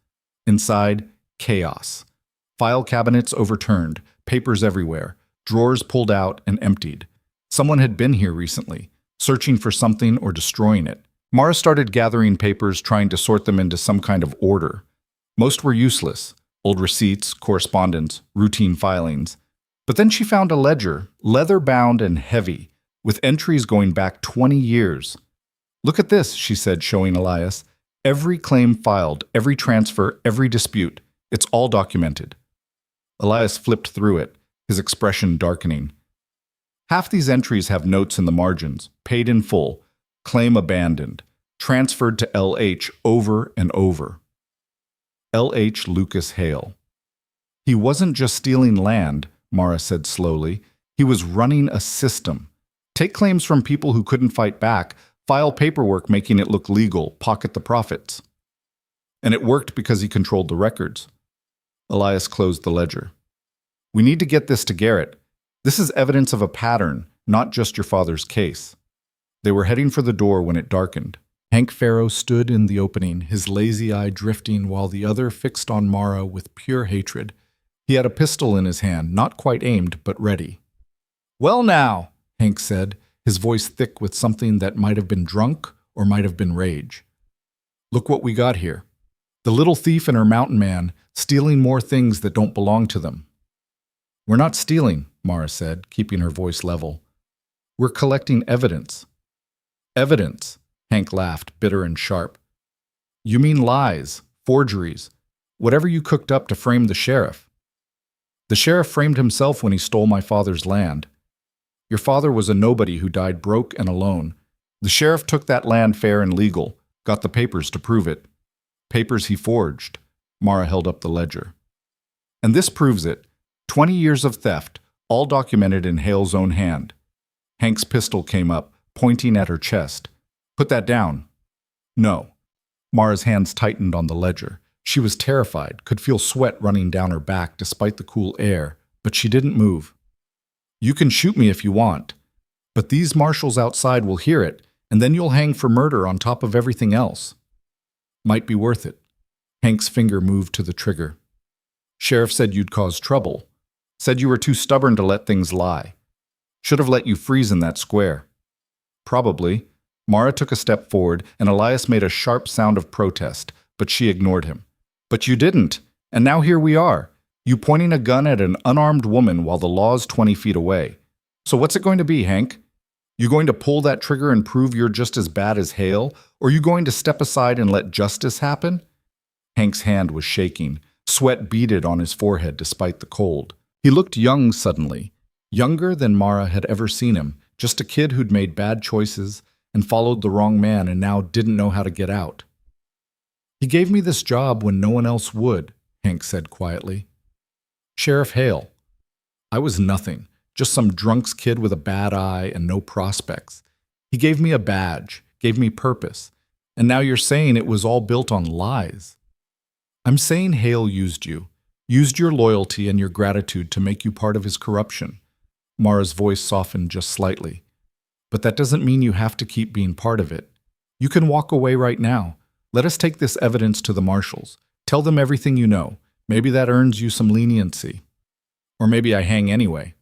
Inside, chaos. File cabinets overturned, papers everywhere, drawers pulled out and emptied. Someone had been here recently, searching for something or destroying it. Mara started gathering papers, trying to sort them into some kind of order. Most were useless, old receipts, correspondence, routine filings. But then she found a ledger, leather-bound and heavy, with entries going back 20 years. "Look at this," she said, showing Elias. "Every claim filed, every transfer, every dispute. It's all documented." Elias flipped through it, his expression darkening. "Half these entries have notes in the margins, paid in full, claim abandoned, transferred to LH over and over." L.H. Lucas Hale. "He wasn't just stealing land," Mara said slowly. "He was running a system. Take claims from people who couldn't fight back, file paperwork making it look legal, pocket the profits." "And it worked because he controlled the records." Elias closed the ledger. "We need to get this to Garrett. This is evidence of a pattern, not just your father's case." They were heading for the door when it darkened. Hank Farrow stood in the opening, his lazy eye drifting while the other fixed on Mara with pure hatred. He had a pistol in his hand, not quite aimed, but ready. "Well now," Hank said, his voice thick with something that might have been drunk or might have been rage. "Look what we got here. The little thief and her mountain man stealing more things that don't belong to them." "We're not stealing," Mara said, keeping her voice level. "We're collecting evidence." "Evidence," Hank laughed, bitter and sharp. "You mean lies, forgeries, whatever you cooked up to frame the sheriff." "The sheriff framed himself when he stole my father's land. Your father was a nobody who died broke and alone. The sheriff took that land fair and legal, got the papers to prove it. Papers he forged." Mara held up the ledger. "And this proves it. 20 years of theft, all documented in Hale's own hand." Hank's pistol came up, pointing at her chest. "Put that down." "No." Mara's hands tightened on the ledger. She was terrified, could feel sweat running down her back despite the cool air, but she didn't move. "You can shoot me if you want, but these marshals outside will hear it, and then you'll hang for murder on top of everything else." "Might be worth it." Hank's finger moved to the trigger. "Sheriff said you'd cause trouble. Said you were too stubborn to let things lie. Should have let you freeze in that square." "Probably." Mara took a step forward, and Elias made a sharp sound of protest, but she ignored him. "But you didn't, and now here we are. You pointing a gun at an unarmed woman while the law's 20 feet away. So what's it going to be, Hank? You going to pull that trigger and prove you're just as bad as Hale, or you going to step aside and let justice happen?" Hank's hand was shaking. Sweat beaded on his forehead despite the cold. He looked young suddenly, younger than Mara had ever seen him, just a kid who'd made bad choices and followed the wrong man and now didn't know how to get out. "He gave me this job when no one else would," Hank said quietly. "Sheriff Hale. I was nothing, just some drunk's kid with a bad eye and no prospects. He gave me a badge, gave me purpose, and now you're saying it was all built on lies." "I'm saying Hale used you, used your loyalty and your gratitude to make you part of his corruption." Mara's voice softened just slightly. "But that doesn't mean you have to keep being part of it. You can walk away right now. Let us take this evidence to the marshals. Tell them everything you know. Maybe that earns you some leniency. Or maybe I hang anyway."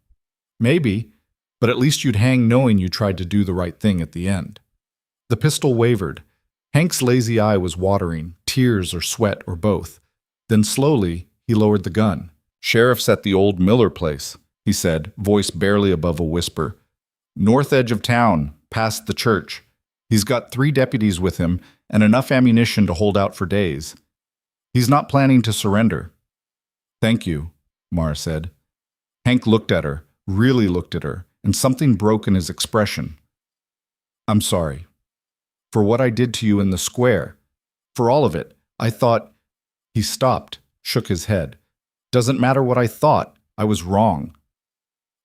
"Maybe, but at least you'd hang knowing you tried to do the right thing at the end." The pistol wavered. Hank's lazy eye was watering, tears or sweat or both. Then slowly, he lowered the gun. "Sheriff's at the old Miller place," he said, voice barely above a whisper. "North edge of town, past the church. He's got 3 deputies with him and enough ammunition to hold out for days. He's not planning to surrender." "Thank you," Mara said. Hank looked at her, really looked at her, and something broke in his expression. "I'm sorry. For what I did to you in the square. For all of it. I thought—" He stopped, shook his head. "Doesn't matter what I thought. I was wrong."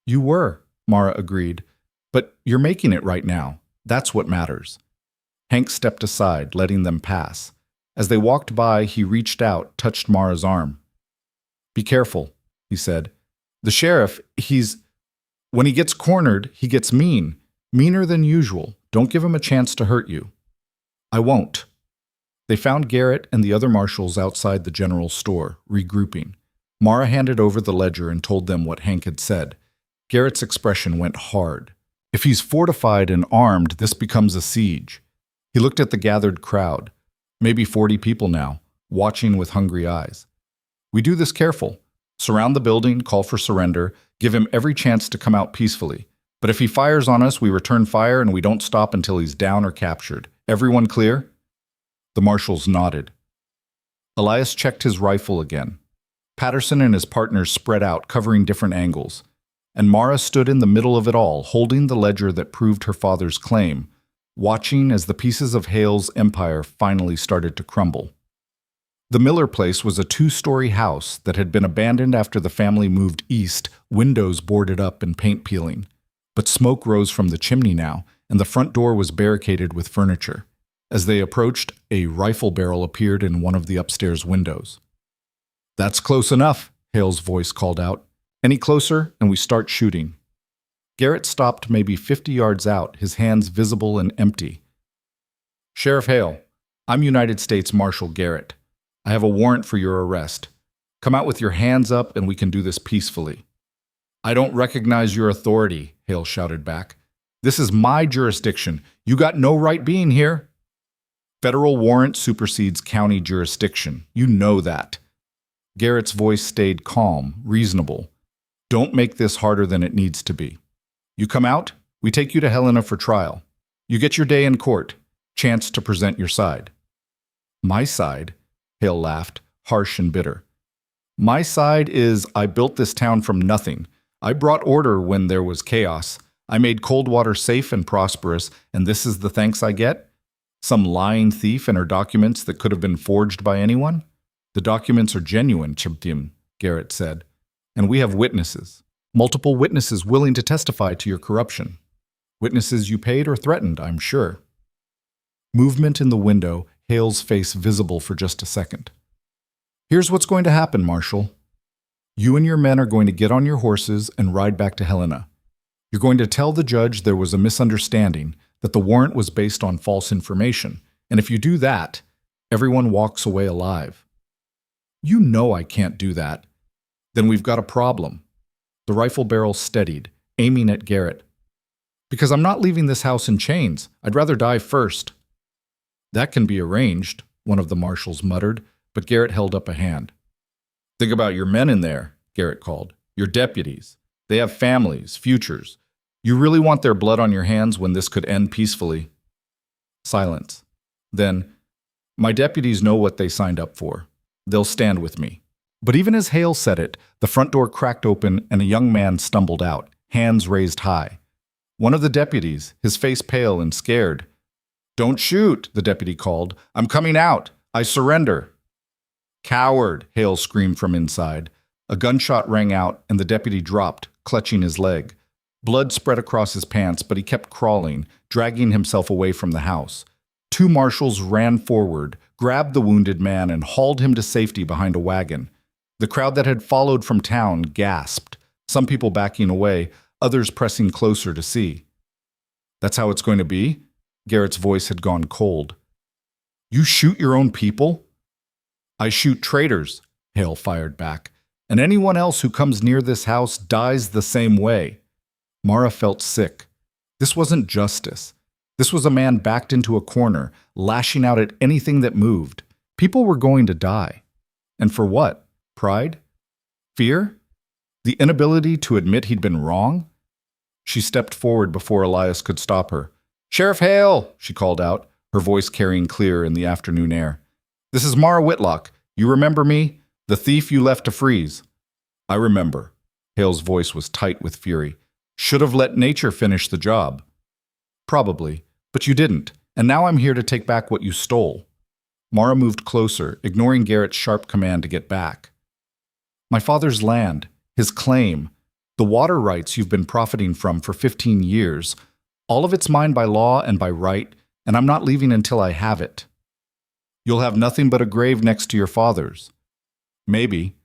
"You were," Mara agreed. "But you're making it right now. That's what matters." Hank stepped aside, letting them pass. As they walked by, he reached out, touched Mara's arm. "Be careful," he said. "The sheriff, when he gets cornered, he gets mean. Meaner than usual. Don't give him a chance to hurt you." "I won't." They found Garrett and the other marshals outside the general store, regrouping. Mara handed over the ledger and told them what Hank had said. Garrett's expression went hard. If he's fortified and armed, this becomes a siege. He looked at the gathered crowd, maybe 40 people now, watching with hungry eyes. "We do this careful. Surround the building, call for surrender, give him every chance to come out peacefully. But if he fires on us, we return fire and we don't stop until he's down or captured. Everyone clear?" The marshals nodded. Elias checked his rifle again. Patterson and his partners spread out, covering different angles. And Mara stood in the middle of it all, holding the ledger that proved her father's claim, watching as the pieces of Hale's empire finally started to crumble. The Miller place was a 2-story house that had been abandoned after the family moved east, windows boarded up and paint peeling. But smoke rose from the chimney now, and the front door was barricaded with furniture. As they approached, a rifle barrel appeared in one of the upstairs windows. "That's close enough," Hale's voice called out. "Any closer, and we start shooting." Garrett stopped maybe 50 yards out, his hands visible and empty. "Sheriff Hale, I'm United States Marshal Garrett. I have a warrant for your arrest. Come out with your hands up and we can do this peacefully. I don't recognize your authority, Hale shouted back. This is my jurisdiction. You got no right being here. Federal warrant supersedes county jurisdiction. You know that. Garrett's voice stayed calm, reasonable. Don't make this harder than it needs to be. You come out, we take you to Helena for trial. You get your day in court, chance to present your side. My side? Hale laughed, harsh and bitter. My side is I built this town from nothing. I brought order when there was chaos. I made Coldwater safe and prosperous, and this is the thanks I get? Some lying thief and her documents that could have been forged by anyone? The documents are genuine, Chimtim, Garrett said. And we have witnesses. Multiple witnesses willing to testify to your corruption. Witnesses you paid or threatened, I'm sure. Movement in the window, Hale's face visible for just a second. Here's what's going to happen, Marshal. You and your men are going to get on your horses and ride back to Helena. You're going to tell the judge there was a misunderstanding, that the warrant was based on false information, and if you do that, everyone walks away alive. You know I can't do that. Then we've got a problem. The rifle barrel steadied, aiming at Garrett. Because I'm not leaving this house in chains. I'd rather die first. That can be arranged, one of the marshals muttered, but Garrett held up a hand. Think about your men in there, Garrett called. Your deputies. They have families, futures. You really want their blood on your hands when this could end peacefully? Silence. Then, my deputies know what they signed up for. They'll stand with me. But even as Hale said it, the front door cracked open and a young man stumbled out, hands raised high. One of the deputies, his face pale and scared. Don't shoot, the deputy called. I'm coming out. I surrender. Coward, Hale screamed from inside. A gunshot rang out and the deputy dropped, clutching his leg. Blood spread across his pants, but he kept crawling, dragging himself away from the house. Two marshals ran forward, grabbed the wounded man, and hauled him to safety behind a wagon. The crowd that had followed from town gasped, some people backing away, others pressing closer to see. That's how it's going to be? Garrett's voice had gone cold. You shoot your own people? I shoot traitors, Hale fired back, and anyone else who comes near this house dies the same way. Mara felt sick. This wasn't justice. This was a man backed into a corner, lashing out at anything that moved. People were going to die. And for what? Pride? Fear? The inability to admit he'd been wrong? She stepped forward before Elias could stop her. Sheriff Hale, she called out, her voice carrying clear in the afternoon air. This is Mara Whitlock. You remember me? The thief you left to freeze. I remember. Hale's voice was tight with fury. Should have let nature finish the job. Probably, but you didn't, and now I'm here to take back what you stole. Mara moved closer, ignoring Garrett's sharp command to get back. My father's land, his claim, the water rights you've been profiting from for 15 years, all of it's mine by law and by right, and I'm not leaving until I have it. You'll have nothing but a grave next to your father's. Maybe.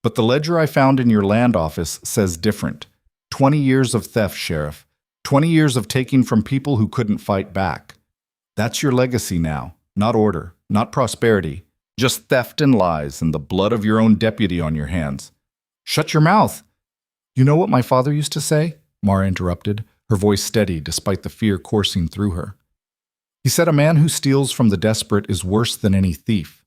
But the ledger I found in your land office says different. 20 years of theft, Sheriff. 20 years of taking from people who couldn't fight back. That's your legacy now. Not order, not prosperity. Just theft and lies and the blood of your own deputy on your hands. Shut your mouth. You know what my father used to say? Mara interrupted, her voice steady despite the fear coursing through her. He said a man who steals from the desperate is worse than any thief.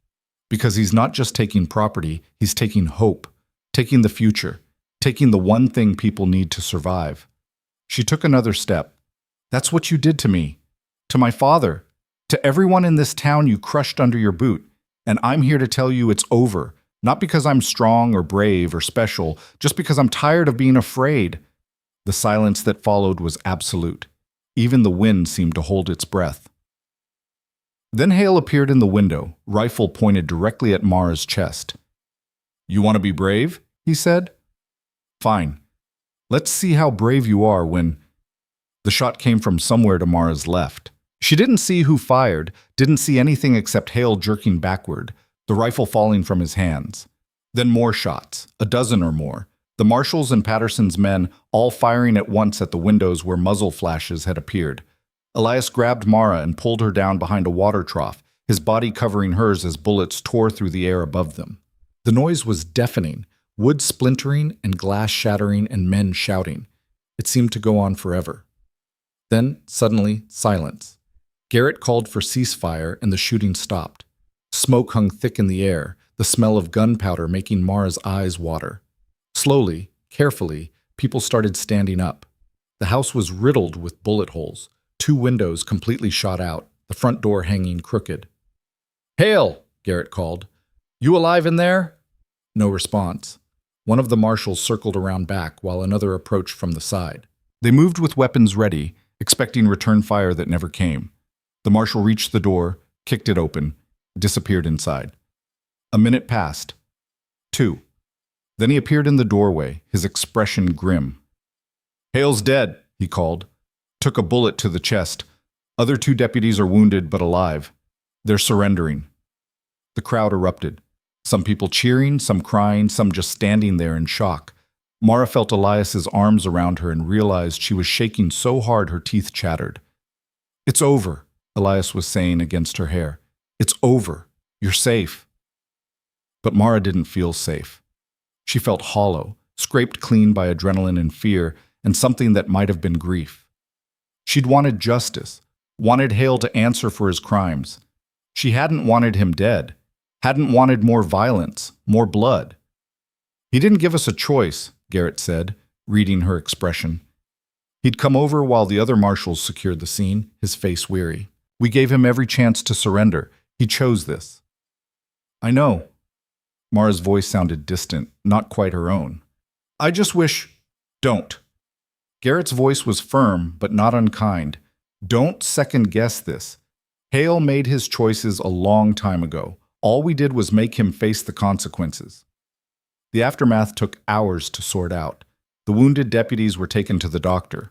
Because he's not just taking property, he's taking hope, taking the future, taking the one thing people need to survive. She took another step. That's what you did to me, to my father, to everyone in this town you crushed under your boot. And I'm here to tell you it's over, not because I'm strong or brave or special, just because I'm tired of being afraid. The silence that followed was absolute. Even the wind seemed to hold its breath. Then Hale appeared in the window, rifle pointed directly at Mara's chest. You want to be brave? He said. Fine. Let's see how brave you are when... The shot came from somewhere to Mara's left. She didn't see who fired, didn't see anything except Hale jerking backward, the rifle falling from his hands. Then more shots, a dozen or more. The marshals and Patterson's men all firing at once at the windows where muzzle flashes had appeared. Elias grabbed Mara and pulled her down behind a water trough, his body covering hers as bullets tore through the air above them. The noise was deafening, wood splintering and glass shattering and men shouting. It seemed to go on forever. Then, suddenly, silence. Garrett called for ceasefire and the shooting stopped. Smoke hung thick in the air, the smell of gunpowder making Mara's eyes water. Slowly, carefully, people started standing up. The house was riddled with bullet holes, 2 windows completely shot out, the front door hanging crooked. "Hale!" Garrett called. "You alive in there?" No response. One of the marshals circled around back while another approached from the side. They moved with weapons ready, expecting return fire that never came. The marshal reached the door, kicked it open, disappeared inside. A minute passed. 2. Then he appeared in the doorway, his expression grim. "Hale's dead," he called. "Took a bullet to the chest. Other 2 deputies are wounded but alive. They're surrendering." The crowd erupted. Some people cheering, some crying, some just standing there in shock. Mara felt Elias's arms around her and realized she was shaking so hard her teeth chattered. "It's over," Elias was saying against her hair. "It's over. You're safe." But Mara didn't feel safe. She felt hollow, scraped clean by adrenaline and fear, and something that might have been grief. She'd wanted justice, wanted Hale to answer for his crimes. She hadn't wanted him dead, hadn't wanted more violence, more blood. "He didn't give us a choice," Garrett said, reading her expression. He'd come over while the other marshals secured the scene, his face weary. "We gave him every chance to surrender. He chose this." "I know." Mara's voice sounded distant, not quite her own. "I just wish—" "Don't." Garrett's voice was firm, but not unkind. "Don't second-guess this. Hale made his choices a long time ago. All we did was make him face the consequences." The aftermath took hours to sort out. The wounded deputies were taken to the doctor.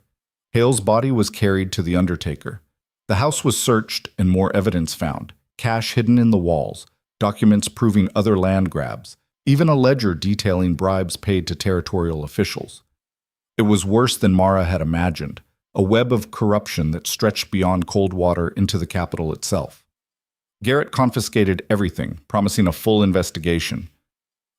Hale's body was carried to the undertaker. The house was searched and more evidence found. Cash hidden in the walls, documents proving other land grabs, even a ledger detailing bribes paid to territorial officials. It was worse than Mara had imagined, a web of corruption that stretched beyond Coldwater into the capital itself. Garrett confiscated everything, promising a full investigation.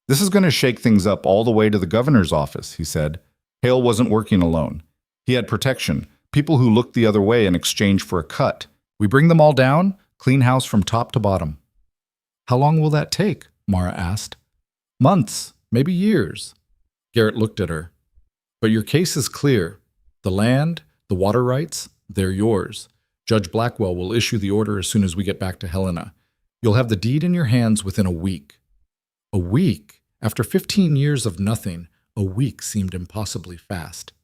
"This is going to shake things up all the way to the governor's office," he said. Hale wasn't working alone. He had protection, people who looked the other way in exchange for a cut. "We bring them all down, clean house from top to bottom." "How long will that take?" Mara asked. "Months, maybe years." Garrett looked at her. "But your case is clear. The land, the water rights, they're yours. Judge Blackwell will issue the order as soon as we get back to Helena. You'll have the deed in your hands within a week." A week? After 15 years of nothing, a week seemed impossibly fast.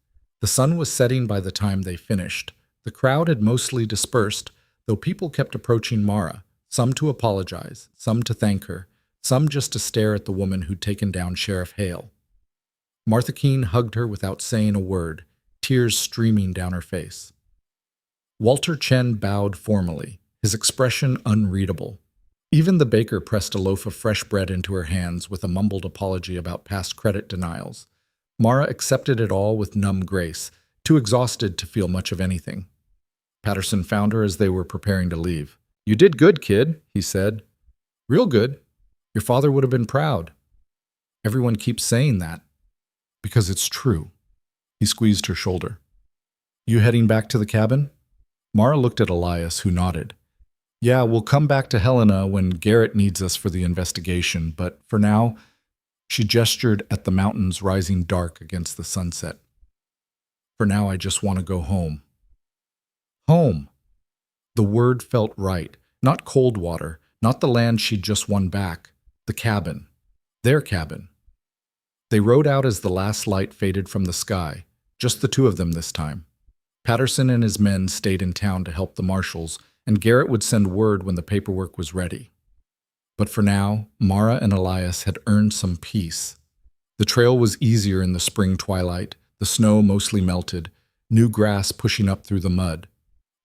The sun was setting by the time they finished. The crowd had mostly dispersed, though people kept approaching Mara, some to apologize, some to thank her, some just to stare at the woman who'd taken down Sheriff Hale. Martha Keene hugged her without saying a word, tears streaming down her face. Walter Chen bowed formally, his expression unreadable. Even the baker pressed a loaf of fresh bread into her hands with a mumbled apology about past credit denials. Mara accepted it all with numb grace, too exhausted to feel much of anything. Patterson found her as they were preparing to leave. "You did good, kid," he said. "Real good. Your father would have been proud." "Everyone keeps saying that." "Because it's true." He squeezed her shoulder. "You heading back to the cabin?" Mara looked at Elias, who nodded. "Yeah, we'll come back to Helena when Garrett needs us for the investigation, but for now," she gestured at the mountains rising dark against the sunset. "For now, I just want to go home." Home. The word felt right. Not Coldwater, not the land she'd just won back. The cabin. Their cabin. They rode out as the last light faded from the sky, just the 2 of them this time. Patterson and his men stayed in town to help the marshals, and Garrett would send word when the paperwork was ready. But for now, Mara and Elias had earned some peace. The trail was easier in the spring twilight, the snow mostly melted, new grass pushing up through the mud.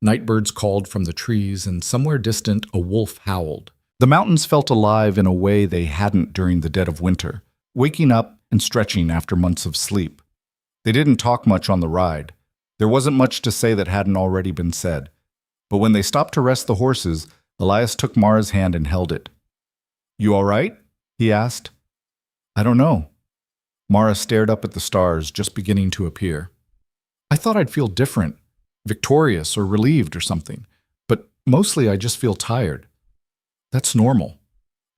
Nightbirds called from the trees, and somewhere distant a wolf howled. The mountains felt alive in a way they hadn't during the dead of winter, waking up and stretching after months of sleep. They didn't talk much on the ride. There wasn't much to say that hadn't already been said. But when they stopped to rest the horses, Elias took Mara's hand and held it. "You all right?" he asked. I don't know. Mara stared up at the stars just beginning to appear. I thought I'd feel different, victorious or relieved or something, but mostly I just feel tired. That's normal.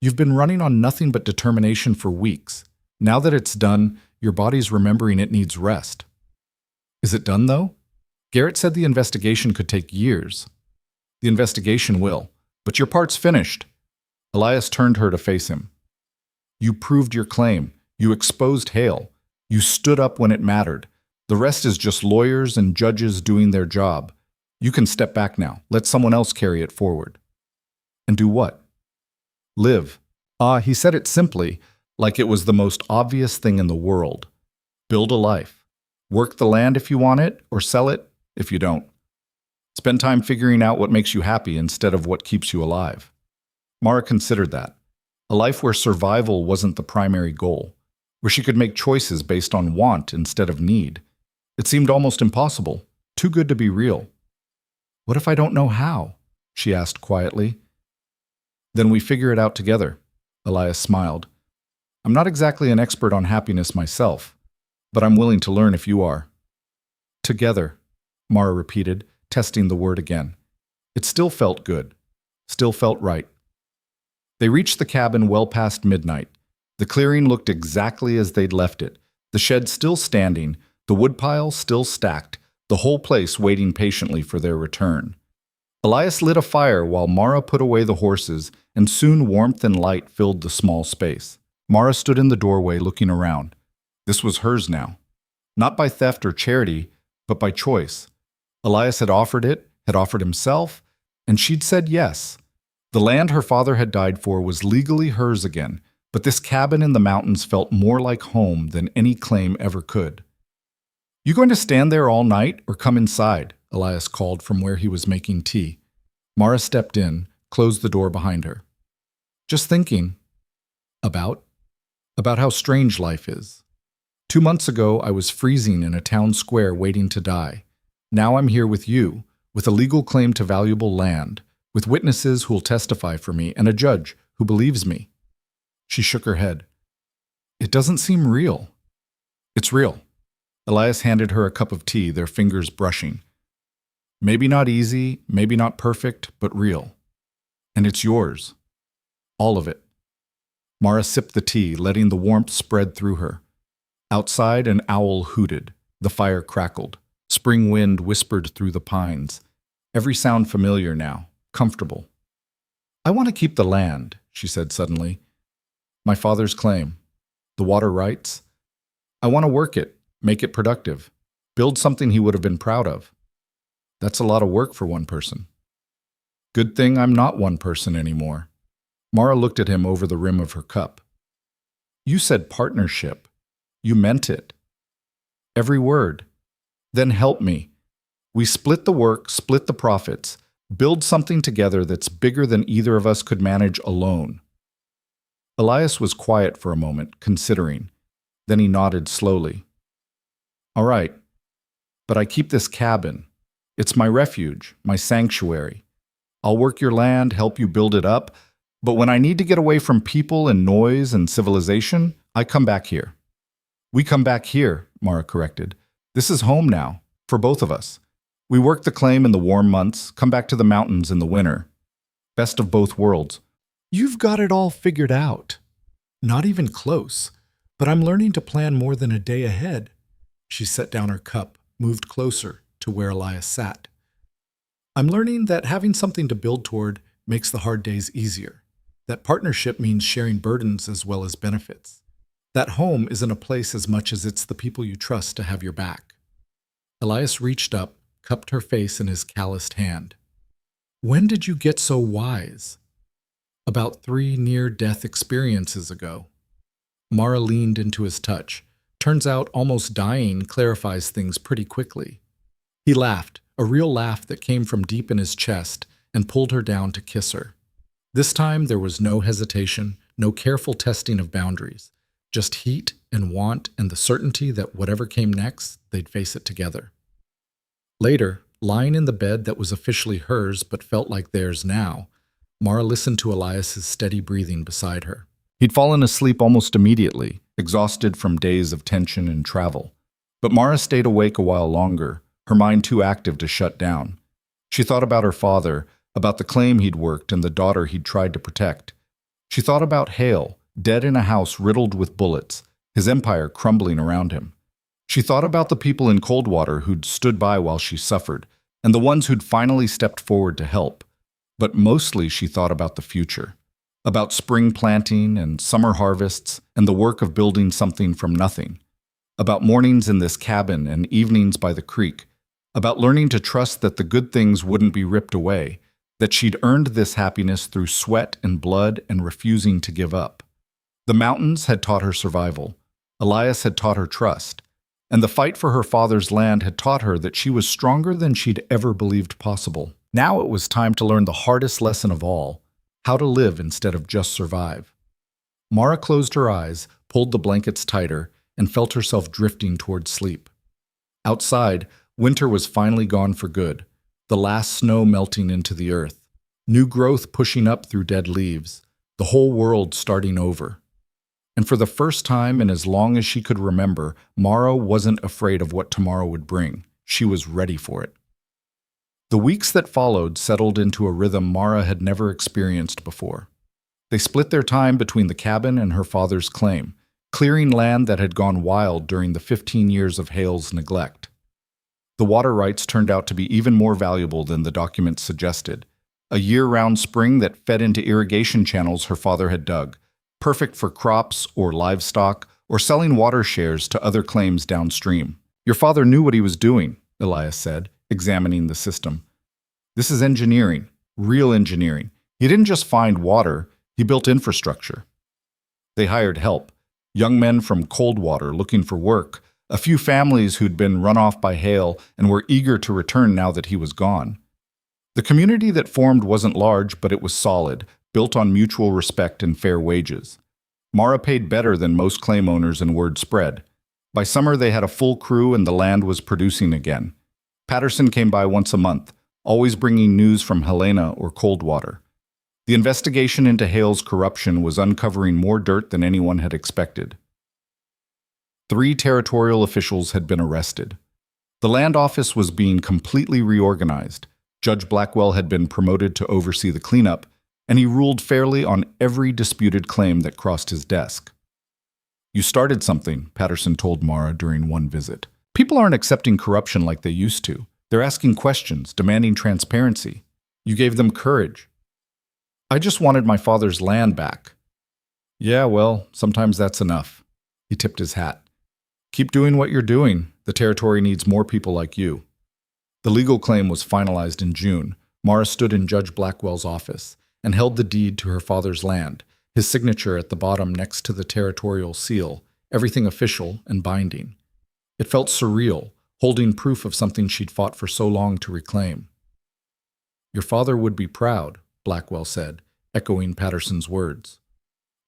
You've been running on nothing but determination for weeks. Now that it's done, your body's remembering it needs rest. Is it done, though? Garrett said the investigation could take years. The investigation will, but your part's finished. Elias turned her to face him. You proved your claim. You exposed Hale. You stood up when it mattered. The rest is just lawyers and judges doing their job. You can step back now. Let someone else carry it forward. And do what? Live. He said it simply, like it was the most obvious thing in the world. Build a life. Work the land if you want it, or sell it if you don't. Spend time figuring out what makes you happy instead of what keeps you alive. Mara considered that. A life where survival wasn't the primary goal, where she could make choices based on want instead of need. It seemed almost impossible, too good to be real. What if I don't know how? She asked quietly. Then we figure it out together, Elias smiled. I'm not exactly an expert on happiness myself, but I'm willing to learn if you are. Together, Mara repeated, testing the word again. It still felt good, still felt right. They reached the cabin well past midnight. The clearing looked exactly as they'd left it, the shed still standing, the woodpile still stacked, the whole place waiting patiently for their return. Elias lit a fire while Mara put away the horses, and soon warmth and light filled the small space. Mara stood in the doorway looking around. This was hers now. Not by theft or charity, but by choice. Elias had offered it, had offered himself, and she'd said yes. The land her father had died for was legally hers again, but this cabin in the mountains felt more like home than any claim ever could. You going to stand there all night or come inside? Elias called from where he was making tea. Mara stepped in, closed the door behind her. Just thinking. About how strange life is. 2 months ago, I was freezing in a town square waiting to die. Now I'm here with you, with a legal claim to valuable land, with witnesses who'll testify for me and a judge who believes me. She shook her head. It doesn't seem real. It's real. Elias handed her a cup of tea, their fingers brushing. Maybe not easy, maybe not perfect, but real. And it's yours. All of it. Mara sipped the tea, letting the warmth spread through her. Outside, an owl hooted. The fire crackled. Spring wind whispered through the pines. Every sound familiar now, comfortable. I want to keep the land, she said suddenly. My father's claim. The water rights. I want to work it, make it productive, build something he would have been proud of. That's a lot of work for one person. Good thing I'm not one person anymore. Mara looked at him over the rim of her cup. You said partnership. You meant it. Every word. Then help me. We split the work, split the profits, build something together that's bigger than either of us could manage alone. Elias was quiet for a moment, considering. Then he nodded slowly. All right, but I keep this cabin. It's my refuge, my sanctuary. I'll work your land, help you build it up, but when I need to get away from people and noise and civilization, I come back here. We come back here, Mara corrected. This is home now, for both of us. We work the claim in the warm months, come back to the mountains in the winter. Best of both worlds. You've got it all figured out. Not even close, but I'm learning to plan more than a day ahead. She set down her cup, moved closer to where Elias sat. I'm learning that having something to build toward makes the hard days easier. That partnership means sharing burdens as well as benefits. That home isn't a place as much as it's the people you trust to have your back. Elias reached up, cupped her face in his calloused hand. When did you get so wise? About 3 near-death experiences ago. Mara leaned into his touch. Turns out almost dying clarifies things pretty quickly. He laughed, a real laugh that came from deep in his chest, and pulled her down to kiss her. This time there was no hesitation, no careful testing of boundaries, just heat and want and the certainty that whatever came next, they'd face it together. Later, lying in the bed that was officially hers but felt like theirs now, Mara listened to Elias's steady breathing beside her. He'd fallen asleep almost immediately, exhausted from days of tension and travel. But Mara stayed awake a while longer, her mind too active to shut down. She thought about her father, about the claim he'd worked and the daughter he'd tried to protect. She thought about Hale, dead in a house riddled with bullets, his empire crumbling around him. She thought about the people in Coldwater who'd stood by while she suffered, and the ones who'd finally stepped forward to help. But mostly she thought about the future, about spring planting and summer harvests and the work of building something from nothing, about mornings in this cabin and evenings by the creek, about learning to trust that the good things wouldn't be ripped away, that she'd earned this happiness through sweat and blood and refusing to give up. The mountains had taught her survival. Elias had taught her trust. And the fight for her father's land had taught her that she was stronger than she'd ever believed possible. Now it was time to learn the hardest lesson of all, how to live instead of just survive. Mara closed her eyes, pulled the blankets tighter, and felt herself drifting toward sleep. Outside, winter was finally gone for good, the last snow melting into the earth, new growth pushing up through dead leaves, the whole world starting over. And for the first time in as long as she could remember, Mara wasn't afraid of what tomorrow would bring. She was ready for it. The weeks that followed settled into a rhythm Mara had never experienced before. They split their time between the cabin and her father's claim, clearing land that had gone wild during the 15 years of Hale's neglect. The water rights turned out to be even more valuable than the documents suggested, a year-round spring that fed into irrigation channels her father had dug, perfect for crops or livestock or selling water shares to other claims downstream. Your father knew what he was doing, Elias said, examining the system. This is engineering, real engineering. He didn't just find water, he built infrastructure. They hired help, young men from Coldwater looking for work, a few families who'd been run off by Hale and were eager to return now that he was gone. The community that formed wasn't large, but it was solid, built on mutual respect and fair wages. Mara paid better than most claim owners and word spread. By summer, they had a full crew and the land was producing again. Patterson came by once a month, always bringing news from Helena or Coldwater. The investigation into Hale's corruption was uncovering more dirt than anyone had expected. 3 territorial officials had been arrested. The land office was being completely reorganized. Judge Blackwell had been promoted to oversee the cleanup, and he ruled fairly on every disputed claim that crossed his desk. You started something, Patterson told Mara during one visit. People aren't accepting corruption like they used to. They're asking questions, demanding transparency. You gave them courage. I just wanted my father's land back. Yeah, well, sometimes that's enough. He tipped his hat. Keep doing what you're doing. The territory needs more people like you. The legal claim was finalized in June. Mara stood in Judge Blackwell's office and held the deed to her father's land, his signature at the bottom next to the territorial seal, everything official and binding. It felt surreal, holding proof of something she'd fought for so long to reclaim. Your father would be proud, Blackwell said, echoing Patterson's words.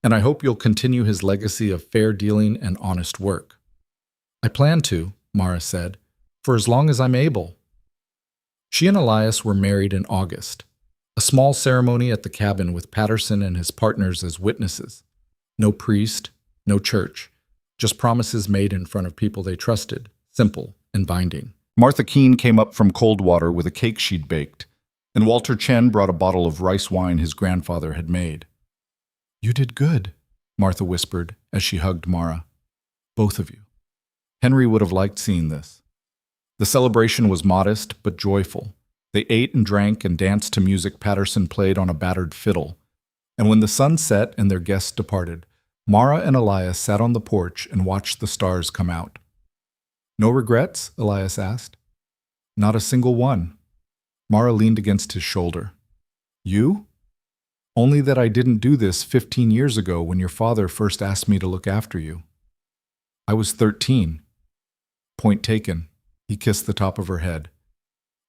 And I hope you'll continue his legacy of fair dealing and honest work. I plan to, Mara said, for as long as I'm able. She and Elias were married in August. A small ceremony at the cabin with Patterson and his partners as witnesses. No priest, no church, just promises made in front of people they trusted, simple and binding. Martha Keene came up from Coldwater with a cake she'd baked, and Walter Chen brought a bottle of rice wine his grandfather had made. You did good, Martha whispered as she hugged Mara. Both of you. Henry would have liked seeing this. The celebration was modest but joyful. They ate and drank and danced to music Patterson played on a battered fiddle. And when the sun set and their guests departed, Mara and Elias sat on the porch and watched the stars come out. No regrets? Elias asked. Not a single one. Mara leaned against his shoulder. You? Only that I didn't do this 15 years ago when your father first asked me to look after you. I was 13. Point taken. He kissed the top of her head.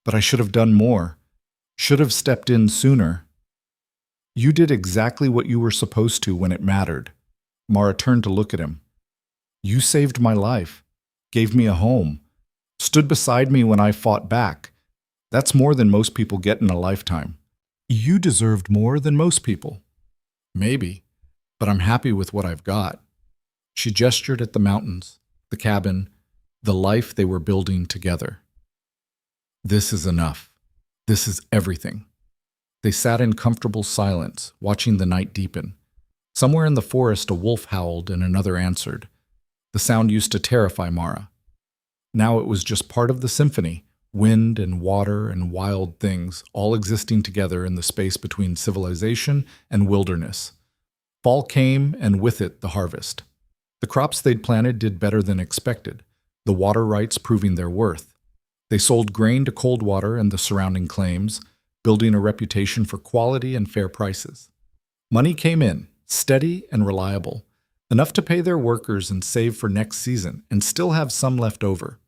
But I should have done more. Should have stepped in sooner. You did exactly what you were supposed to when it mattered. Mara turned to look at him. You saved my life, gave me a home, stood beside me when I fought back. That's more than most people get in a lifetime. You deserved more than most people. Maybe. but I'm happy with what I've got. She gestured at the mountains, the cabin, the life they were building together. This is enough. This is everything. They sat in comfortable silence, watching the night deepen. Somewhere in the forest, a wolf howled and another answered. The sound used to terrify Mara. Now it was just part of the symphony, wind and water and wild things, all existing together in the space between civilization and wilderness. Fall came, and with it, the harvest. The crops they'd planted did better than expected, the water rights proving their worth. They sold grain to Coldwater and the surrounding claims, building a reputation for quality and fair prices. Money came in, steady and reliable, enough to pay their workers and save for next season, and still have some left over.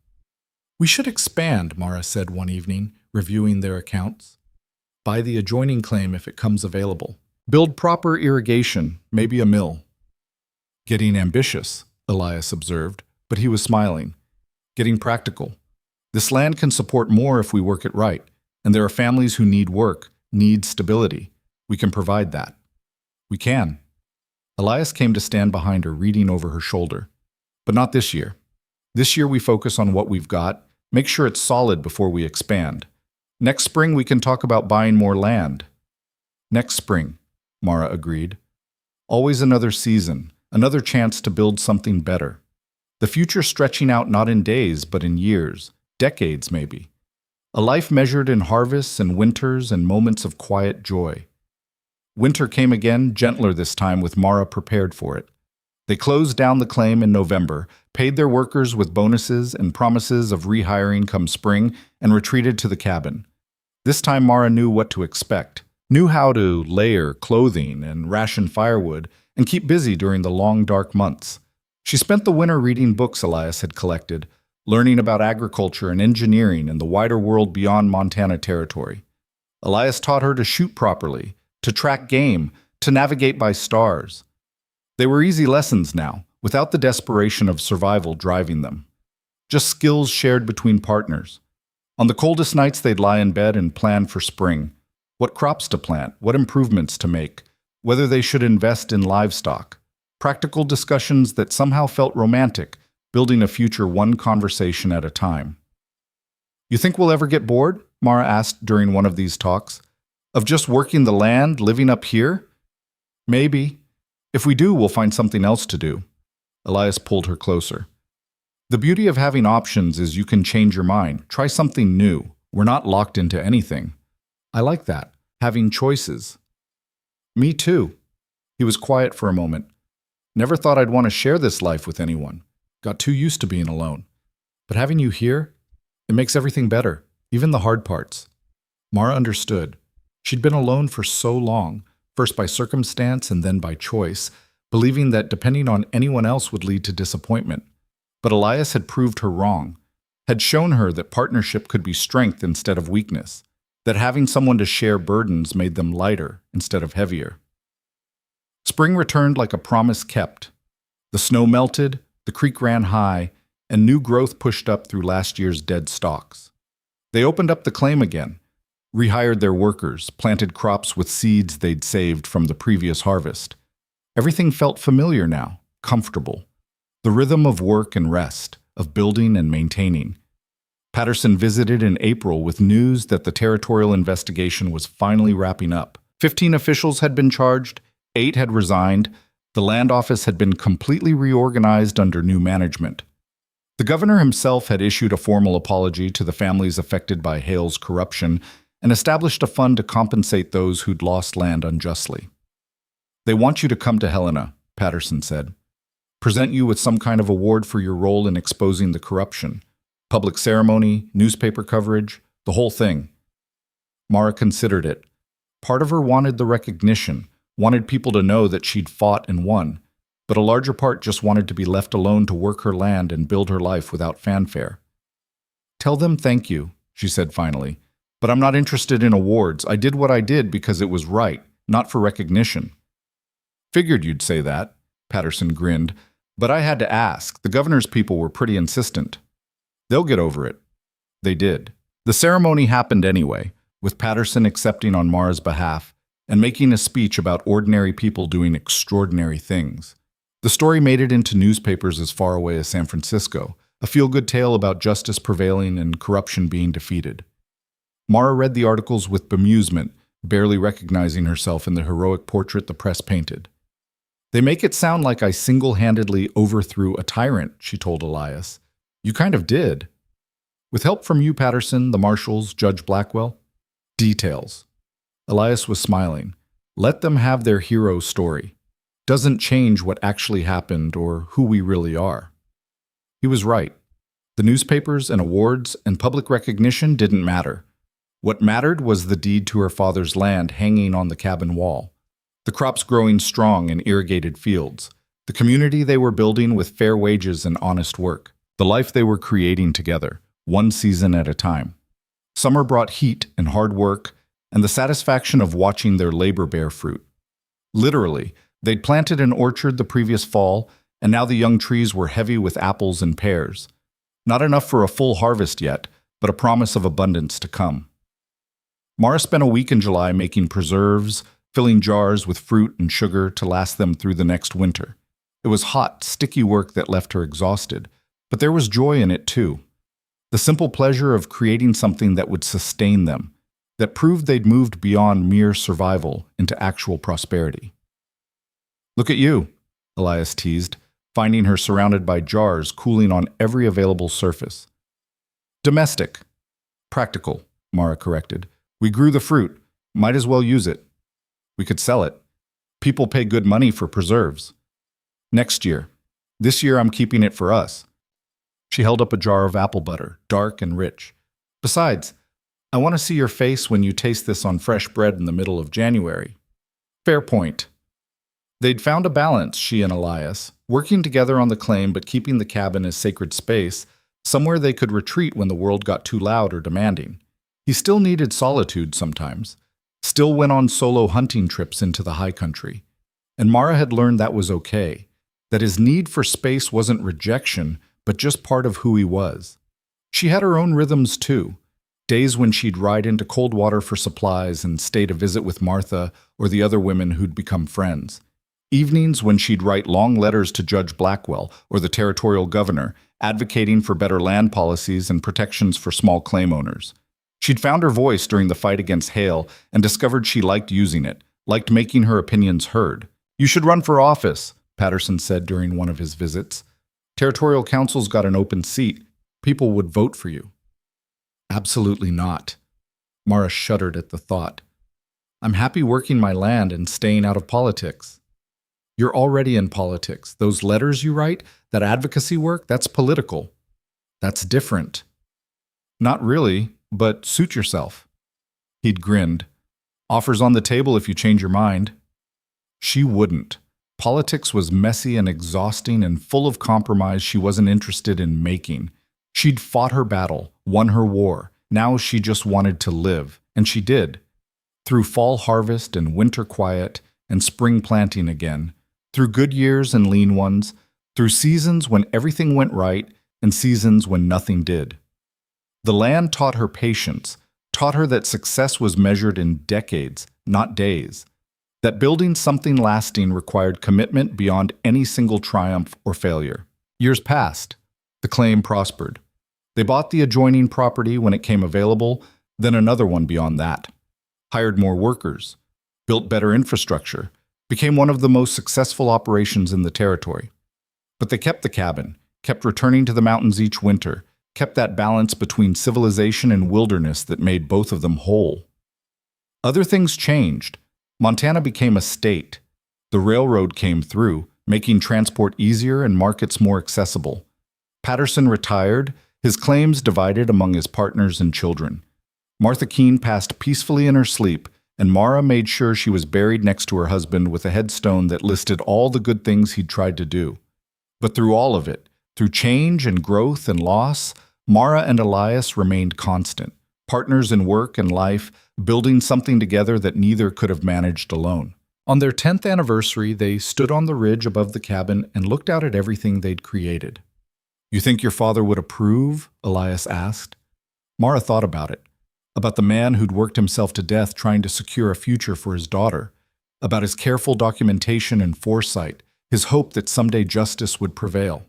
"We should expand," Mara said one evening, reviewing their accounts. "Buy the adjoining claim if it comes available. Build proper irrigation, maybe a mill." "Getting ambitious," Elias observed, but he was smiling. "Getting practical. This land can support more if we work it right, and there are families who need work, need stability. We can provide that." "We can." Elias came to stand behind her, reading over her shoulder. "But not this year. This year we focus on what we've got, make sure it's solid before we expand. Next spring we can talk about buying more land." "Next spring," Mara agreed. "Always another season, another chance to build something better. The future stretching out not in days, but in years, decades maybe. A life measured in harvests and winters and moments of quiet joy." Winter came again, gentler this time, with Mara prepared for it. They closed down the claim in November, paid their workers with bonuses and promises of rehiring come spring, and retreated to the cabin. This time Mara knew what to expect, knew how to layer clothing and ration firewood, and keep busy during the long, dark months. She spent the winter reading books Elias had collected, learning about agriculture and engineering and the wider world beyond Montana territory. Elias taught her to shoot properly, to track game, to navigate by stars. They were easy lessons now, without the desperation of survival driving them. Just skills shared between partners. On the coldest nights they'd lie in bed and plan for spring. What crops to plant, what improvements to make, whether they should invest in livestock. Practical discussions that somehow felt romantic, building a future one conversation at a time. "You think we'll ever get bored?" Mara asked during one of these talks. "Of just working the land, living up here?" "Maybe. If we do, we'll find something else to do." Elias pulled her closer. "The beauty of having options is you can change your mind, try something new. We're not locked into anything." "I like that, having choices." "Me too." He was quiet for a moment. "Never thought I'd want to share this life with anyone. Got too used to being alone. But having you here, it makes everything better, even the hard parts." Mara understood. She'd been alone for so long, first by circumstance and then by choice, believing that depending on anyone else would lead to disappointment. But Elias had proved her wrong, had shown her that partnership could be strength instead of weakness, that having someone to share burdens made them lighter instead of heavier. Spring returned like a promise kept. The snow melted, the creek ran high, and new growth pushed up through last year's dead stalks. They opened up the claim again, rehired their workers, planted crops with seeds they'd saved from the previous harvest. Everything felt familiar now, comfortable. The rhythm of work and rest, of building and maintaining. Patterson visited in April with news that the territorial investigation was finally wrapping up. 15 officials had been charged, 8 had resigned, the land office had been completely reorganized under new management. The governor himself had issued a formal apology to the families affected by Hale's corruption and established a fund to compensate those who'd lost land unjustly. "They want you to come to Helena," Patterson said. "Present you with some kind of award for your role in exposing the corruption. Public ceremony, newspaper coverage, the whole thing." Mara considered it. Part of her wanted the recognition, wanted people to know that she'd fought and won, but a larger part just wanted to be left alone to work her land and build her life without fanfare. "Tell them thank you," she said finally, "but I'm not interested in awards. I did what I did because it was right, not for recognition." "Figured you'd say that," Patterson grinned, "but I had to ask. The governor's people were pretty insistent." "They'll get over it." They did. The ceremony happened anyway, with Patterson accepting on Mara's behalf, and making a speech about ordinary people doing extraordinary things. The story made it into newspapers as far away as San Francisco, a feel-good tale about justice prevailing and corruption being defeated. Mara read the articles with bemusement, barely recognizing herself in the heroic portrait the press painted. "They make it sound like I single-handedly overthrew a tyrant," she told Elias. "You kind of did. With help from you, Patterson, the marshals, Judge Blackwell." Details. Elias was smiling. Let them have their hero story. Doesn't change what actually happened or who we really are. He was right. The newspapers and awards and public recognition didn't matter. What mattered was the deed to her father's land hanging on the cabin wall, the crops growing strong in irrigated fields, the community they were building with fair wages and honest work, the life they were creating together, one season at a time. Summer brought heat and hard work and the satisfaction of watching their labor bear fruit. Literally, they'd planted an orchard the previous fall, and now the young trees were heavy with apples and pears. Not enough for a full harvest yet, but a promise of abundance to come. Mara spent a week in July making preserves, filling jars with fruit and sugar to last them through the next winter. It was hot, sticky work that left her exhausted, but there was joy in it too. The simple pleasure of creating something that would sustain them, that proved they'd moved beyond mere survival into actual prosperity. "Look at you," Elias teased, finding her surrounded by jars cooling on every available surface. "Domestic. Practical," Mara corrected. "We grew the fruit. Might as well use it. We could sell it. People pay good money for preserves. Next year. This year I'm keeping it for us." She held up a jar of apple butter, dark and rich. "Besides, I want to see your face when you taste this on fresh bread in the middle of January." Fair point. They'd found a balance, she and Elias, working together on the claim but keeping the cabin as sacred space, somewhere they could retreat when the world got too loud or demanding. He still needed solitude sometimes, still went on solo hunting trips into the high country. And Mara had learned that was okay, that his need for space wasn't rejection, but just part of who he was. She had her own rhythms too. Days when she'd ride into Coldwater for supplies and stay to visit with Martha or the other women who'd become friends. Evenings when she'd write long letters to Judge Blackwell or the territorial governor, advocating for better land policies and protections for small claim owners. She'd found her voice during the fight against Hale and discovered she liked using it, liked making her opinions heard. "You should run for office," Patterson said during one of his visits. "Territorial Council's got an open seat. People would vote for you." "Absolutely not." Mara shuddered at the thought. "I'm happy working my land and staying out of politics." "You're already in politics. Those letters you write, that advocacy work, that's political." "That's different." "Not really, but suit yourself." He'd grinned. "Offers on the table if you change your mind." She wouldn't. Politics was messy and exhausting and full of compromise she wasn't interested in making. She'd fought her battle, won her war. Now she just wanted to live, and she did. Through fall harvest and winter quiet and spring planting again, through good years and lean ones, through seasons when everything went right and seasons when nothing did. The land taught her patience, taught her that success was measured in decades, not days, that building something lasting required commitment beyond any single triumph or failure. Years passed. The claim prospered. They bought the adjoining property when it came available, then another one beyond that. Hired more workers, built better infrastructure, became one of the most successful operations in the territory. But they kept the cabin, kept returning to the mountains each winter, kept that balance between civilization and wilderness that made both of them whole. Other things changed. Montana became a state. The railroad came through, making transport easier and markets more accessible. Patterson retired, his claims divided among his partners and children. Martha Keene passed peacefully in her sleep, and Mara made sure she was buried next to her husband with a headstone that listed all the good things he'd tried to do. But through all of it, through change and growth and loss, Mara and Elias remained constant, partners in work and life, building something together that neither could have managed alone. On their 10th anniversary, they stood on the ridge above the cabin and looked out at everything they'd created. "You think your father would approve?" Elias asked. Mara thought about it. about the man who'd worked himself to death trying to secure a future for his daughter, about his careful documentation and foresight, his hope that someday justice would prevail,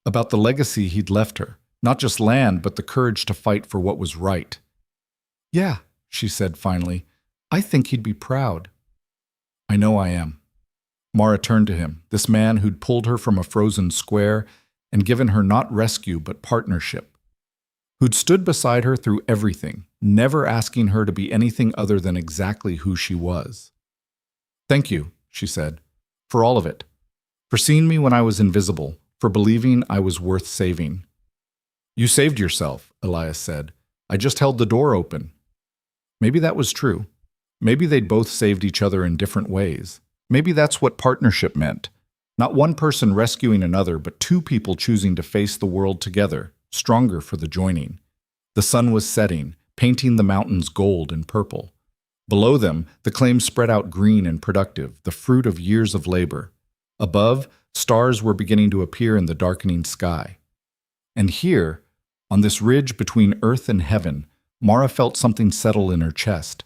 about the legacy he'd left her, not just land, but the courage to fight for what was right. "Yeah," she said finally, "I think he'd be proud." "I know I am." Mara turned to him, this man who'd pulled her from a frozen square and given her not rescue but partnership, who'd stood beside her through everything, never asking her to be anything other than exactly who she was. "Thank you," she said, "for all of it, for seeing me when I was invisible, for believing I was worth saving." "You saved yourself," Elias said. "I just held the door open." Maybe that was true. Maybe they'd both saved each other in different ways. Maybe that's what partnership meant. Not one person rescuing another, but two people choosing to face the world together, stronger for the joining. The sun was setting, painting the mountains gold and purple. Below them, the claims spread out green and productive, the fruit of years of labor. Above, stars were beginning to appear in the darkening sky. And here, on this ridge between earth and heaven, Mara felt something settle in her chest.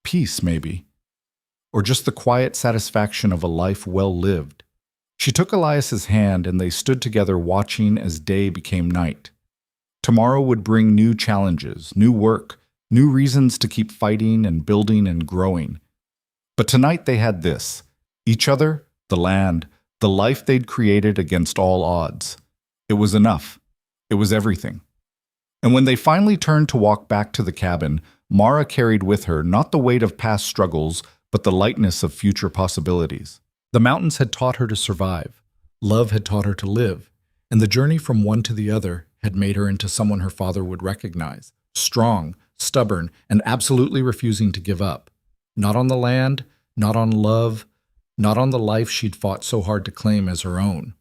Peace, maybe. Or just the quiet satisfaction of a life well lived. She took Elias's hand and they stood together watching as day became night. Tomorrow would bring new challenges, new work, new reasons to keep fighting and building and growing. But tonight they had this: each other, the land, the life they'd created against all odds. It was enough. It was everything. And when they finally turned to walk back to the cabin, Mara carried with her not the weight of past struggles, but the lightness of future possibilities. The mountains had taught her to survive. Love had taught her to live. And the journey from one to the other had made her into someone her father would recognize. Strong, stubborn, and absolutely refusing to give up. Not on the land, not on love, not on the life she'd fought so hard to claim as her own.